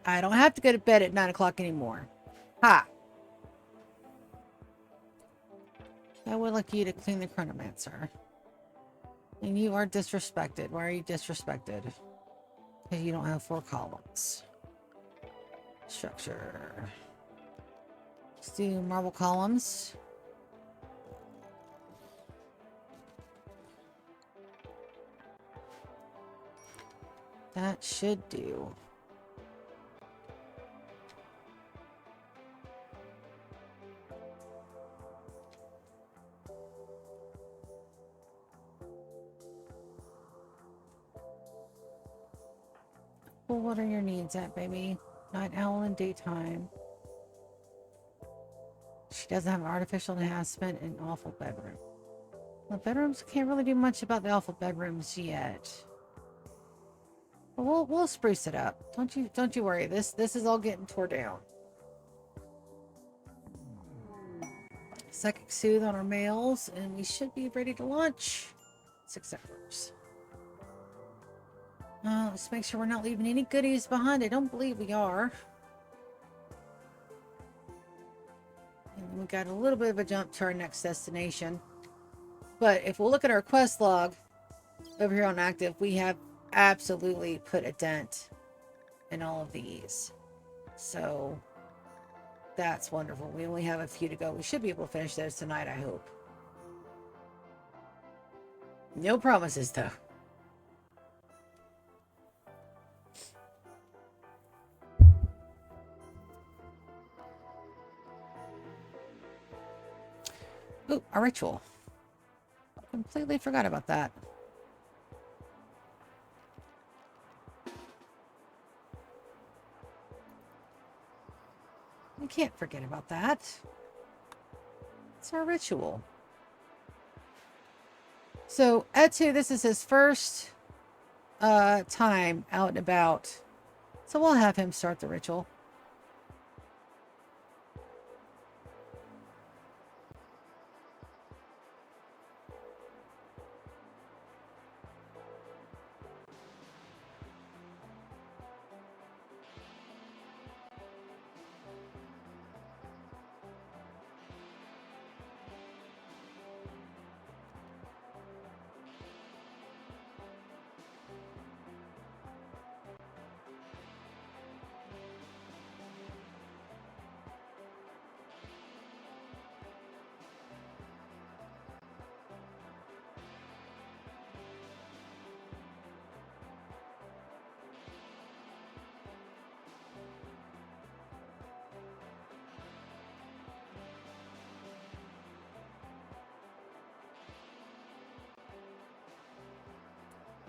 I don't have to go to bed at 9 o'clock anymore. Ha! I would like you to clean the chronomancer. And you are disrespected. Why are you disrespected? Because you don't have 4 columns. Structure. Let's do marble columns. That should do. Well, what are your needs at, baby? Night owl and daytime. She doesn't have artificial enhancement and awful bedroom. The bedrooms can't really do much about the awful bedrooms yet. But we'll spruce it up. Don't you worry. This is all getting tore down. Psychic soothe on our males, and we should be ready to launch. 6 hours. Let's make sure we're not leaving any goodies behind. I don't believe we are. And we got a little bit of a jump to our next destination. But if we'll look at our quest log over here on active, we have absolutely put a dent in all of these. So that's wonderful. We only have a few to go. We should be able to finish those tonight, I hope. No promises, though. Ooh, a ritual. Completely forgot about that. I can't forget about that. It's our ritual. So, Etu, this is his first time out and about. So we'll have him start the ritual.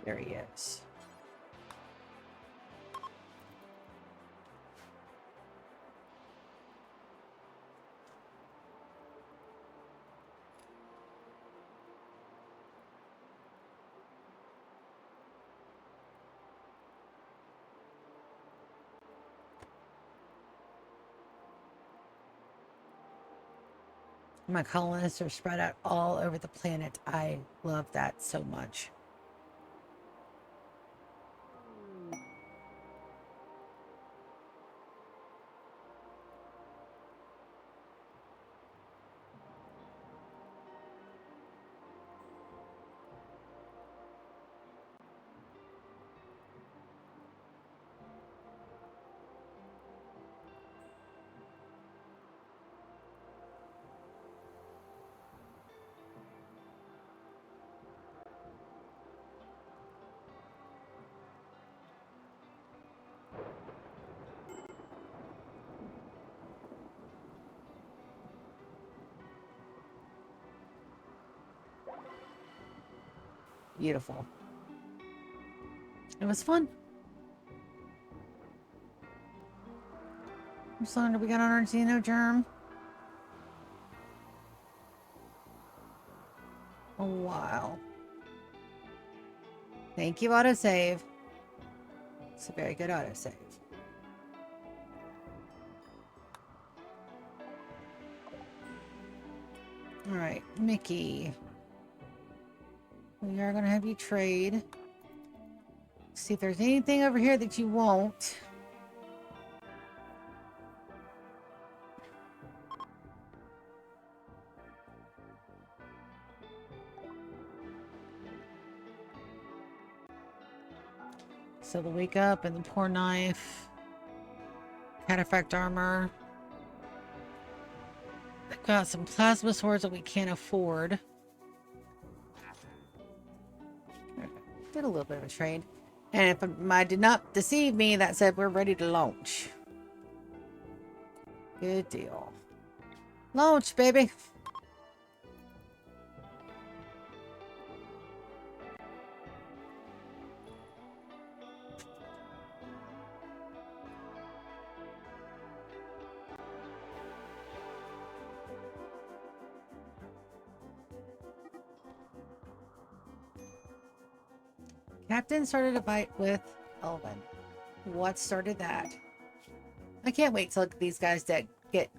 There he is. My colonists are spread out all over the planet. I love that so much. Beautiful. It was fun. How long did we got on our Xenogerm? A while. Thank you, autosave. It's a very good autosave. Alright, Mickey. We are going to have you trade. See if there's anything over here that you won't. So the wake up and the poor knife. Cataphract armor. I've got some plasma swords that we can't afford. Did a little bit of a trade. And if I did not deceive me, that said we're ready to launch. Good deal. Launch, baby. Captain started a fight with Elvin. What started that? I can't wait till these guys get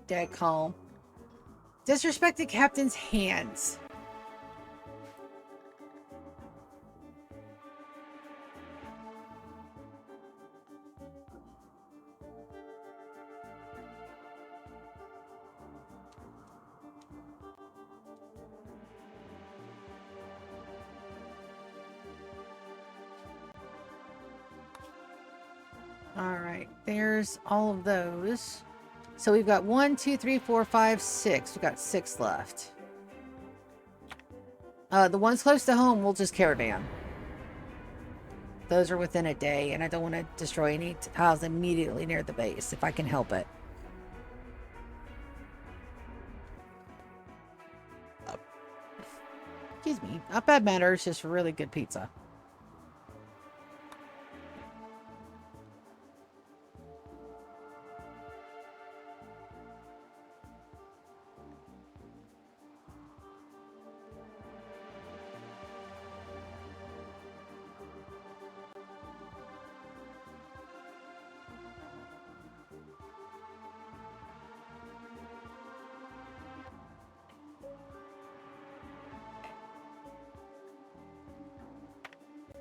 dead calm. Disrespected Captain's hands. Alright, there's all of those. So we've got 1, 2, 3, 4, 5, 6. We've got 6 left. The ones close to home, we'll just caravan. Those are within a day, and I don't want to destroy any tiles immediately near the base, if I can help it. Excuse me. Not bad matter, it's just really good pizza.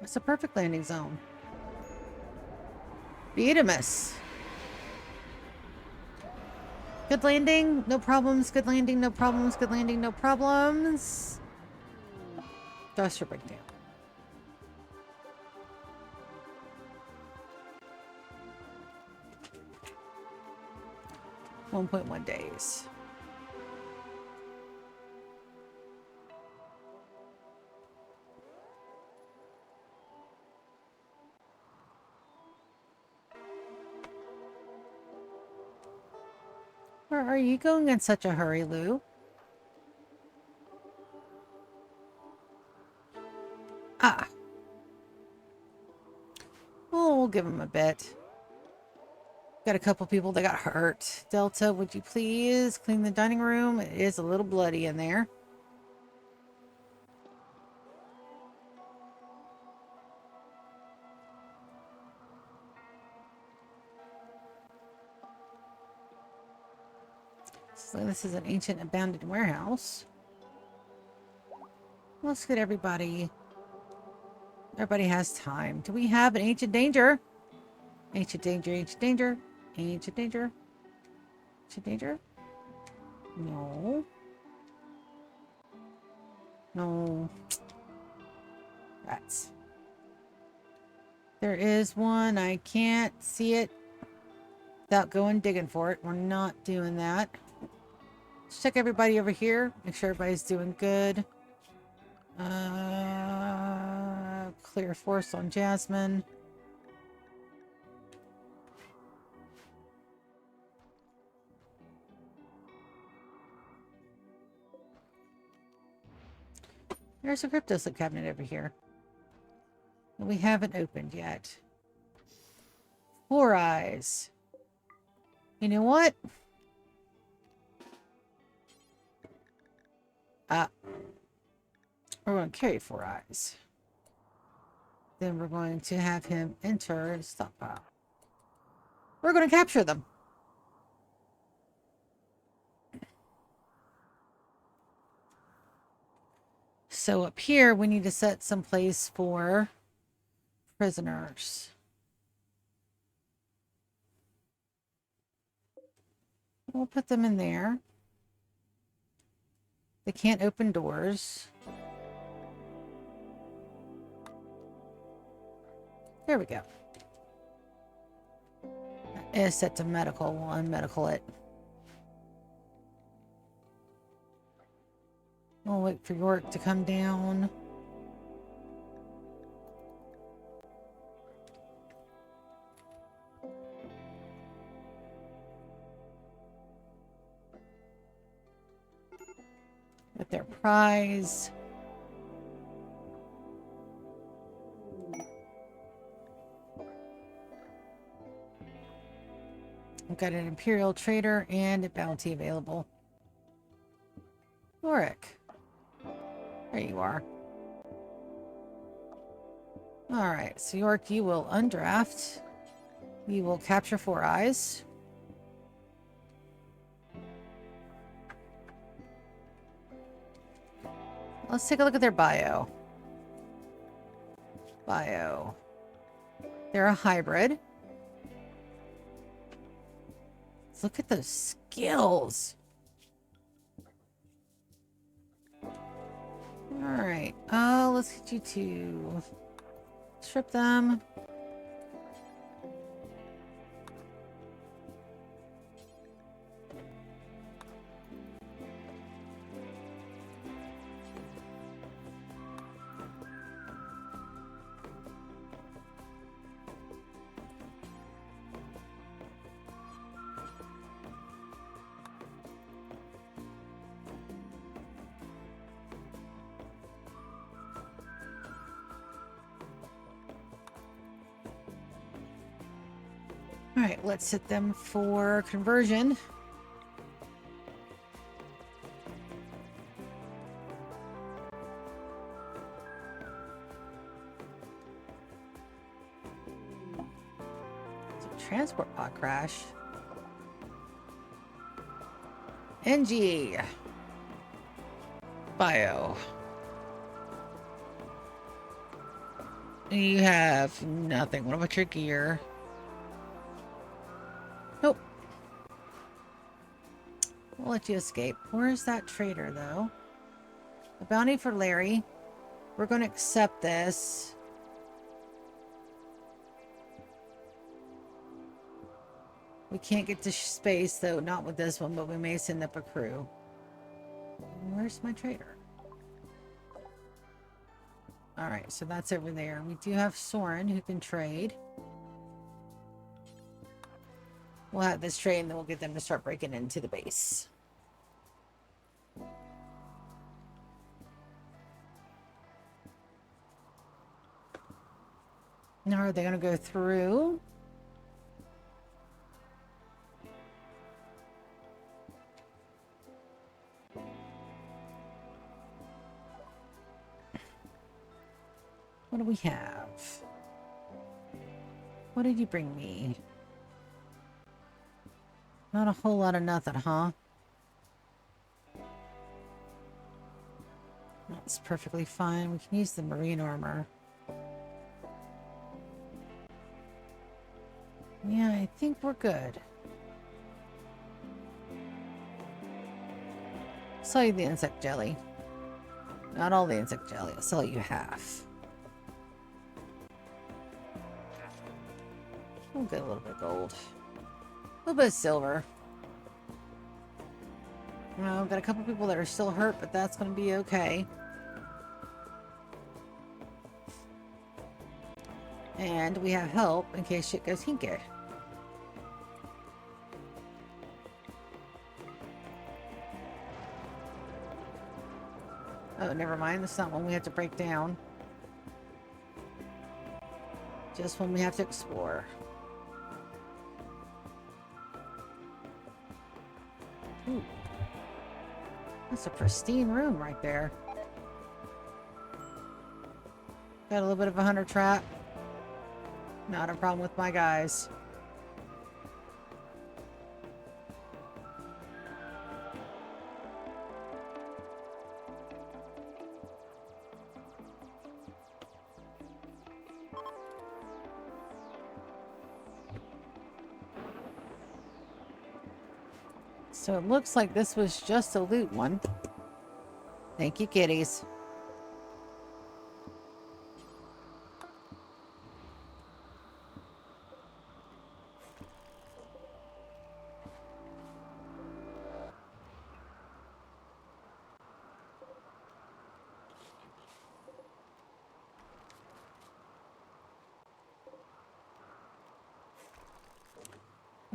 It's a perfect landing zone. Beatimus. Good landing, no problems. Good landing, no problems. Good landing, no problems. Duster breakdown. 1.1 days. Where are you going in such a hurry, Lou? Ah. Oh, we'll give him a bit. Got a couple people that got hurt. Delta, would you please clean the dining room? It is a little bloody in there. So this is an ancient abandoned warehouse. Let's get everybody. Everybody has time. Do we have an ancient danger? Ancient danger, ancient danger, ancient danger, ancient danger. No. No. Rats. There is one. I can't see it without going digging for it. We're not doing that. Let's check everybody over here. Make sure everybody's doing good. Clear force on Jasmine. There's a crypto slip cabinet over here. We haven't opened yet. 4 eyes. You know what? We're going to carry 4 eyes. Then we're going to have him enter the stockpile. We're going to capture them. So up here, we need to set some place for prisoners. We'll put them in there. They can't open doors. There we go. Is set to medical. We'll unmedical it. We'll wait for York to come down. With their prize. We've got an Imperial Trader and a bounty available. Yorick. There you are. Alright, so York, you will undraft. You will capture 4 eyes. Let's take a look at their bio. Bio. They're a hybrid. Look at those skills. Alright. Let's get you to strip them. Alright, let's hit them for conversion. It's a transport pod crash. NG. Bio. You have nothing. What about your gear? Nope. We'll let you escape. Where's that trader, though? A bounty for Larry. We're going to accept this. We can't get to space, though. Not with this one, but we may send up a crew. Where's my trader? Alright, so that's over there. We do have Searin who can trade. We'll have this trade and then we'll get them to start breaking into the base. Now are they going to go through? What do we have? What did you bring me? Not a whole lot of nothing, huh? That's perfectly fine. We can use the marine armor. Yeah, I think we're good. Sell you the insect jelly. Not all the insect jelly. I'll sell you half. We'll get a little bit of gold. A little bit of silver. Well, we've got a couple people that are still hurt, but that's going to be okay. And we have help in case shit goes hinky. Oh, never mind. That's not one we have to break down. Just one we have to explore. Ooh. That's a pristine room right there. Got a little bit of a hunter trap. Not a problem with my guys. So it looks like this was just a loot one. Thank you, kitties.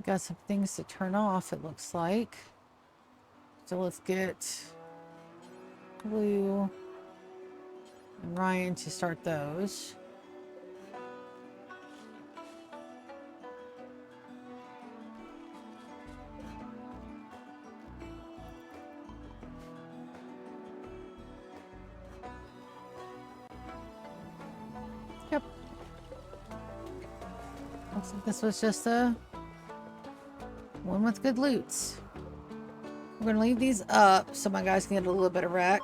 We got some things to turn off, it looks like. So let's get Blue and Ryan to start those. Yep. Looks like this was just a one with good loots. We're gonna leave these up so my guys can get a little bit of wreck.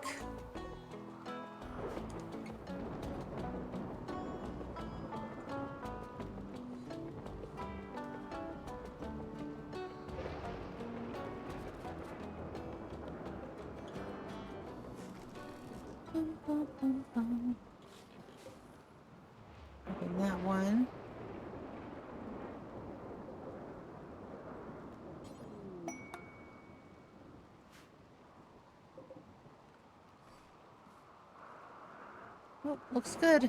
Open that one. Oh, looks good.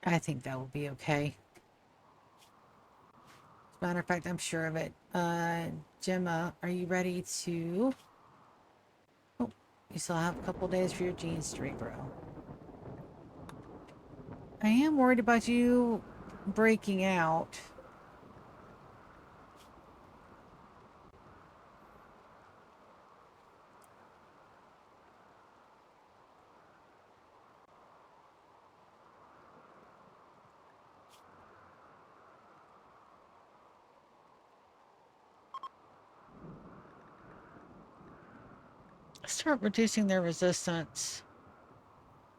I think that will be okay. As a matter of fact, I'm sure of it. Gemma, are you ready to... Oh, you still have a couple days for your jeans to regrow. I am worried about you breaking out. Start reducing their resistance.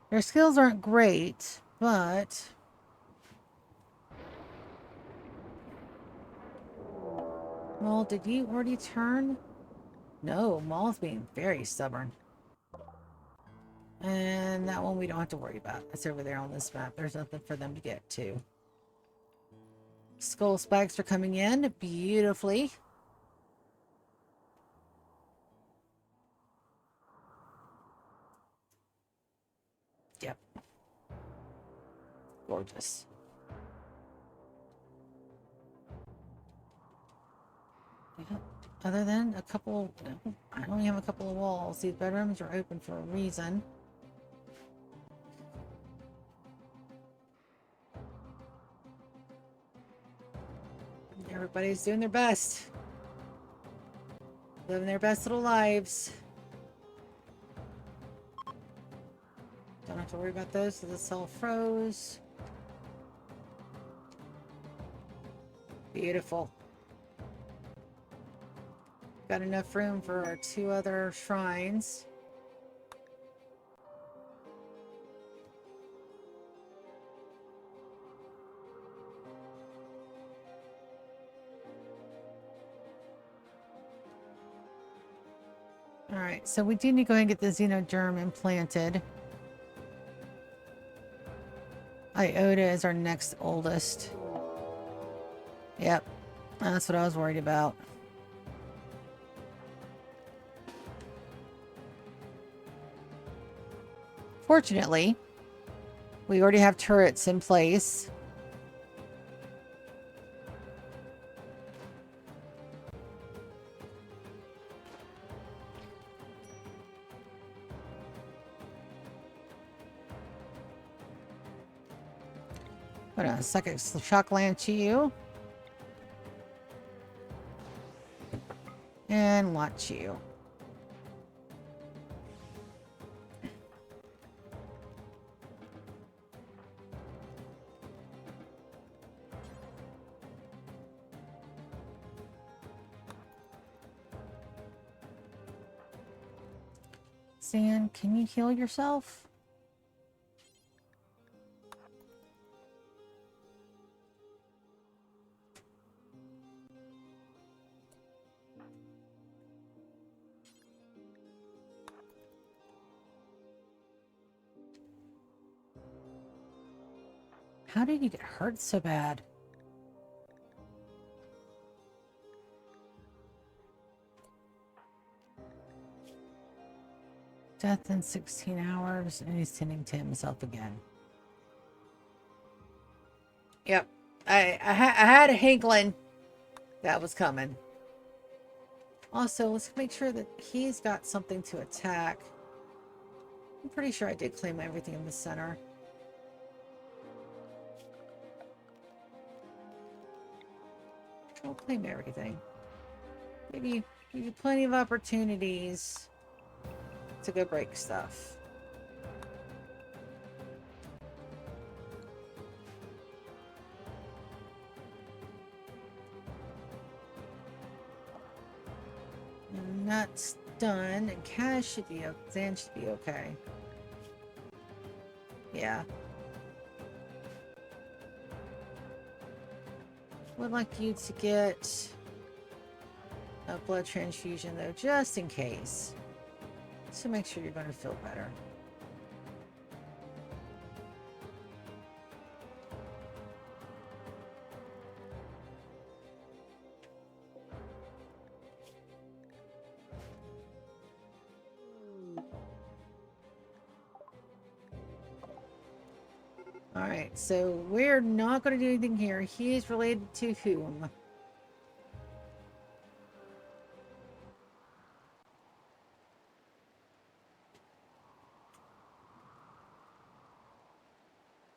Their skills aren't great, but... Well, did you already turn? No, Maul's being very stubborn. And that one we don't have to worry about. It's over there on this map. There's nothing for them to get to. Skull spikes are coming in beautifully. Yep. Gorgeous. Yeah. Other than a couple, I only have a couple of walls. These bedrooms are open for a reason. Everybody's doing their best. Living their best little lives. Don't have to worry about those, so this all froze. Beautiful. Got enough room for our 2 other shrines. Alright, so we do need to go ahead and get the Xenogerm implanted. Iota is our next oldest. Yep, that's what I was worried about. Fortunately, we already have turrets in place. Hold on a second, shock land to you. And launch you. Sand, can you heal yourself? How did he get hurt so bad? Death in 16 hours, and he's tending to himself again. Yep. I had a hankling that was coming. Also, let's make sure that he's got something to attack. I'm pretty sure I did claim everything in the center. I'll claim everything. Give you plenty of opportunities to go break stuff. Nuts done, and Cash should be okay. Zan should be okay. Yeah. Would like you to get a blood transfusion though, just in case. To make sure you're going to feel better. Alright, so we're not going to do anything here. He is related to whom?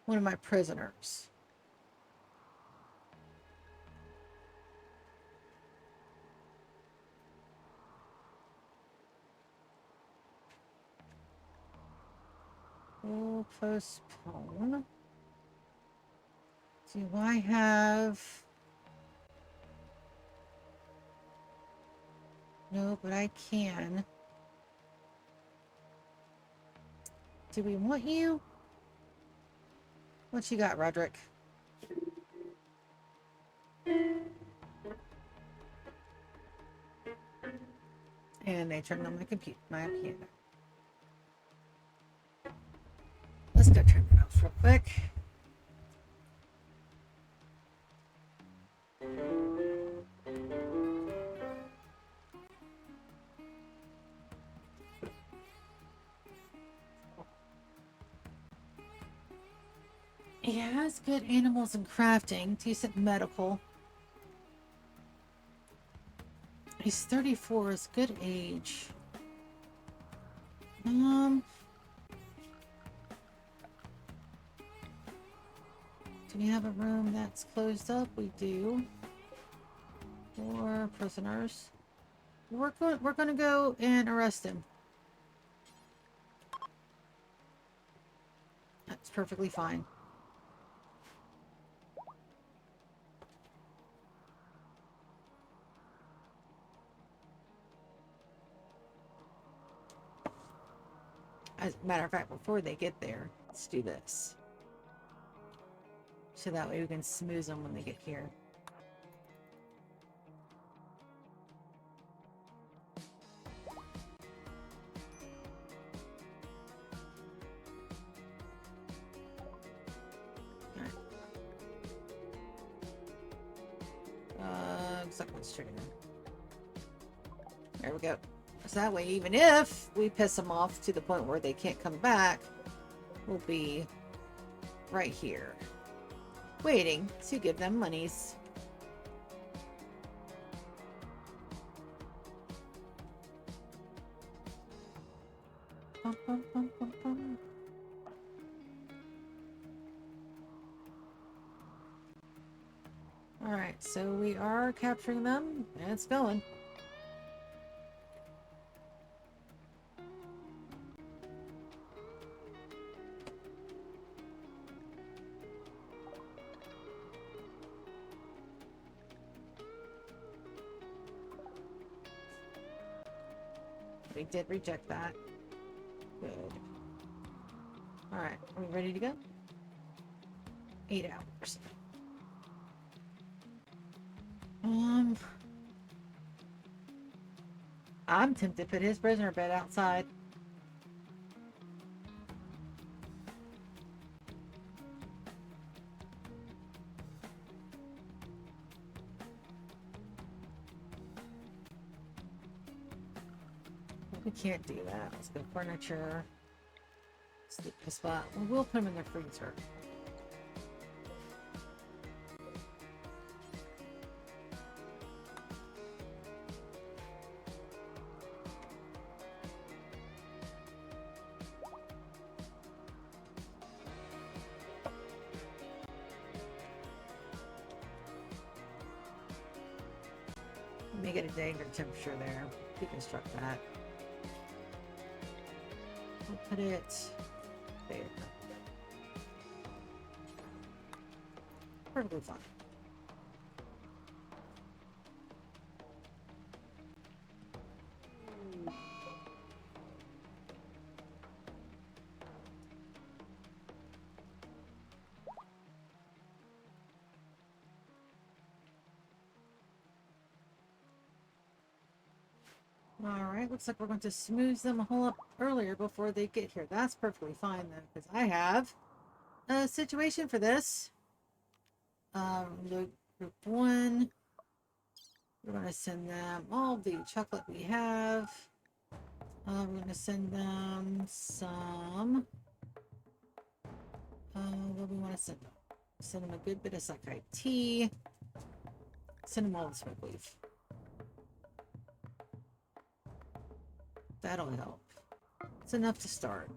One of my prisoners. We'll postpone. Do I have... No, but I can. Do we want you? What you got, Roderick? And they turned on my computer, my piano. Let's go turn that off real quick. He has good animals and crafting. Decent medical. He's 34. Is good age. Do we have a room that's closed up? We do. For prisoners. We're going to go and arrest him. That's perfectly fine. As a matter of fact, before they get there, let's do this. So that way we can smooth them when they get here. Looks like it's triggering. There we go. So that way, even if we piss them off to the point where they can't come back, we'll be right here, waiting to give them monies. Bum, bum, bum, bum, bum. All right, so we are capturing them, and it's going. We did reject that. Good. All right, are we ready to go? 8 hours. I'm tempted to put his prisoner bed outside. We can't do that. Let's go furniture. Sleeping spot. We'll put them in the freezer. Make it a danger temperature there. Deconstruct that. We'll put it there. Perfectly fine. Alright, looks like we're going to smooth them a whole up earlier before they get here. That's perfectly fine then, because I have a situation for this. The group 1, we're going to send them all the chocolate we have. We're going to send them some... what do we want to send them? Send them a good bit of Sakai tea. Send them all the smoke leaf. That'll help. It's enough to start.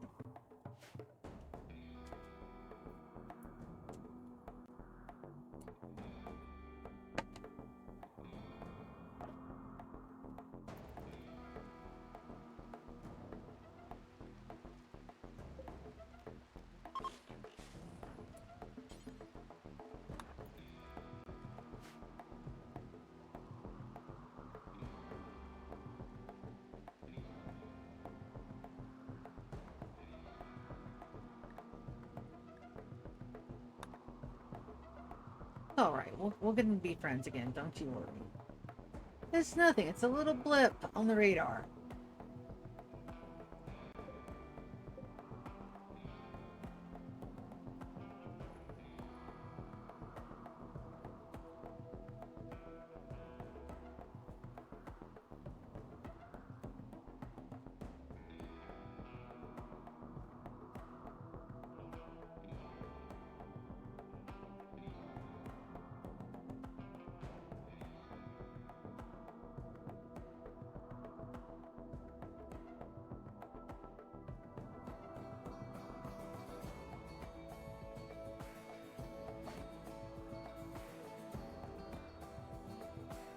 Alright, we'll get them to be friends again, don't you worry. It's nothing, it's a little blip on the radar.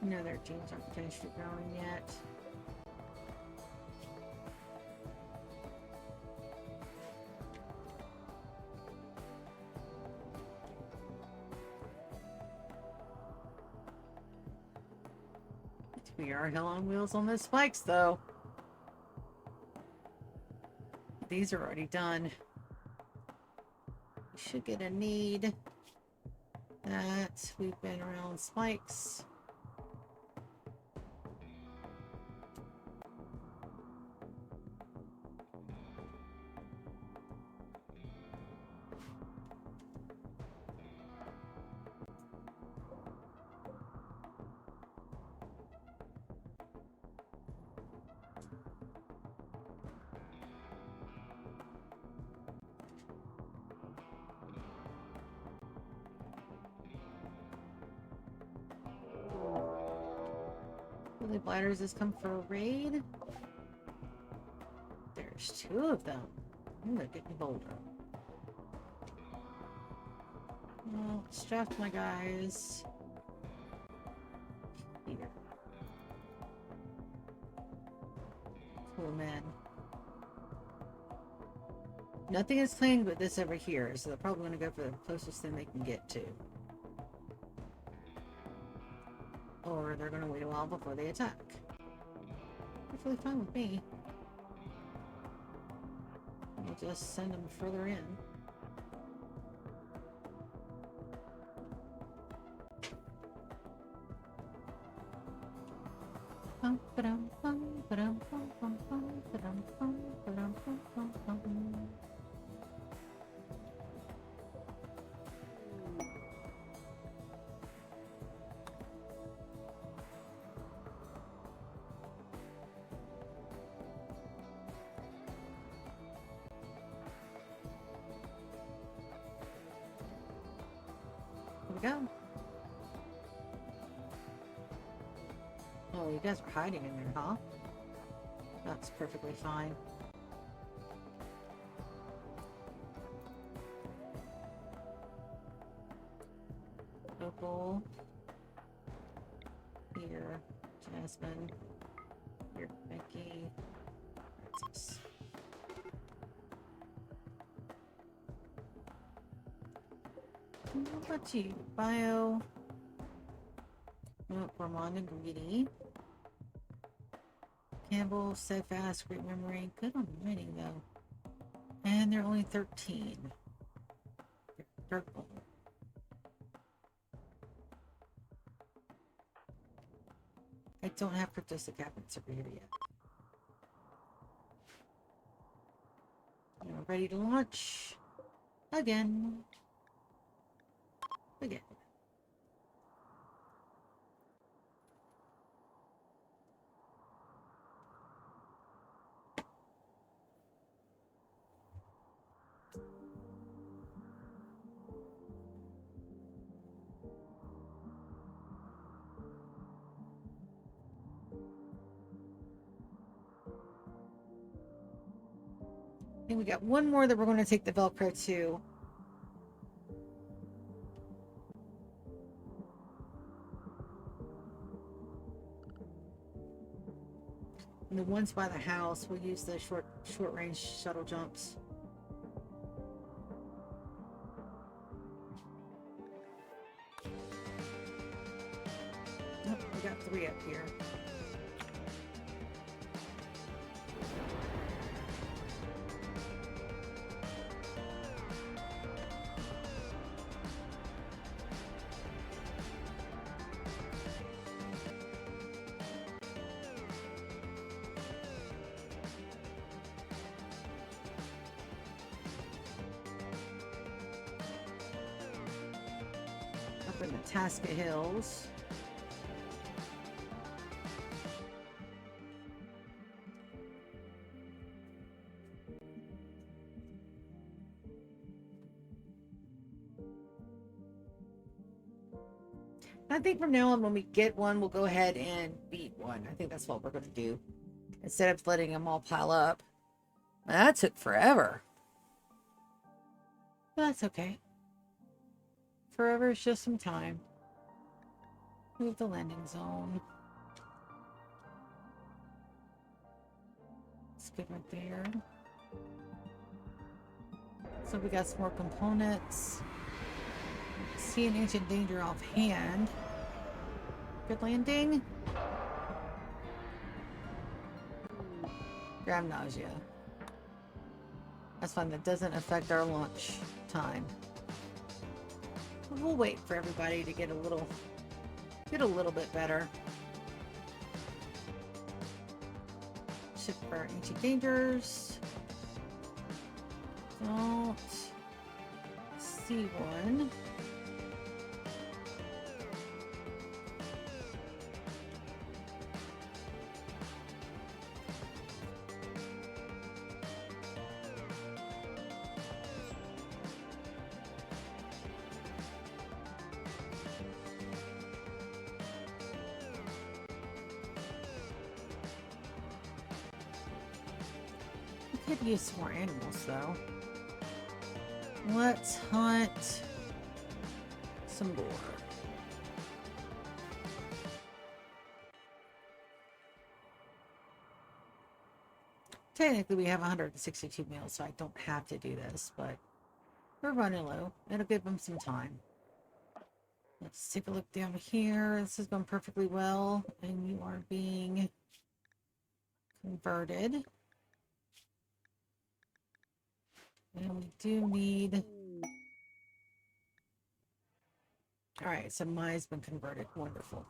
No, their genes aren't finished growing yet. We are hell on wheels on those spikes, though. These are already done. We should get a need. That we've been around spikes. The bladders has come for a raid. There's 2 of them. Ooh, they're getting bolder. Well, strapped my guys here. Cool, man. Nothing is claimed but this over here, so they're probably going to go for the closest thing they can get to. Or they're going to wait a while before they attack. Perfectly fine with me. We'll just send them further in. go. Oh, you guys are hiding in there, huh? That's perfectly fine. Opal. Here, Jasmine. Here, Becky. Francis. What about you? Bio. Oh, Armand and Greedy. Campbell, Steadfast, Great Memory. Good on winning, though. And they're only 13. Purple. I don't have Cryptostic cabinets over here yet. We're ready to launch. Again. Again. I think we got one more that we're going to take the Velcro to. And the ones by the house, we'll use the short range shuttle jumps. Oh, we got 3 up here. Up in the Tasca Hills. I think from now on, when we get one, we'll go ahead and beat one. I think that's what we're going to do. Instead of letting them all pile up. That took forever. But that's okay. Forever is just some time. Move the landing zone. It's good right there. So we got some more components. See an ancient danger offhand. Good landing. Grab nausea. That's fine. That doesn't affect our launch time. We'll wait for everybody to get a little bit better. Ship for ancient dangers. Don't see one. Could use some more animals though. Let's hunt some boar. Technically we have 162 meals, so I don't have to do this, but we're running low. It'll give them some time. Let's take a look down here. This is going perfectly well, and you are being converted. And we do need... Alright, so Maya's been converted. Wonderful.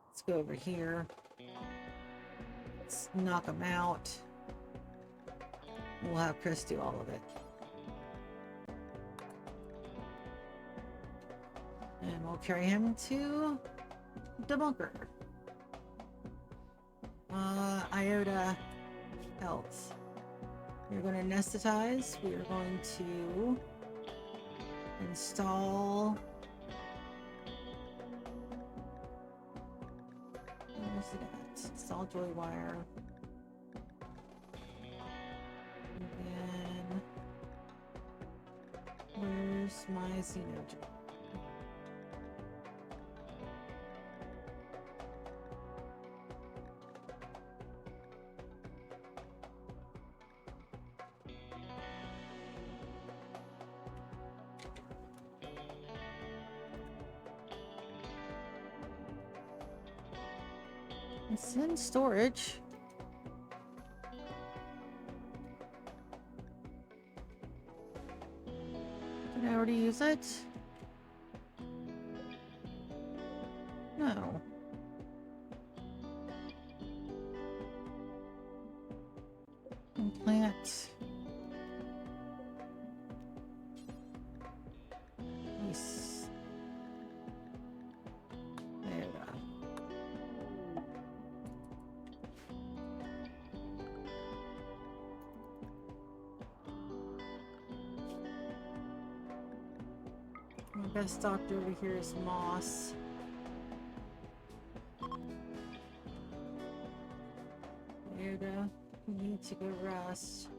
Let's go over here. Let's knock them out. We'll have Chris do all of it. And we'll carry him to the bunker. Iota Health. We're going to anesthetize. We are going to install Install joy wire. And then where's my Xenogen? It's in storage. Did I already use it? No. Implant. Nice. There we go. My best doctor over here is Moss. There, we need to go rest.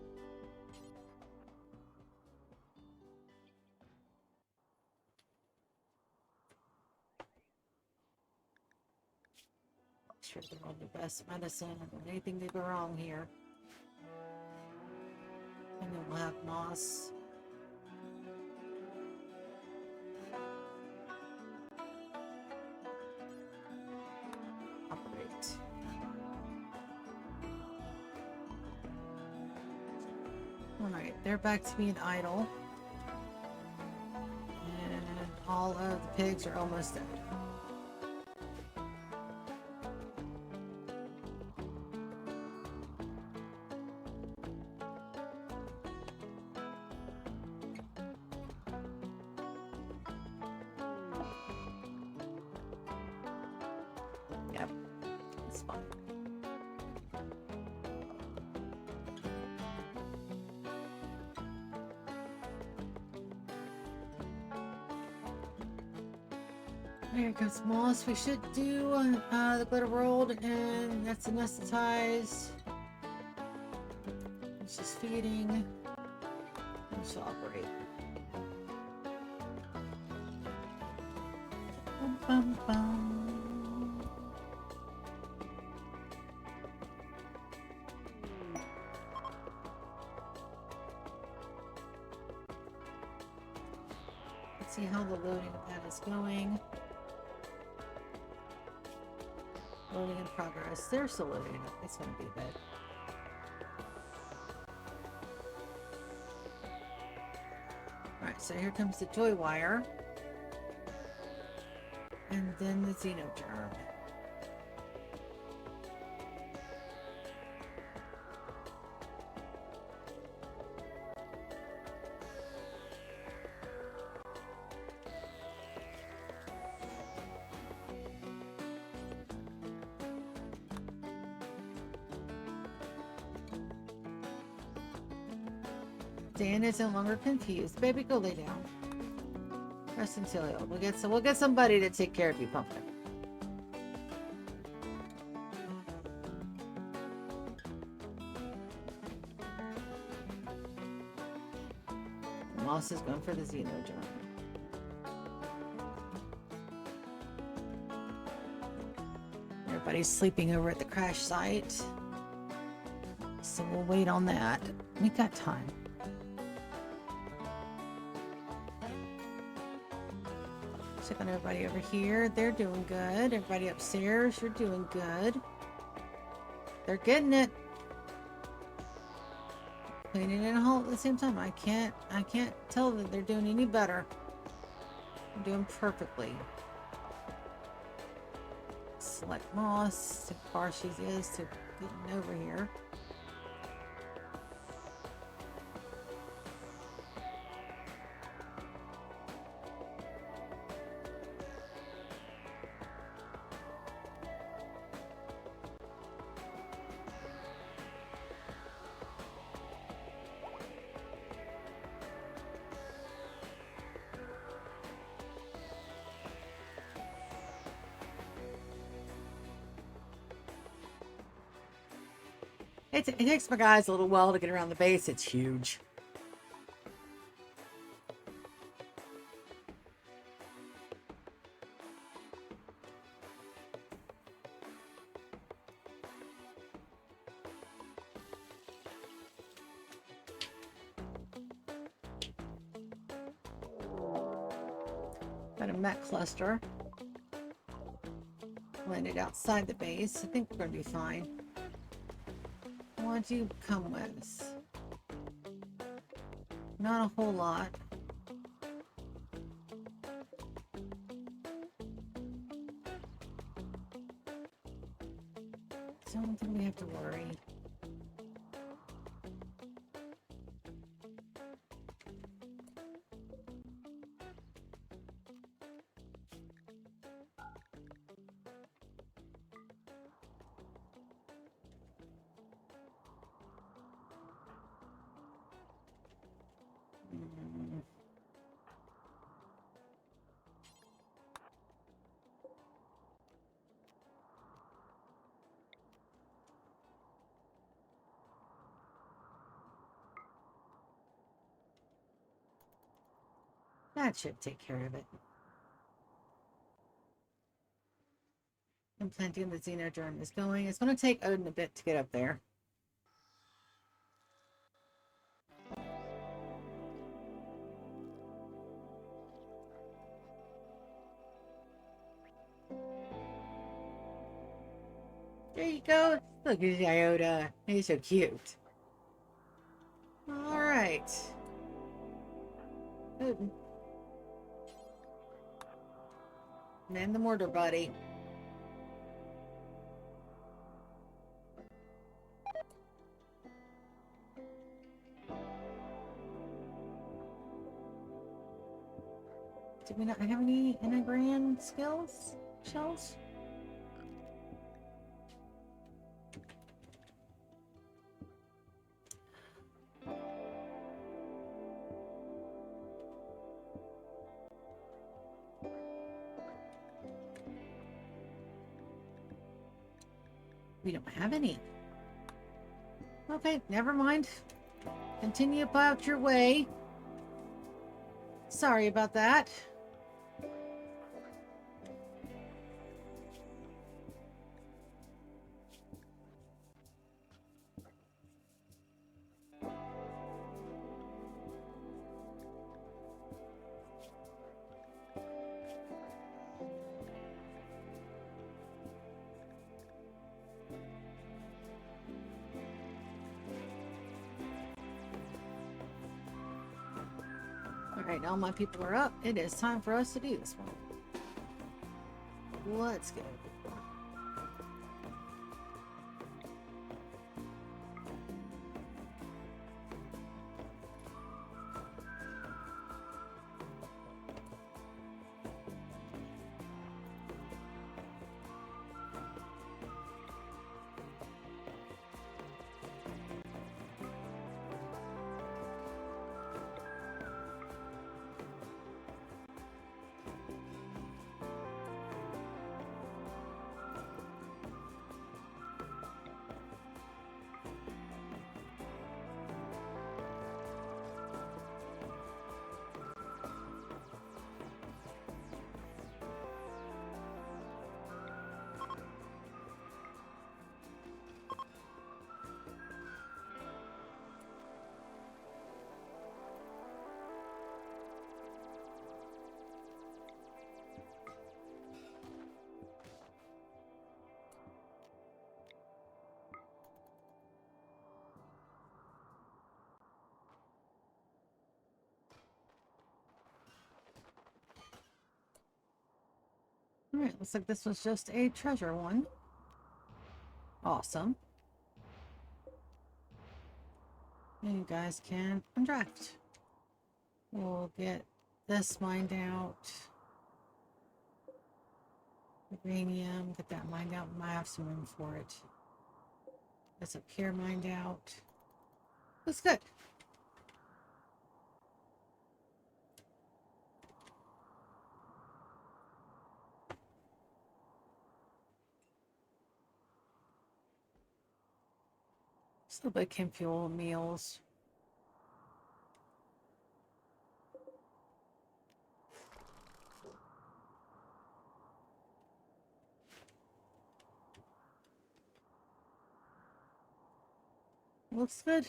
Sure, they're all the best medicine. I don't want anything to go wrong here. And then we'll have Moss. Operate. Alright, they're back to being idle. And all of the pigs are almost dead. Yep, it's fine. There goes Moss. We should do the glitter world, and that's anesthetized. It's just feeding. And she'll operate. Bum, bum, bum. Let's see how the loading of that is going. Loading in progress. They're still loading. It's going to be a bit. Alright, so here comes the joy wire. And then the xenogerm. Dan is no longer confused. Baby, go lay down. Rest until healed. We'll get somebody to take care of you, Pumpkin. Moss is going for the xenogerm. Everybody's sleeping over at the crash site. So we'll wait on that. We got time. Check on everybody over here. They're doing good. Everybody upstairs, you're doing good. They're getting it. Cleaning and haul at the same time. I can't tell that they're doing any better. They're doing perfectly. Select Moss. How far she is to getting over here. It takes my guys a little while to get around the base. It's huge. Got a mech cluster. Landed outside the base. I think we're going to be fine. What'd you come with? Not a whole lot. So I don't think we have to worry. That should take care of it. Implanting the xenodrone is going. It's going to take Odin a bit to get up there. There you go. Look at Iota. He's so cute. All right. Odin. Man the mortar, buddy. Did we not have any enneagram skills? Shells? We don't have any. Okay, never mind. Continue about your way. Sorry about that. Alright, all my people are up. It is time for us to do this one. Let's go. Alright, looks like this was just a treasure one. Awesome. And you guys can undraft. We'll get this mined out. Uranium, get that mined out. We might have some room for it. This up here mined out. Looks good. So they can fuel meals. Looks good.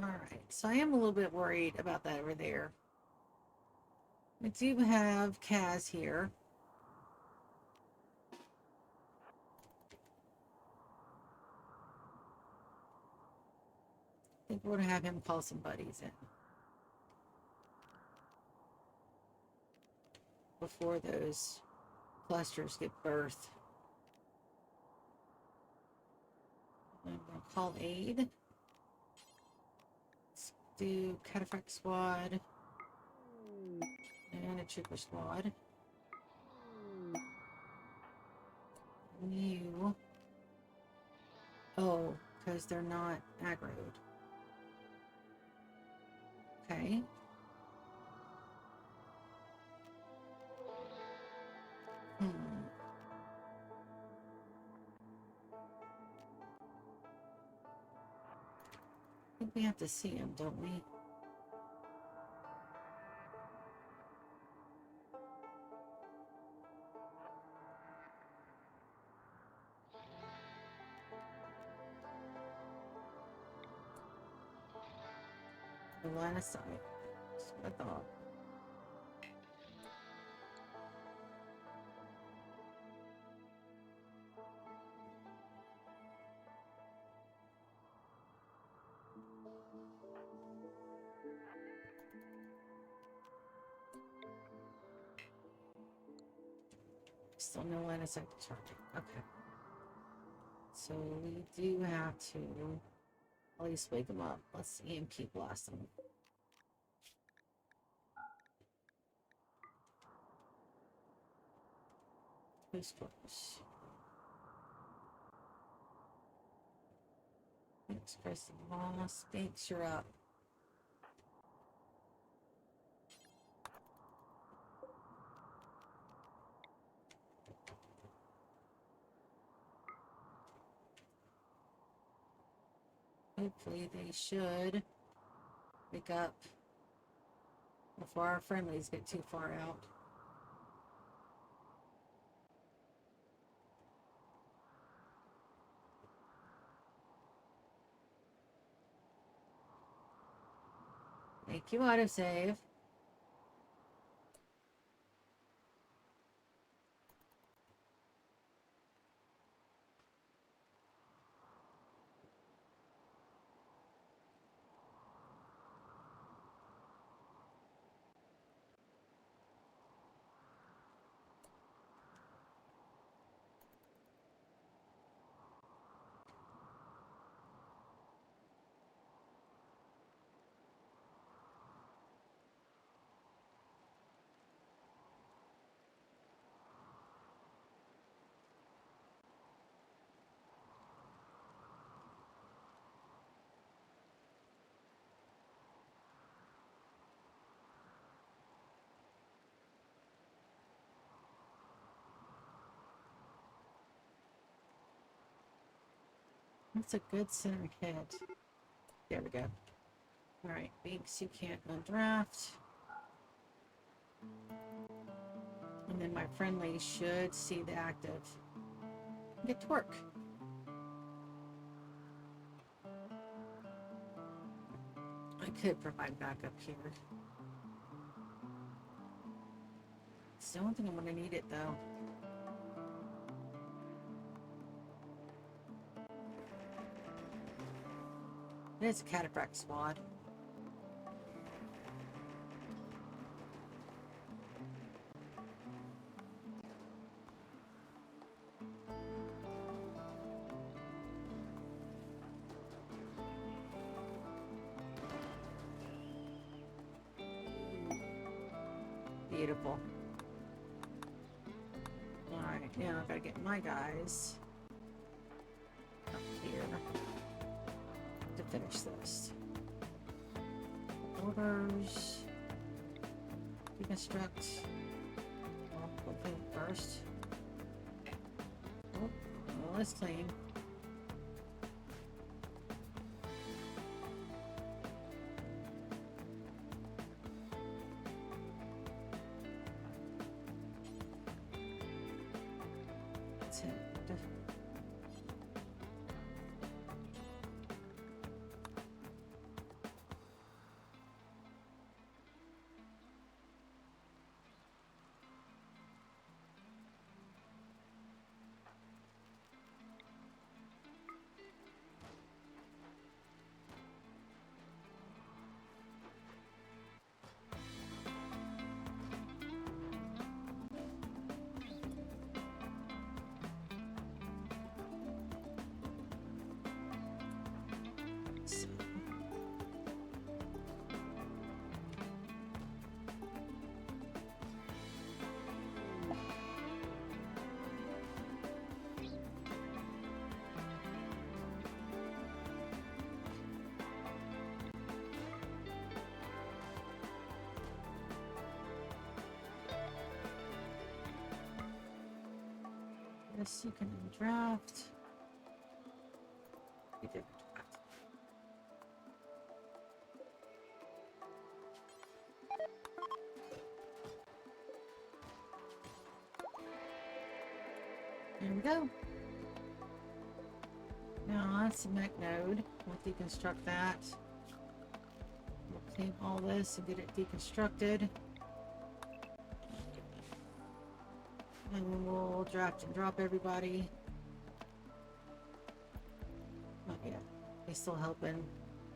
Alright, so I am a little bit worried about that over there. We do have Kaz here. I think we're going to have him call some buddies in before those clusters get birthed. I'm going to call aid. Let's do Cataphract Squad and a Trooper Squad. You. Oh, because they're not aggroed. Okay. I think we have to see him, don't we? The line of sight. That's what I thought. Still no line of sight to charging. Okay. So we do have to at least wake him up. Let's EMP blast him. Who's close? Thanks, Chris. Moss. Thanks, you're up. Hopefully they should wake up before our friendlies get too far out. Thank you, autosave. That's a good center hit. There we go. Alright, Binks, you can't undraft. And then my friendly should see the active. Get to work. I could provide backup here. I don't think I'm going to need it though. It's a Cataphract Squad. Beautiful. Alright, now I've got to get my guys up here to finish this. Orders. Deconstruct. Well, we'll put first. as clean. That's it. Yes, you can draft. We did draft. There we go. Now that's a mech node. We'll deconstruct that. We'll clean all this and get it deconstructed. And then we'll draft and drop everybody. Oh yeah, he's still helping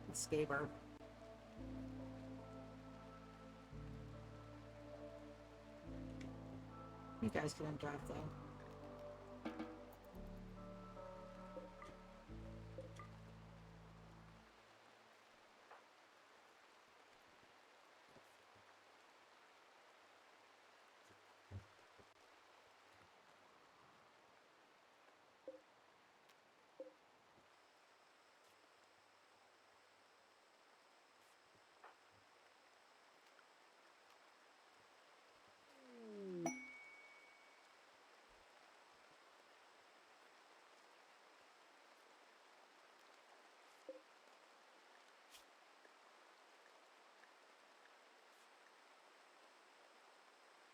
with Scaber. You guys can draft though.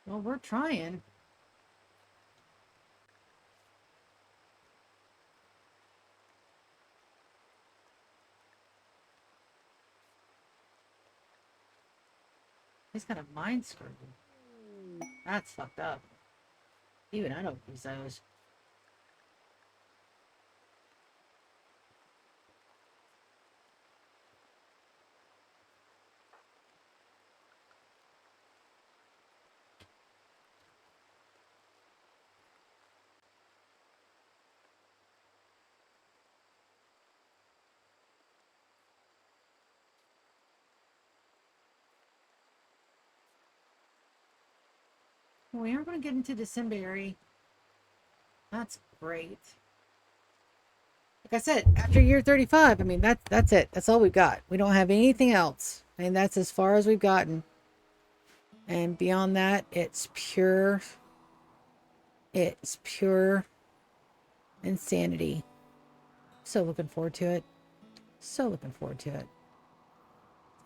Well, we're trying. He's got a mind screw. That's fucked up. Even I don't use those. We are going to get into December. That's great. Like I said, after year 35, I mean, that's it. That's all we've got. We don't have anything else. I mean, that's as far as we've gotten. And beyond that, it's pure insanity. So looking forward to it. So looking forward to it.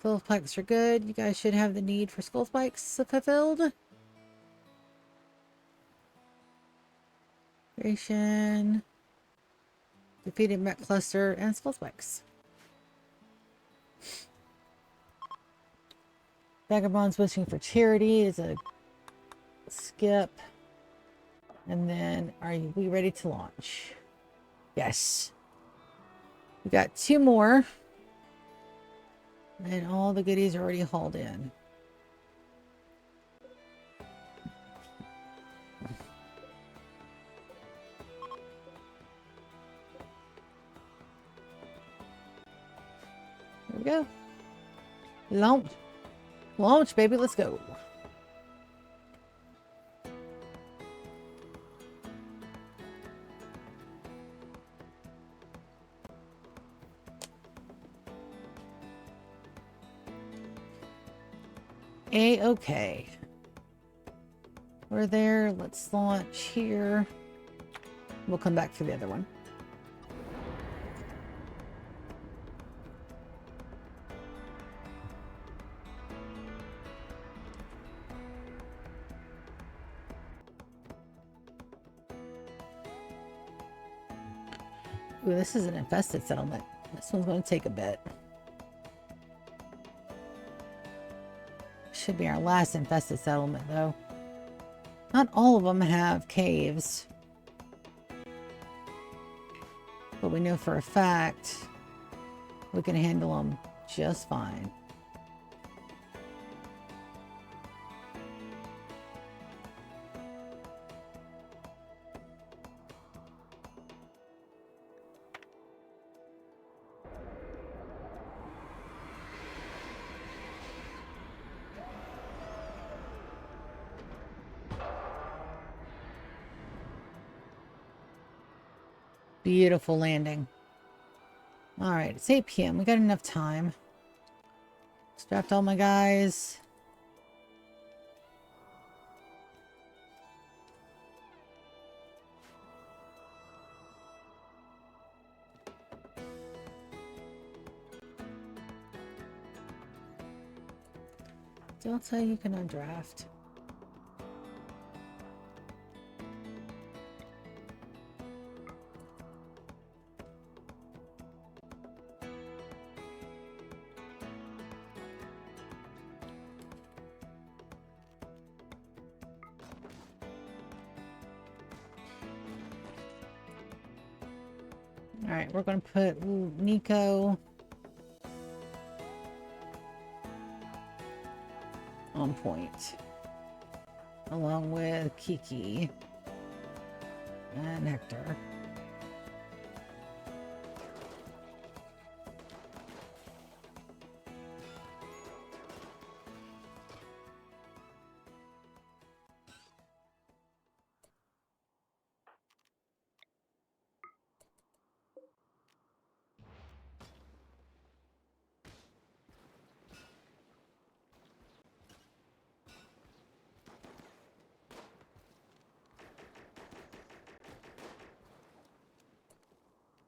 Skull spikes are good. You guys should have the need for skull spikes fulfilled. Creation. Defeated mech cluster and skull spikes. Vagabonds wishing for charity is a skip. And then are we ready to launch? Yes. We got 2 more. And all the goodies are already hauled in. There we go. Launch. Launch, baby. Let's go. A-okay. We're there. Let's launch here. We'll come back for the other one. Ooh, this is an infested settlement. This one's going to take a bit. Should be our last infested settlement, though. Not all of them have caves. But we know for a fact we can handle them just fine. Beautiful landing. Alright, it's 8 p.m. We got enough time. Strapped all my guys. Don't say you can undraft. Alright, we're going to put Nico on point. Along with Kiki and Hector.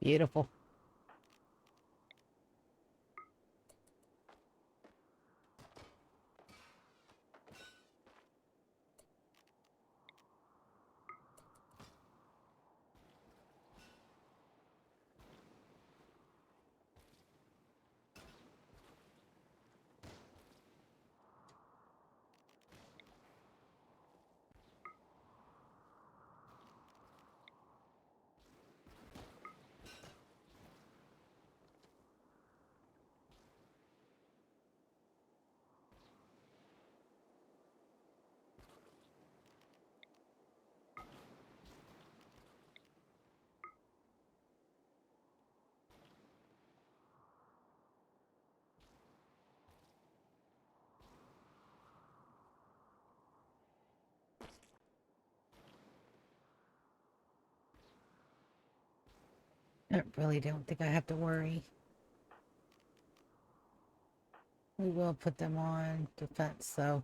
Beautiful. I really don't think I have to worry. We will put them on defense, though.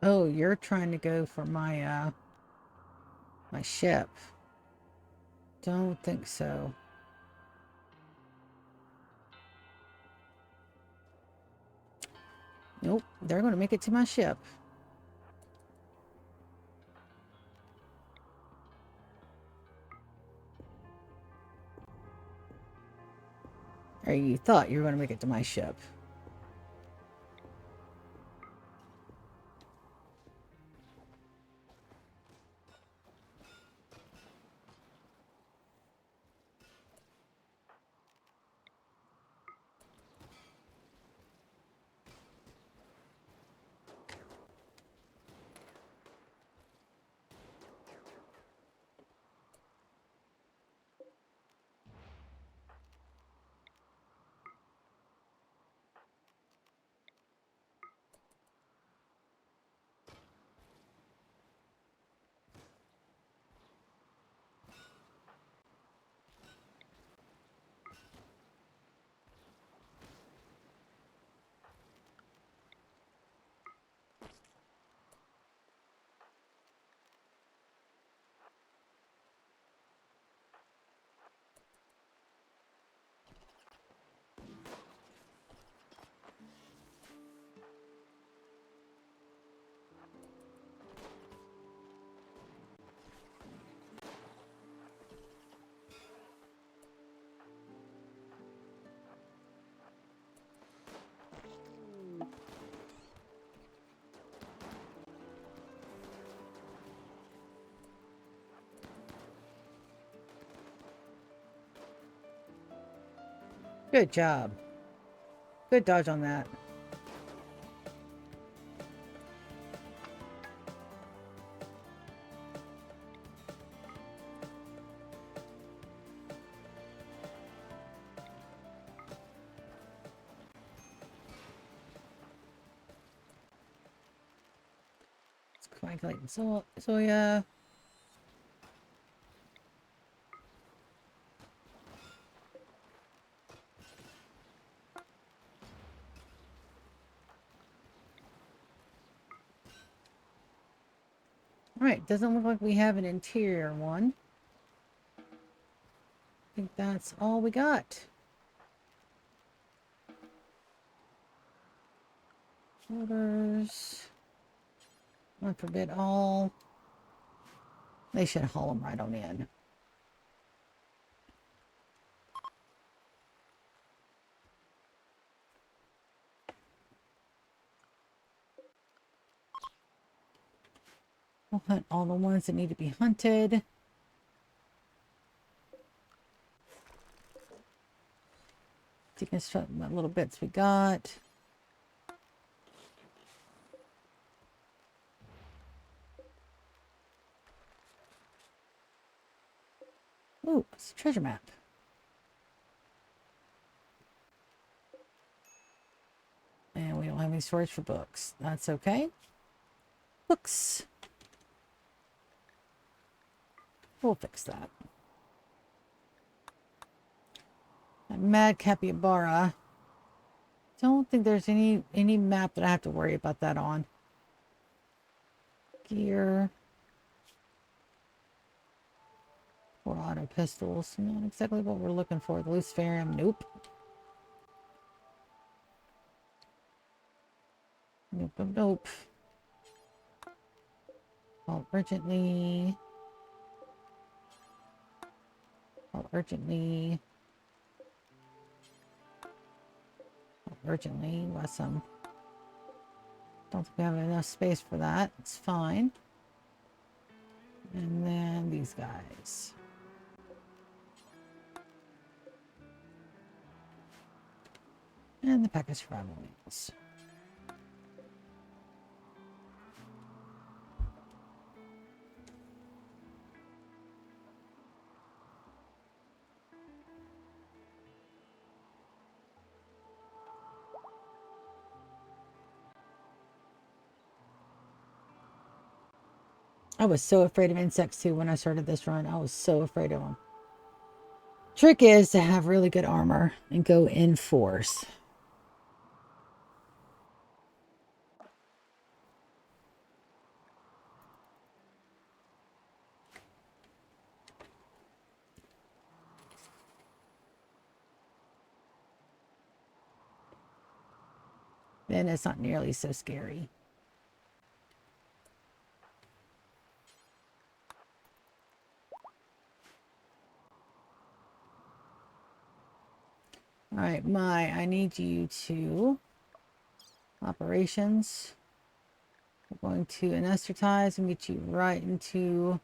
Oh, you're trying to go for my my ship. Don't think so. Nope, they're going to make it to my ship. Or you thought you were going to make it to my ship. Good job. Good dodge on that. It's coagulating. So yeah. Alright, doesn't look like we have an interior one. I think that's all we got. Orders. One forbid all. They should haul them right on in. We'll hunt all the ones that need to be hunted. Deconstruct what little bits we got. Ooh, it's a treasure map. And we don't have any storage for books. That's okay. Books. We'll fix that. That mad capybara. Don't think there's any map that I have to worry about that on. Gear. 4 auto pistols. Not exactly what we're looking for. The Searin. Nope. Nope, nope, nope. Call urgently. Call urgently. Call urgently. Want some. Don't think we have enough space for that. It's fine. And then these guys. And the pack of survival meals. I was so afraid of insects too when I started this run. I was so afraid of them. Trick is to have really good armor and go in force. then it's not nearly so scary. All right, I need you to operations. We're going to anesthetize and get you right into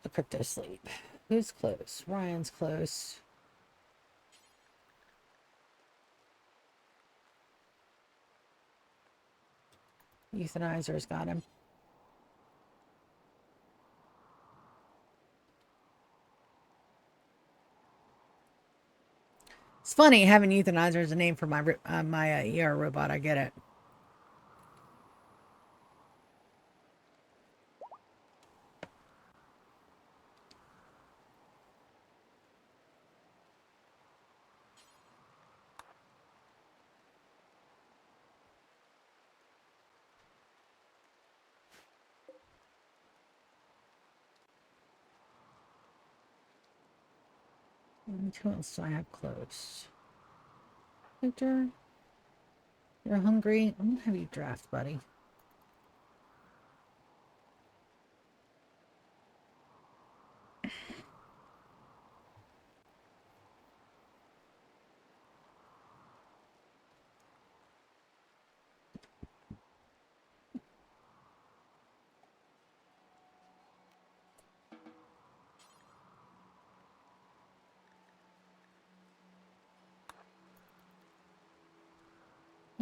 a crypto sleep. Who's close? Ryan's close. Euthanizer's got him. It's funny having euthanizer as a name for my ER robot. I get it. And who else do I have close? Victor, you're hungry. I'm gonna have you draft, buddy.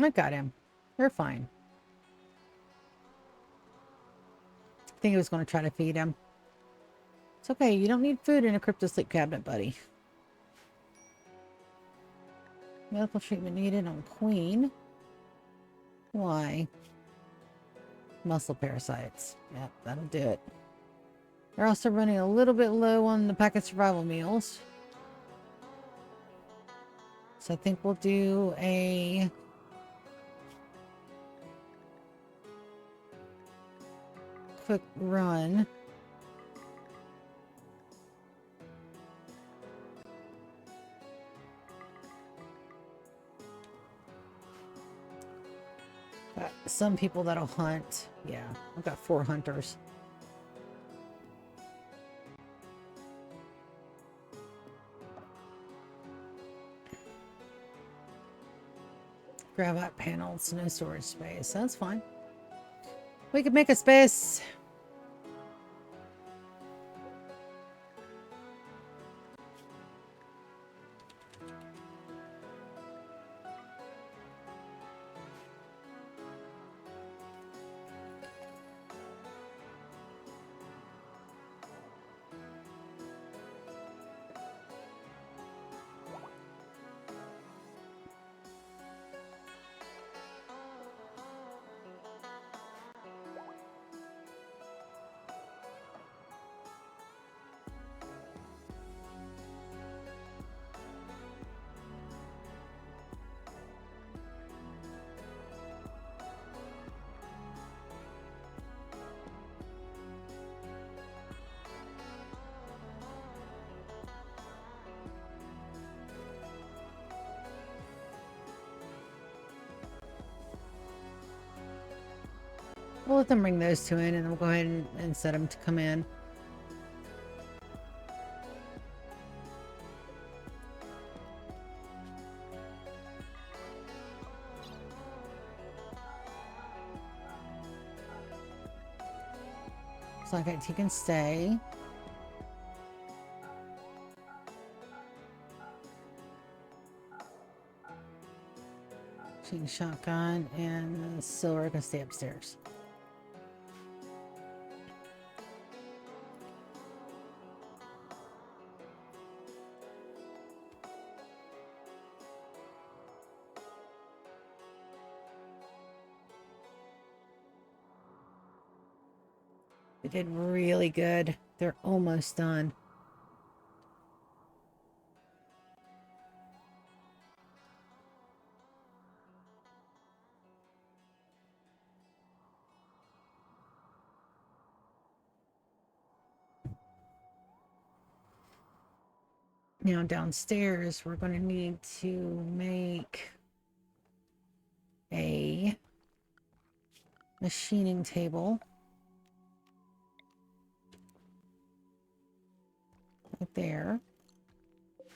I got him. They're fine. I think I was going to try to feed him. It's okay. You don't need food in a crypto sleep cabinet, buddy. Medical treatment needed on Queen. Why? Muscle parasites. Yep, that'll do it. They're also running a little bit low on the packet survival meals. So I think we'll do a quick run. Got some people that'll hunt. Yeah, I've got 4 hunters. Graphite panels, no storage space. That's fine. We could make a space. We'll let them bring those 2 in, and then we'll go ahead and set them to come in. So I guess he can stay. Shooting shotgun, and the silver can stay upstairs. They did really good. They're almost done. Now downstairs, we're going to need to make a machining table. Right there.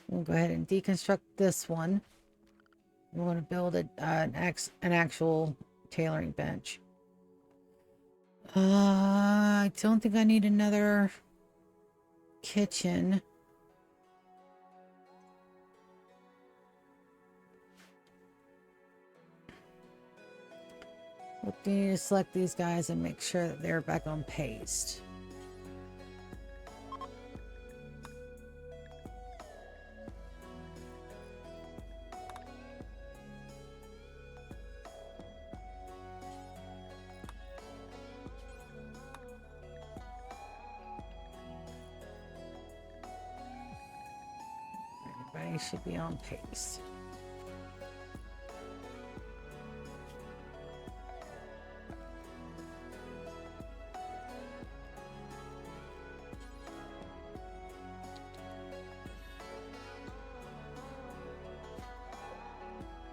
We'll go ahead and deconstruct this one. We're going to build an actual tailoring bench. I don't think I need another kitchen. We need to select these guys and make sure that they're back on paste. Everybody should be on pace.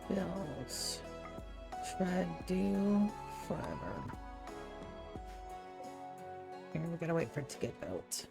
Bills. Shred due forever. Here, we gotta wait for it to get built.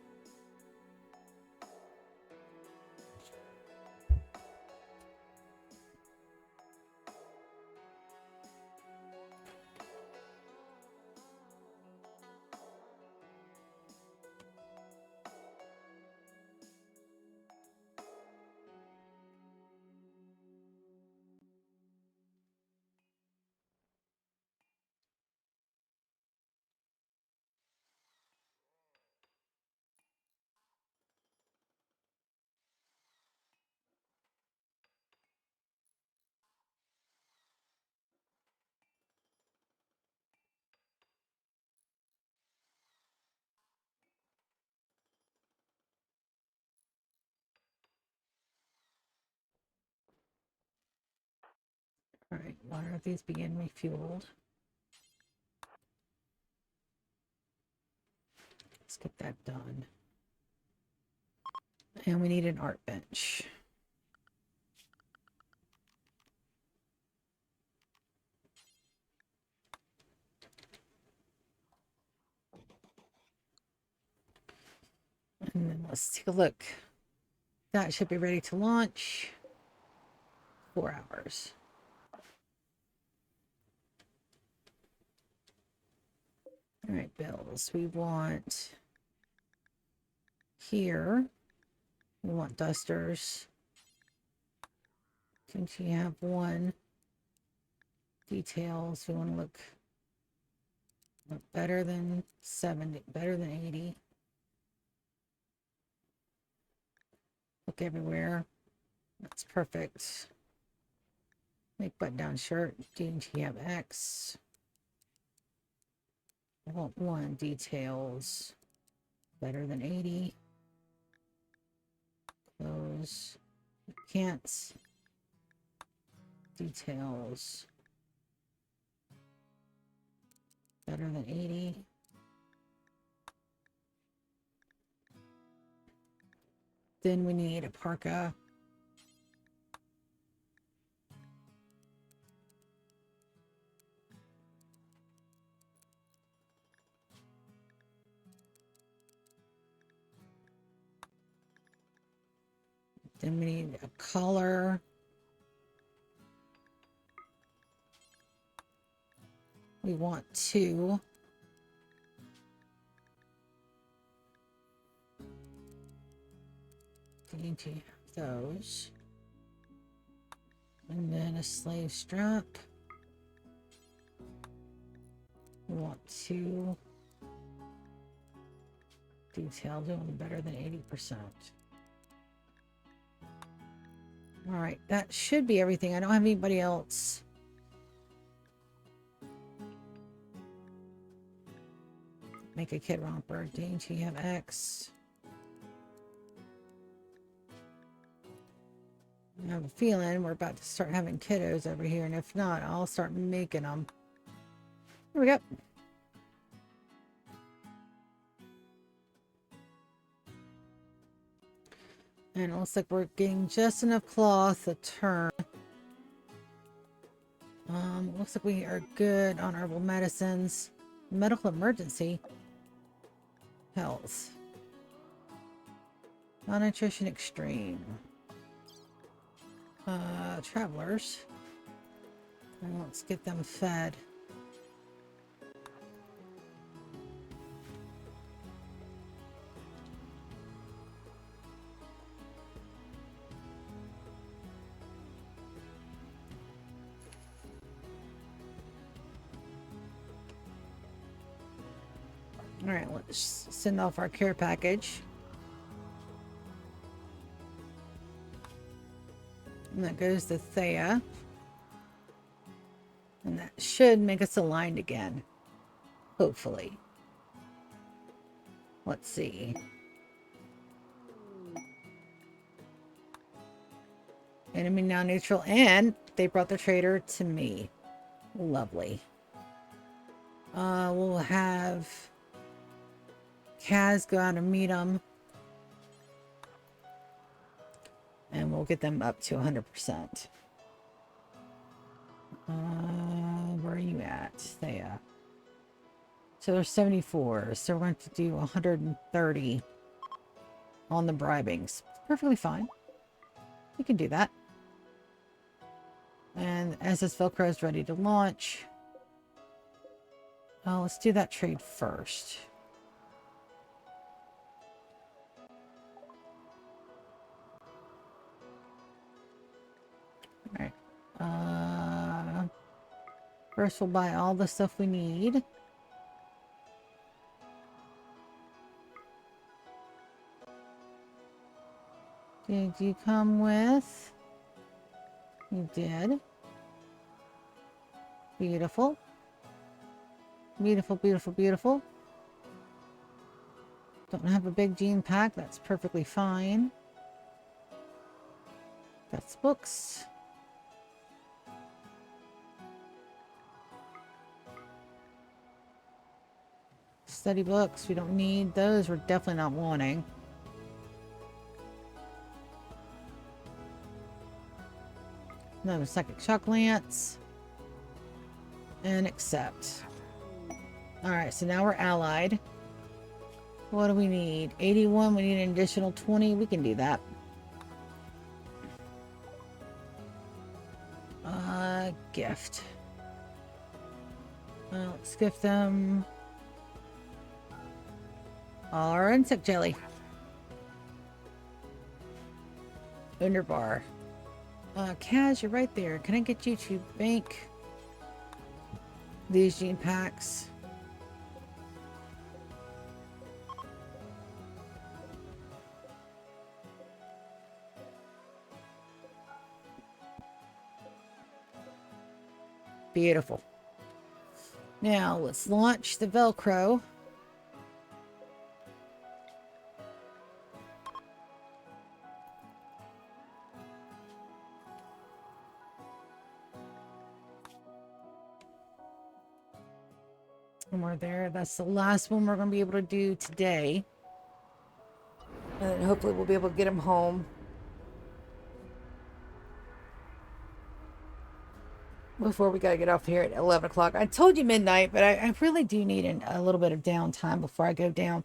All right, why are these being refueled? Let's get that done. And we need an art bench. And then let's take a look. That should be ready to launch. 4 hours. All right, bills. We want here. We want dusters. Since you have one. Details. We want to look better than 70, better than 80. Look everywhere. That's perfect. Make button down shirt. D&T have X. I want one. Details. Better than 80. Close. Can't. Details. Better than 80. Then we need a parka. Then we need a collar. We want 2. Need to have those. And then a slave strap. We want 2. Detail doing better than 80%. All right, that should be everything. I don't have anybody else. Make a kid romper. Dainty have X. I have a feeling we're about to start having kiddos over here, and if not, I'll start making them. Here we go. And it looks like we're getting just enough cloth a turn. Looks like we are good on herbal medicines. Medical emergency. Health. Malnutrition extreme. Travelers. And let's get them fed. All right, let's send off our care package. And that goes to Thea. And that should make us aligned again. Hopefully. Let's see. Enemy now neutral, and they brought the trader to me. Lovely. We'll have Kaz go out and meet them. And we'll get them up to 100%. Where are you at? Thea. So there's 74. So we're going to do 130 on the bribings. Perfectly fine. We can do that. And SS Velcro is ready to launch. Let's do that trade first. Alright. First we'll buy all the stuff we need. Did you come with? You did. Beautiful. Beautiful, beautiful, beautiful. Don't have a big gene pack. That's perfectly fine. That's books. Study books. We don't need those. We're definitely not wanting. Another psychic shock lance. And accept. Alright, so now we're allied. What do we need? 81. We need an additional 20. We can do that. Gift. Let's gift them all our insect jelly. Underbar. Kaz, you're right there. Can I get you to bank these gene packs? Beautiful. Now let's launch the Velcro. And we're there. That's the last one we're going to be able to do today. And then hopefully we'll be able to get them home before we got to get off here at 11 o'clock. I told you midnight, but I really do need a little bit of downtime before I go down.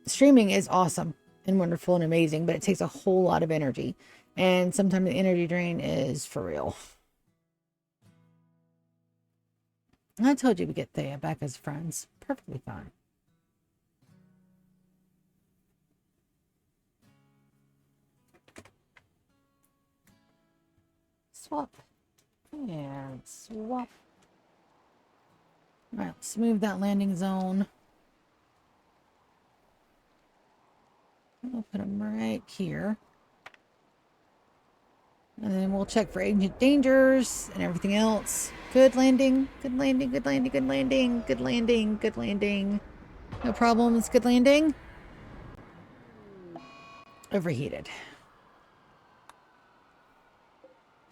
Streaming is awesome and wonderful and amazing, but it takes a whole lot of energy. And sometimes the energy drain is for real. I told you we get Thea back as friends. Perfectly fine. Swap. And swap. Alright, let's move that landing zone. We'll put them right here. And then we'll check for ancient dangers and everything else. Good landing. Good landing. Good landing. Good landing. Good landing. Good landing. No problems. Good landing. Overheated.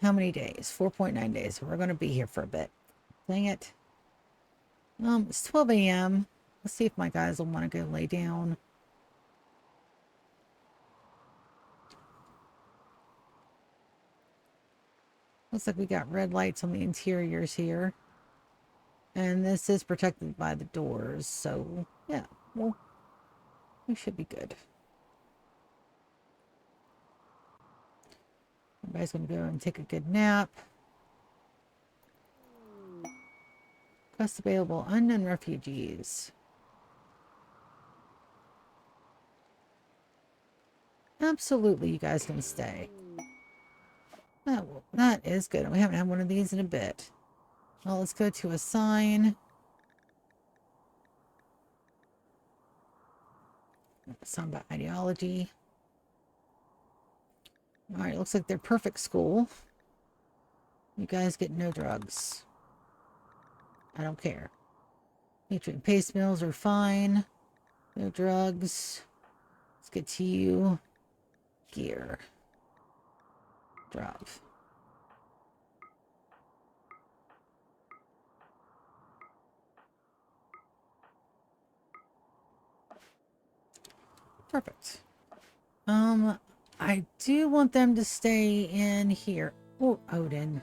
How many days? 4.9 days. We're going to be here for a bit. Dang it. It's 12 a.m. Let's see if my guys will want to go lay down. Looks like we got red lights on the interiors here. And this is protected by the doors, so yeah, well, we should be good. Everybody's gonna go and take a good nap. Quest available, unknown refugees. Absolutely, you guys can stay. That is good. We haven't had one of these in a bit. Well, let's go to assign. Assign by ideology. Alright, looks like they're perfect school. You guys get no drugs. I don't care. Nutrient paste mills are fine. No drugs. Let's get to you. Gear. Drop. Perfect. I do want them to stay in here. Oh, Odin.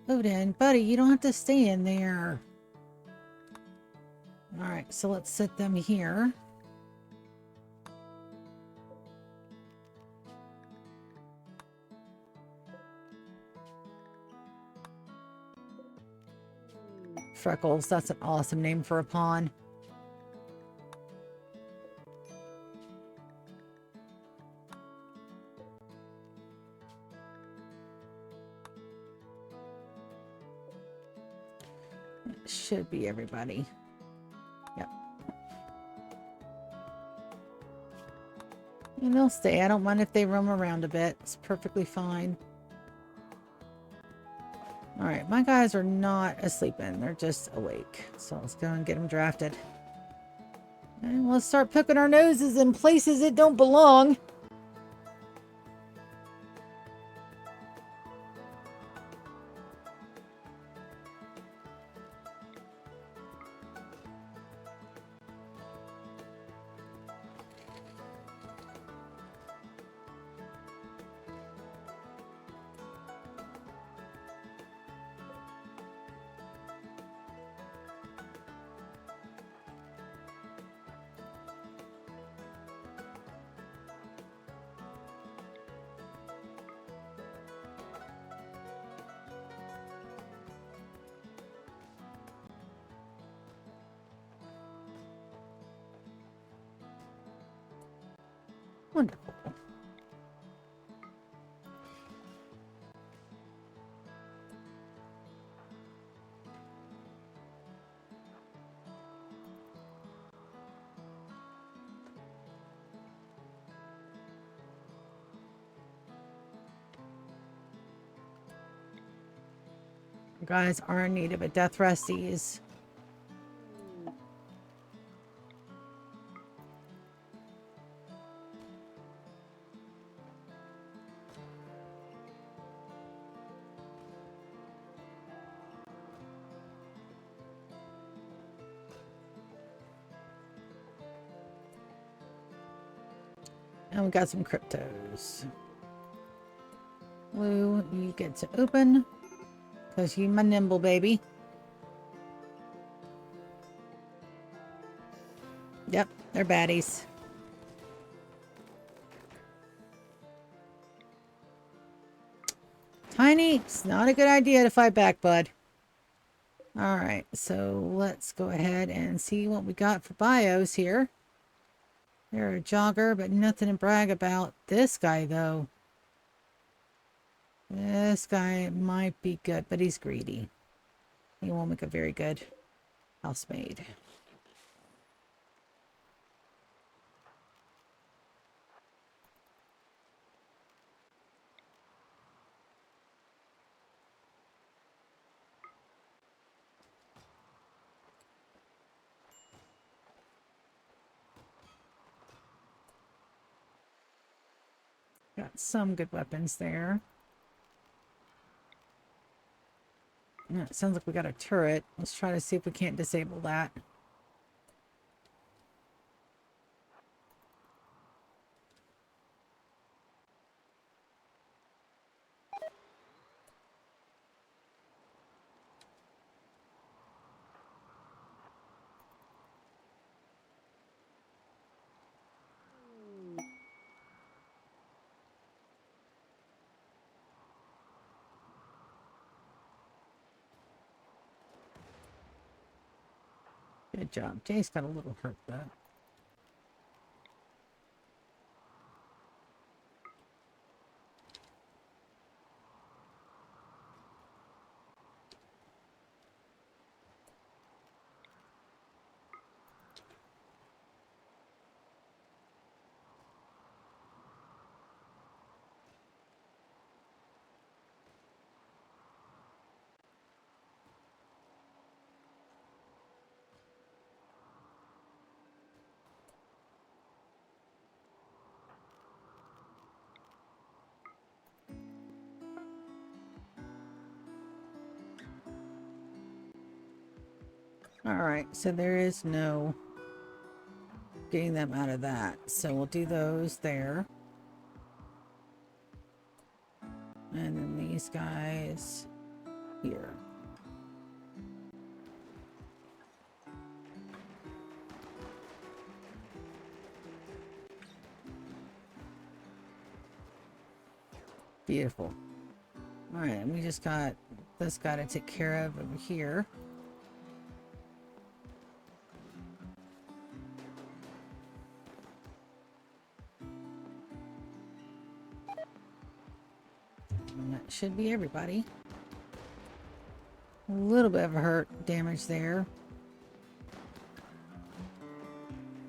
Odin, buddy, you don't have to stay in there. Alright, so let's set them here. Freckles, that's an awesome name for a pawn. Should be everybody. Yep. And they'll stay. I don't mind if they roam around a bit. It's perfectly fine. Alright, my guys are not asleep in. They're just awake. So let's go and get them drafted. And let's start poking our noses in places it don't belong. Wonderful. You guys are in need of a death resties. And we got some cryptos. Blue, you get to open. Because you my nimble baby. Yep, they're baddies. Tiny, it's not a good idea to fight back, bud. Alright, so let's go ahead and see what we got for bios here. They're a jogger, but nothing to brag about. This guy, though. This guy might be good, but he's greedy. He won't make a very good housemaid. Got some good weapons there. Yeah, it sounds like we got a turret. Let's try to see if we can't disable that. Good job. Jay's got a little hurt though. Alright, so there is no getting them out of that. So we'll do those there. And then these guys here. Beautiful. Alright, we just got this guy to take care of over here. And that should be everybody. A little bit of a hurt damage there.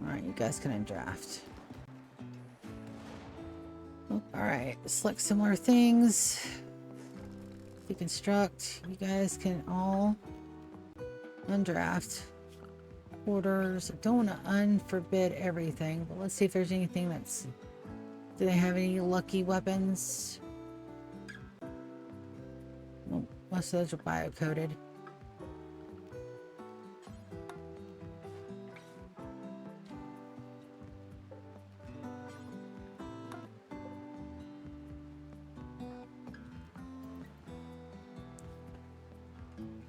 Alright, you guys can draft. Oh, alright, select similar things. Deconstruct. You guys can all undraft. Orders. I don't want to unforbid everything, but let's see if there's anything that's... Do they have any lucky weapons? Well, most of those are bio-coded.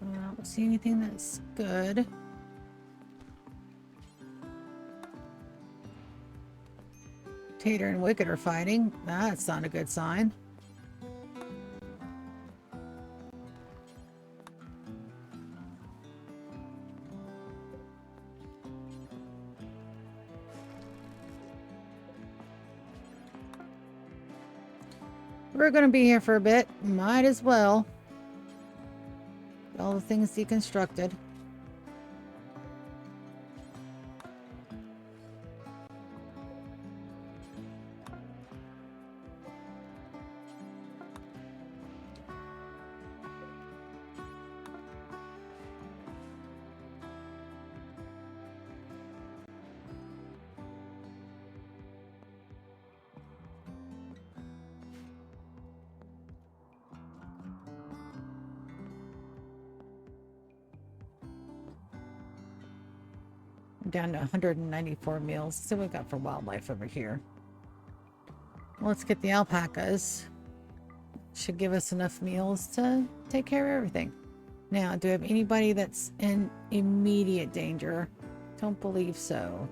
I don't see anything that's good. Tater and Wicked are fighting. That's not a good sign. We're going to be here for a bit. Might as well. All the things deconstructed. Down to 194 meals. So we got for wildlife over here. Let's get the alpacas. Should give us enough meals to take care of everything. Now, do we have anybody that's in immediate danger? Don't believe so.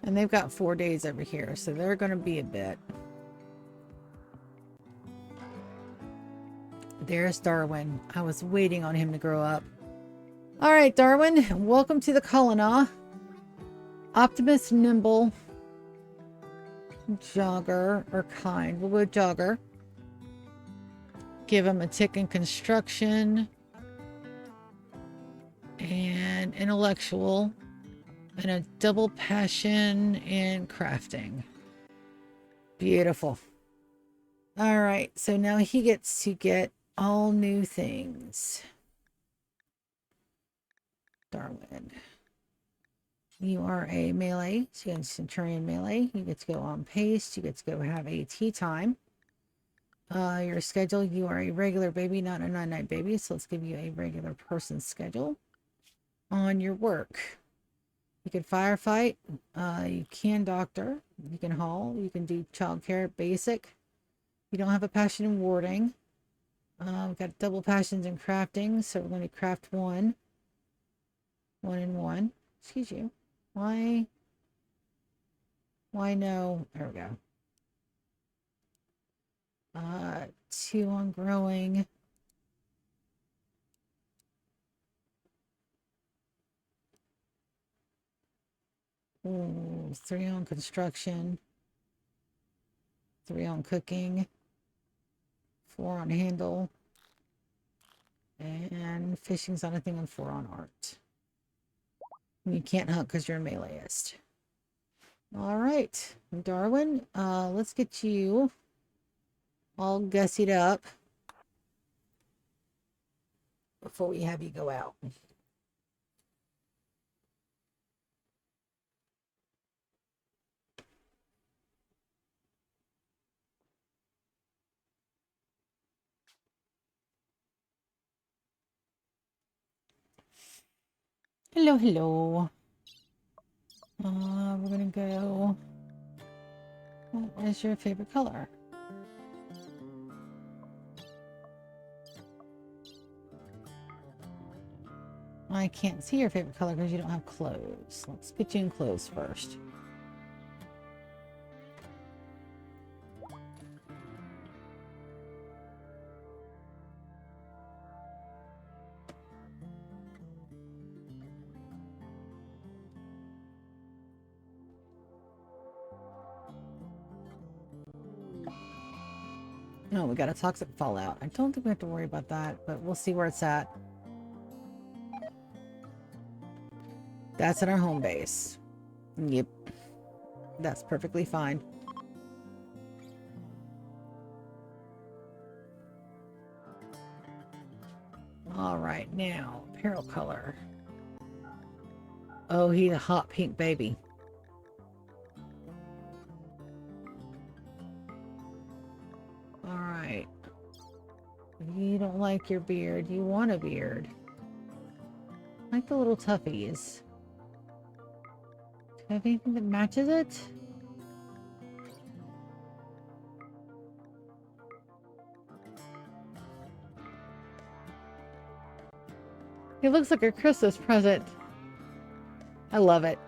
And they've got 4 days over here, so they're going to be a bit. There's Darwin. I was waiting on him to grow up. All right, Darwin, welcome to the colony. Optimist, nimble, jogger, or kind. We'll go jogger. Give him a tick in construction. And intellectual. And a double passion in crafting. Beautiful. All right, so now he gets to get all new things. Darwin. You are a melee, so you get Centurion melee. You get to go on pace. You get to go have a tea time. Your schedule, you are a regular baby, not a 9-night baby, so let's give you a regular person schedule. On your work, you can firefight, you can doctor, you can haul, you can do childcare, basic. You don't have a passion in warding. We've got double passions in crafting, so we're going to craft one. 1 and 1. Excuse you. Why no? There we go. 2 on growing. Ooh, 3 on construction, 3 on cooking, 4 on handle, and fishing's on a thing, and 4 on art. You can't hunt because you're a meleeist. All right, Darwin, let's get you all gussied up before we have you go out. Hello, hello. We're gonna go. What is your favorite color? I can't see your favorite color because you don't have clothes. Let's get you in clothes first. No, we got a toxic fallout. I don't think we have to worry about that, but we'll see where it's at. That's at our home base. Yep. That's perfectly fine. All right, now, apparel color. Oh, he's a hot pink baby. All right. You don't like your beard. You want a beard. I like the little tuffies. Do you have anything that matches it? It looks like a Christmas present. I love it.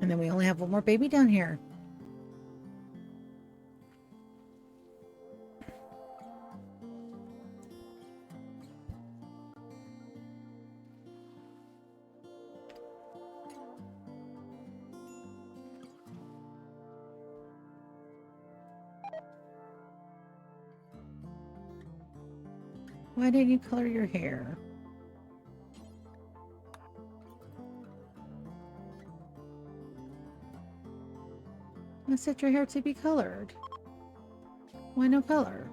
And then we only have one more baby down here. Why didn't you color your hair? I set your hair to be colored. Why no color?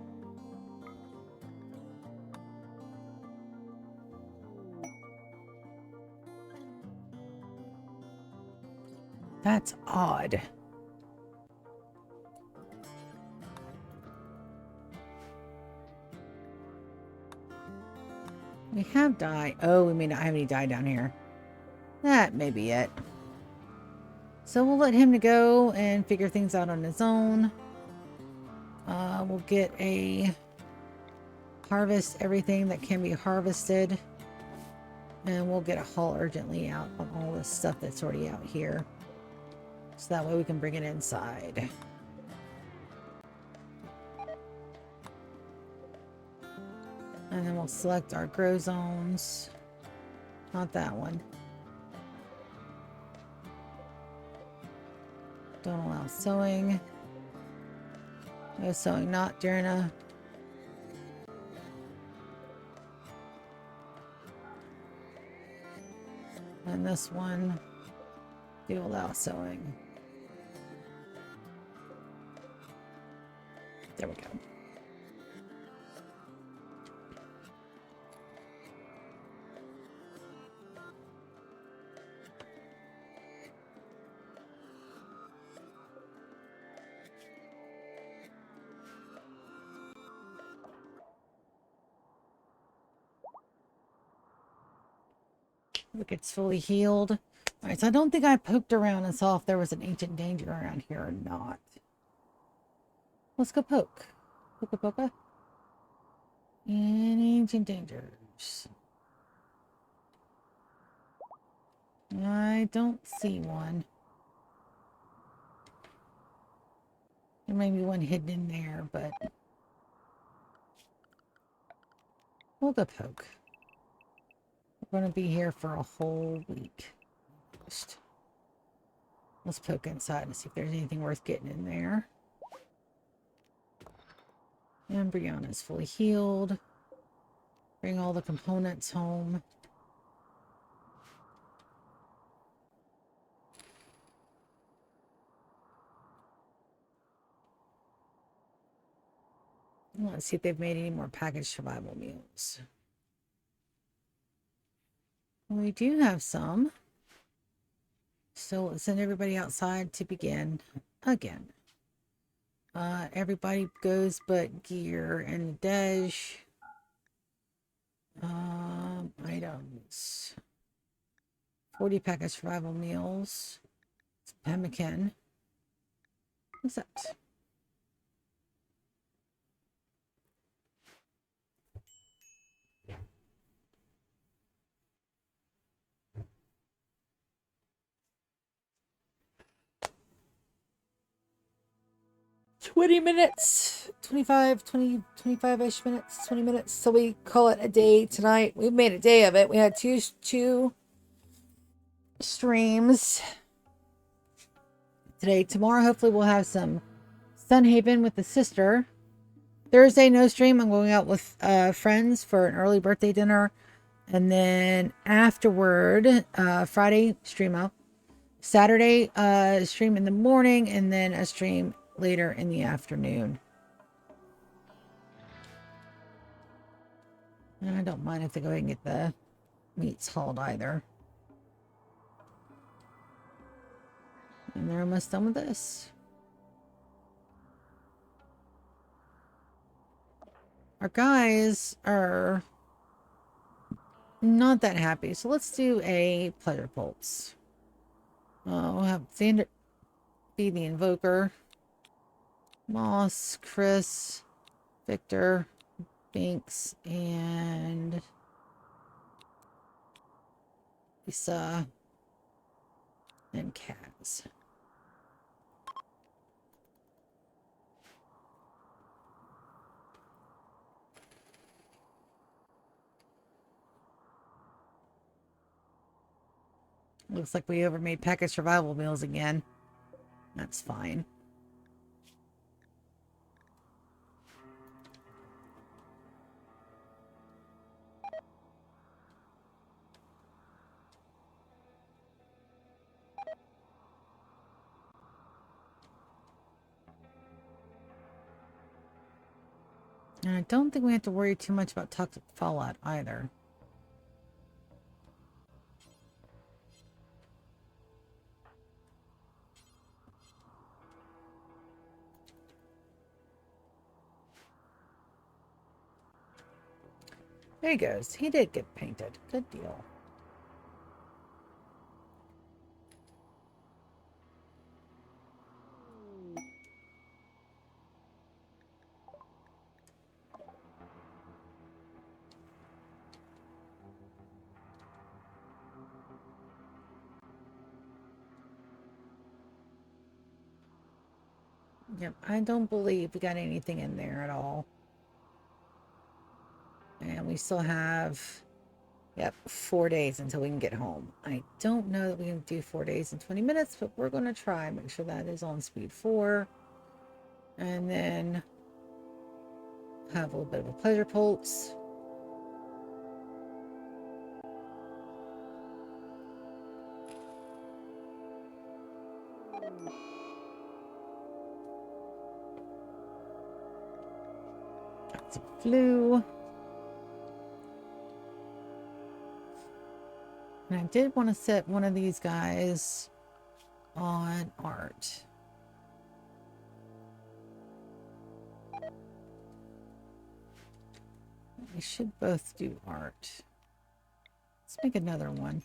That's odd. We have dye. Oh, we may not have any dye down here. That may be it. So we'll let him to go and figure things out on his own. We'll get a harvest everything that can be harvested. And we'll get a haul urgently out on all this stuff that's already out here. So that way we can bring it inside. And then we'll select our grow zones. Not that one. Don't allow sewing. No sewing, not during a... And this one, do allow sewing. There we go. Wicket's fully healed. Alright, so I don't think I poked around and saw if there was an ancient danger around here or not. Let's go poke. Poka poka. Any ancient dangers? I don't see one. There may be one hidden in there, but we'll go poke. We're going to be here for a whole week. Let's poke inside and see if there's anything worth getting in there. And Brianna's fully healed. Bring all the components home. Let's see if they've made any more packaged survival meals. We do have some. So let's send everybody outside to begin again. Everybody goes but Gear and Dej. Items. 40 packaged survival meals. Pemmican. What's that? $20, 25-ish minutes, 20 minutes. So we call it a day tonight. We made a day of it. We had two streams today. Tomorrow, hopefully, we'll have some Sunhaven with the sister. Thursday, no stream. I'm going out with friends for an early birthday dinner. And then afterward, Friday, stream out. Saturday, stream in the morning. And then a stream later in the afternoon. And I don't mind if they go ahead and get the meats hauled either. And they're almost done with this. Our guys are not that happy. So let's do a pleasure pulse. We'll have Xander be the invoker. Moss, Chris, Victor, Binks, and Lisa, and Kaz. Looks like we overmade packaged survival meals again. That's fine. And I don't think we have to worry too much about toxic fallout either. There he goes. He did get painted. Good deal. Yep, I don't believe we got anything in there at all. And we still have, yep, 4 days until we can get home. I don't know that we can do 4 days in 20 minutes, but we're going to try. Make sure that is on speed 4. And then have a little bit of a pleasure pulse. That's a flu. And I did want to set one of these guys on art. We should both do art. Let's make another one.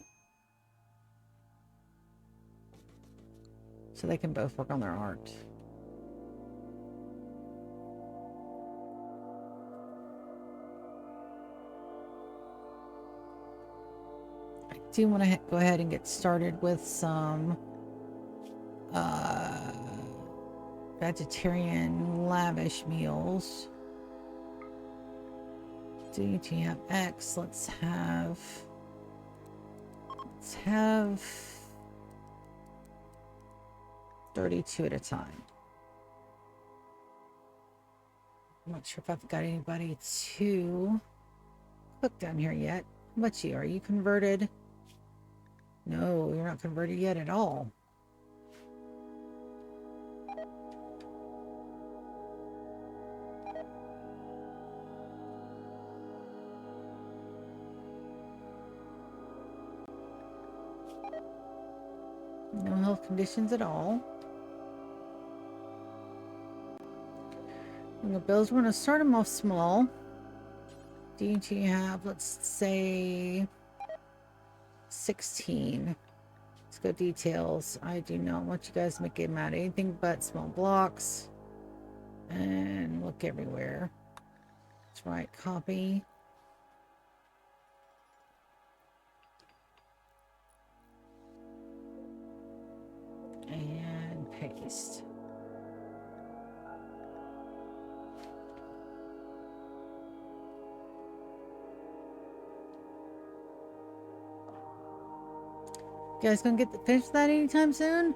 so they can both work on their art. I do want to go ahead and get started with some vegetarian lavish meals. DTFX, let's have 32 at a time. I'm not sure if I've got anybody to cook down here yet. How much are you converted? No, you're not converted yet at all. No health conditions at all. And the bills, we're going to start them off small. DG have, let's say, 16. Let's go details. I do not want you guys to make them out anything but small blocks. And look everywhere. That's right, copy. And paste. You guys gonna get the fish that anytime soon?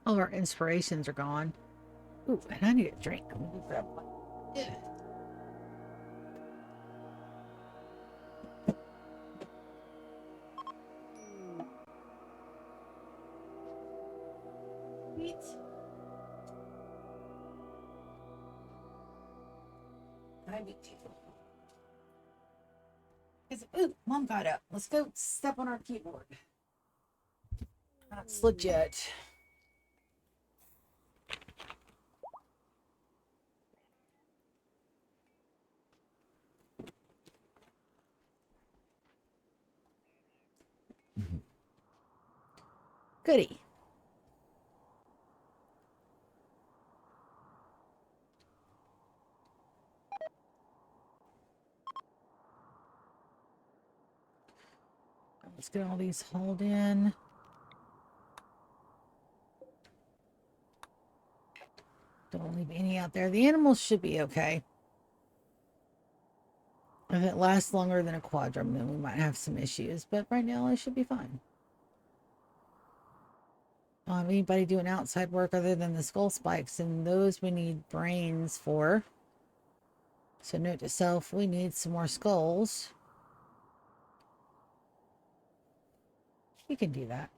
All our inspirations are gone. Ooh, and I need a drink. I'm gonna grab one. Yeah. Sweet. I need to. Ooh, Mom got up. Let's go step on our keyboard. That's legit. Goody. Let's get all these hauled in. Don't leave any out there. The animals should be okay. If it lasts longer than a quadrum, then we might have some issues. But right now, it should be fine. Anybody doing outside work other than the skull spikes, and those we need brains for. So note to self, we need some more skulls. We can do that.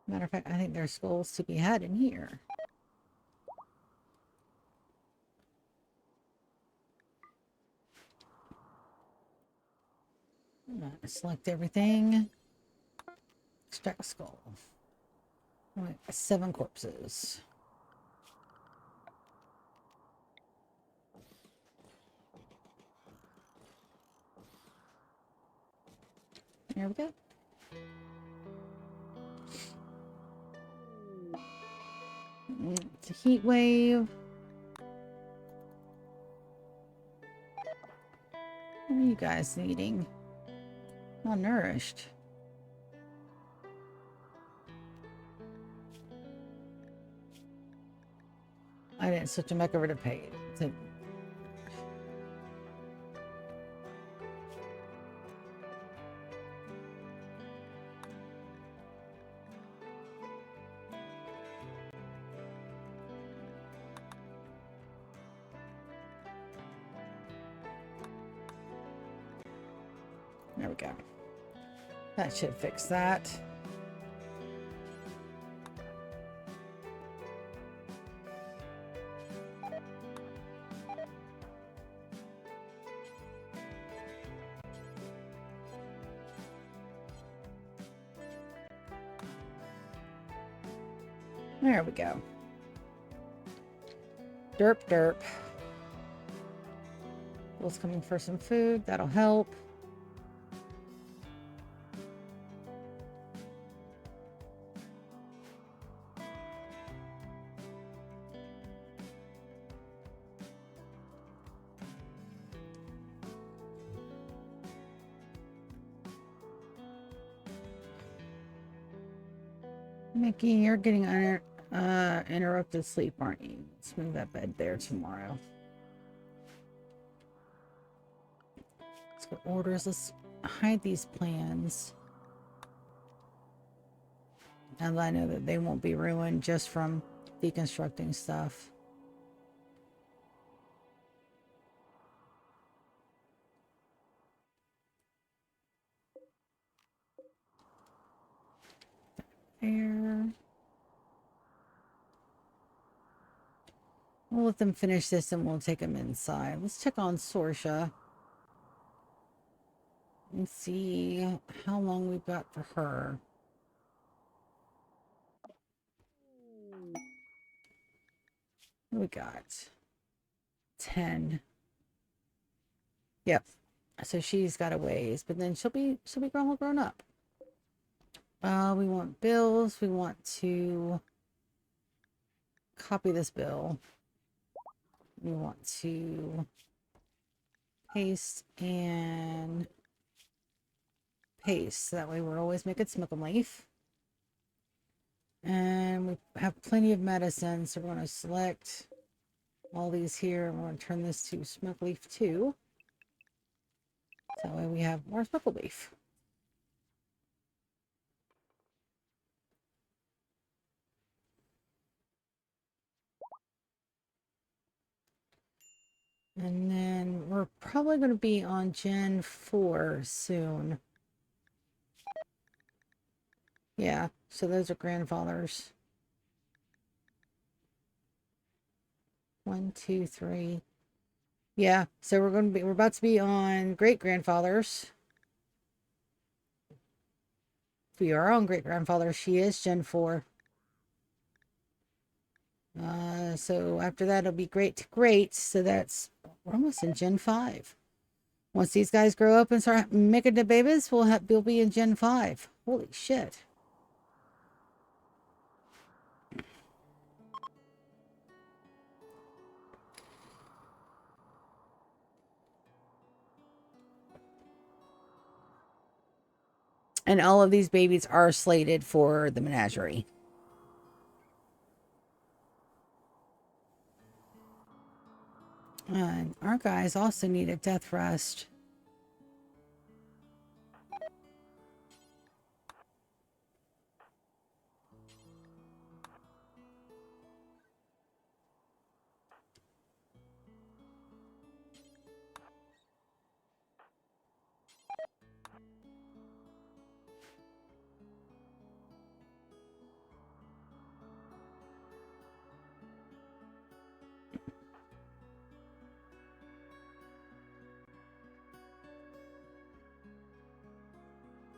Matter of fact, I think there's skulls to be had in here. Select everything. Extract skull. All right, 7 corpses. There we go. It's a heat wave. What are you guys needing? Malnourished. I didn't switch them back over to paid. So, there we go. That should fix that. There we go. Derp, derp. Bill's coming for some food. That'll help. Mickey, you're getting interrupted sleep, aren't you? Let's move that bed there tomorrow. Let's go orders. Let's hide these plans. Now that I know that they won't be ruined just from deconstructing stuff. There. We'll let them finish this and we'll take them inside. Let's check on Sorsha. And see how long we've got for her. What we got? 10. Yep. So she's got a ways, but then she'll be grown up. We want bills. We want to copy this bill. We want to paste and paste. So that way we're always making smoke leaf. And we have plenty of medicine, so we're going to select all these here. And we're going to turn this to smoke leaf 2. So that way we have more smoke leaf. And then we're probably going to be on Gen 4 soon. Yeah, so those are grandfathers. 1, 2, 3. Yeah, so we're about to be on great grandfathers. We are on great grandfathers. She is Gen 4. So after that it'll be great to great. So we're almost in Gen 5. Once these guys grow up and start making the babies, we'll be in Gen 5. Holy shit. And all of these babies are slated for the menagerie. And our guys also need a death rest.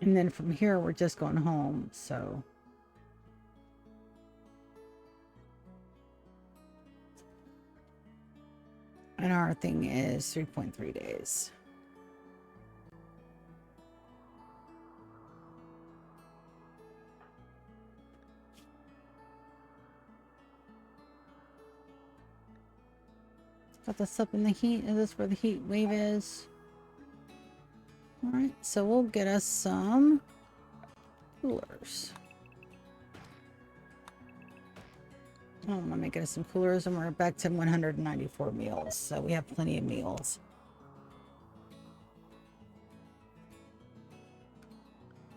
And then from here, we're just going home, so. And our thing is 3.3 days. Got this up in the heat. Is this where the heat wave is? Alright, so we'll get us some coolers. Oh, I'm making us some coolers, and we're back to 194 meals, so we have plenty of meals.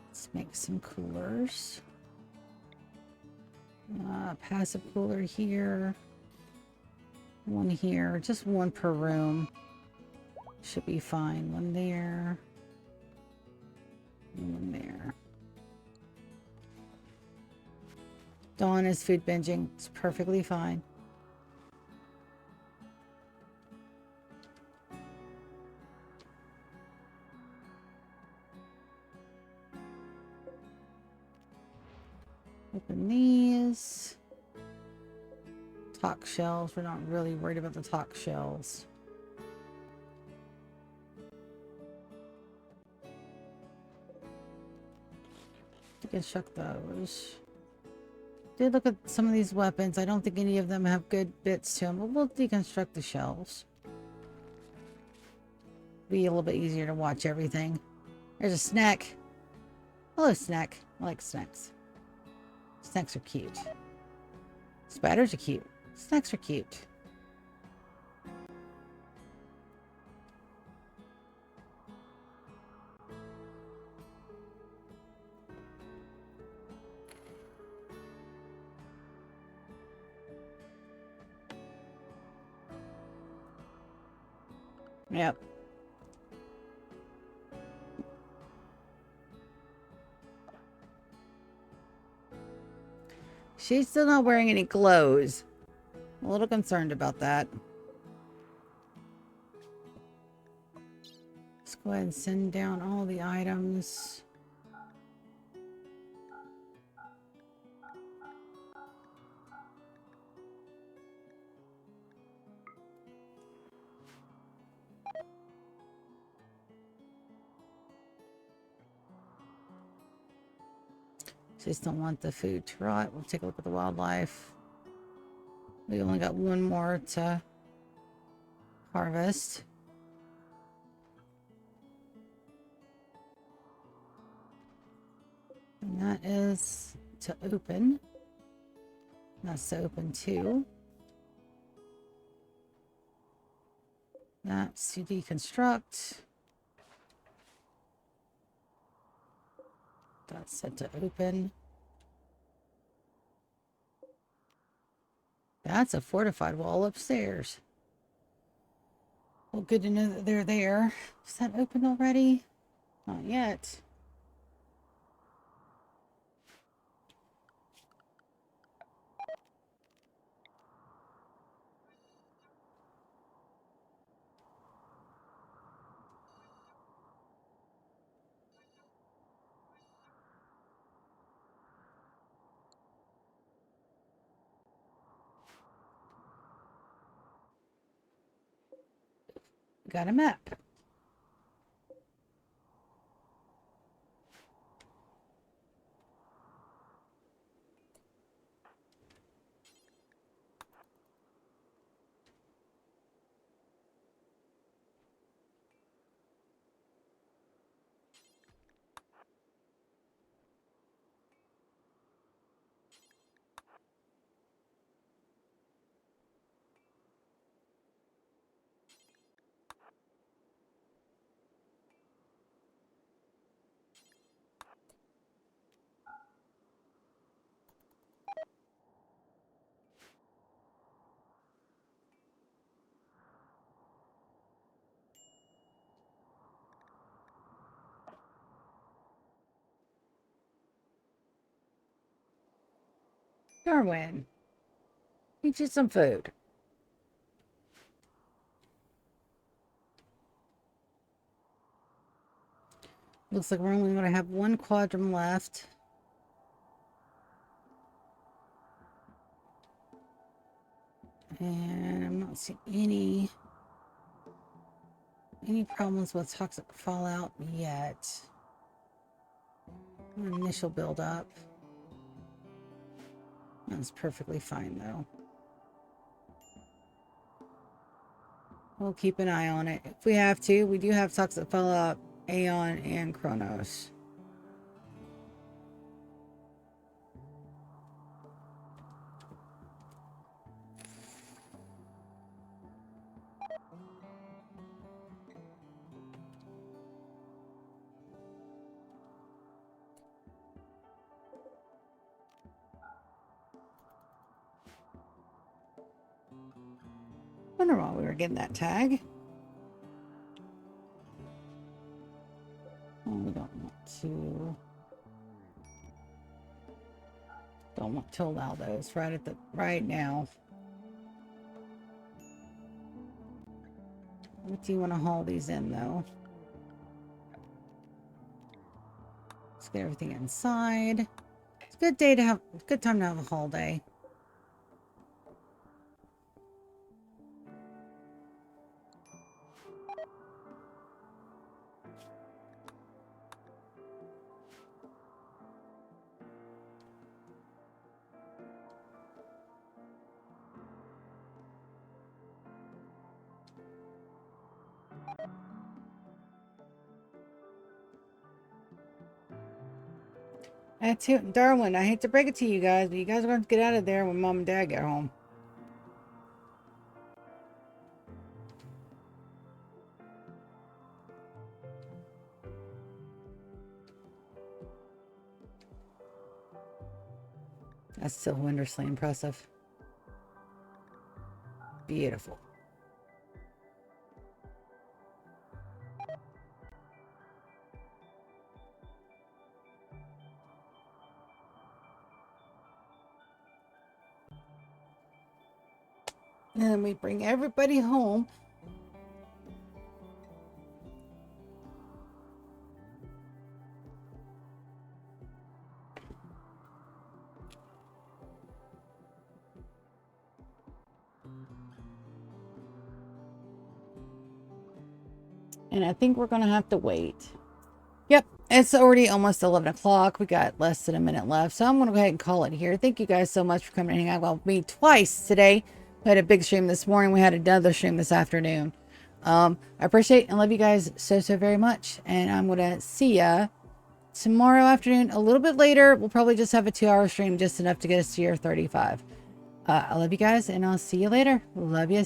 Let's make some coolers. Passive cooler here. One here, just one per room. Should be fine. One there. One there. Dawn is food binging. It's perfectly fine. Open these. Talk shells. We're not really worried about the talk shells. Deconstruct those. Did look at some of these weapons. I don't think any of them have good bits to them, but we'll deconstruct the shells. Be a little bit easier to watch everything. There's a snack. Hello, snack. I like snacks. Snacks are cute. Spiders are cute. Snacks are cute. Yep. She's still not wearing any clothes. I'm a little concerned about that. Let's go ahead and send down all the items. Just don't want the food to rot. We'll take a look at the wildlife. We only got one more to harvest. And that is to open. That's to open too. That's to deconstruct. That's set to open. That's a fortified wall upstairs. Well, good to know that they're there. Is that open already? Not yet. Got a map. Darwin, eat you some food. Looks like we're only going to have one quadrant left. And I'm not seeing any problems with toxic fallout yet. Initial buildup. That's perfectly fine though. We'll keep an eye on it. If we have to, we do have toxic fallout, Aeon, and Chronos. Wonder why we were getting that tag. Oh, we don't want to allow those right now. What do you want to haul these in though? Let's get everything inside. It's a good day to have, good time to have a haul day. Darwin, I hate to break it to you guys, but you guys are going to get out of there when Mom and Dad get home. That's still wondrously impressive. Beautiful. And then we bring everybody home. And I think we're going to have to wait. Yep, it's already almost 11 o'clock. We got less than a minute left. So I'm going to go ahead and call it here. Thank you guys so much for coming and hanging out with me twice today. We had a big stream this morning. We had another stream this afternoon. I appreciate and love you guys so very much. And I'm going to see ya tomorrow afternoon. A little bit later. We'll probably just have a 2-hour stream, just enough to get us to year 35. I love you guys, and I'll see you later. Love you.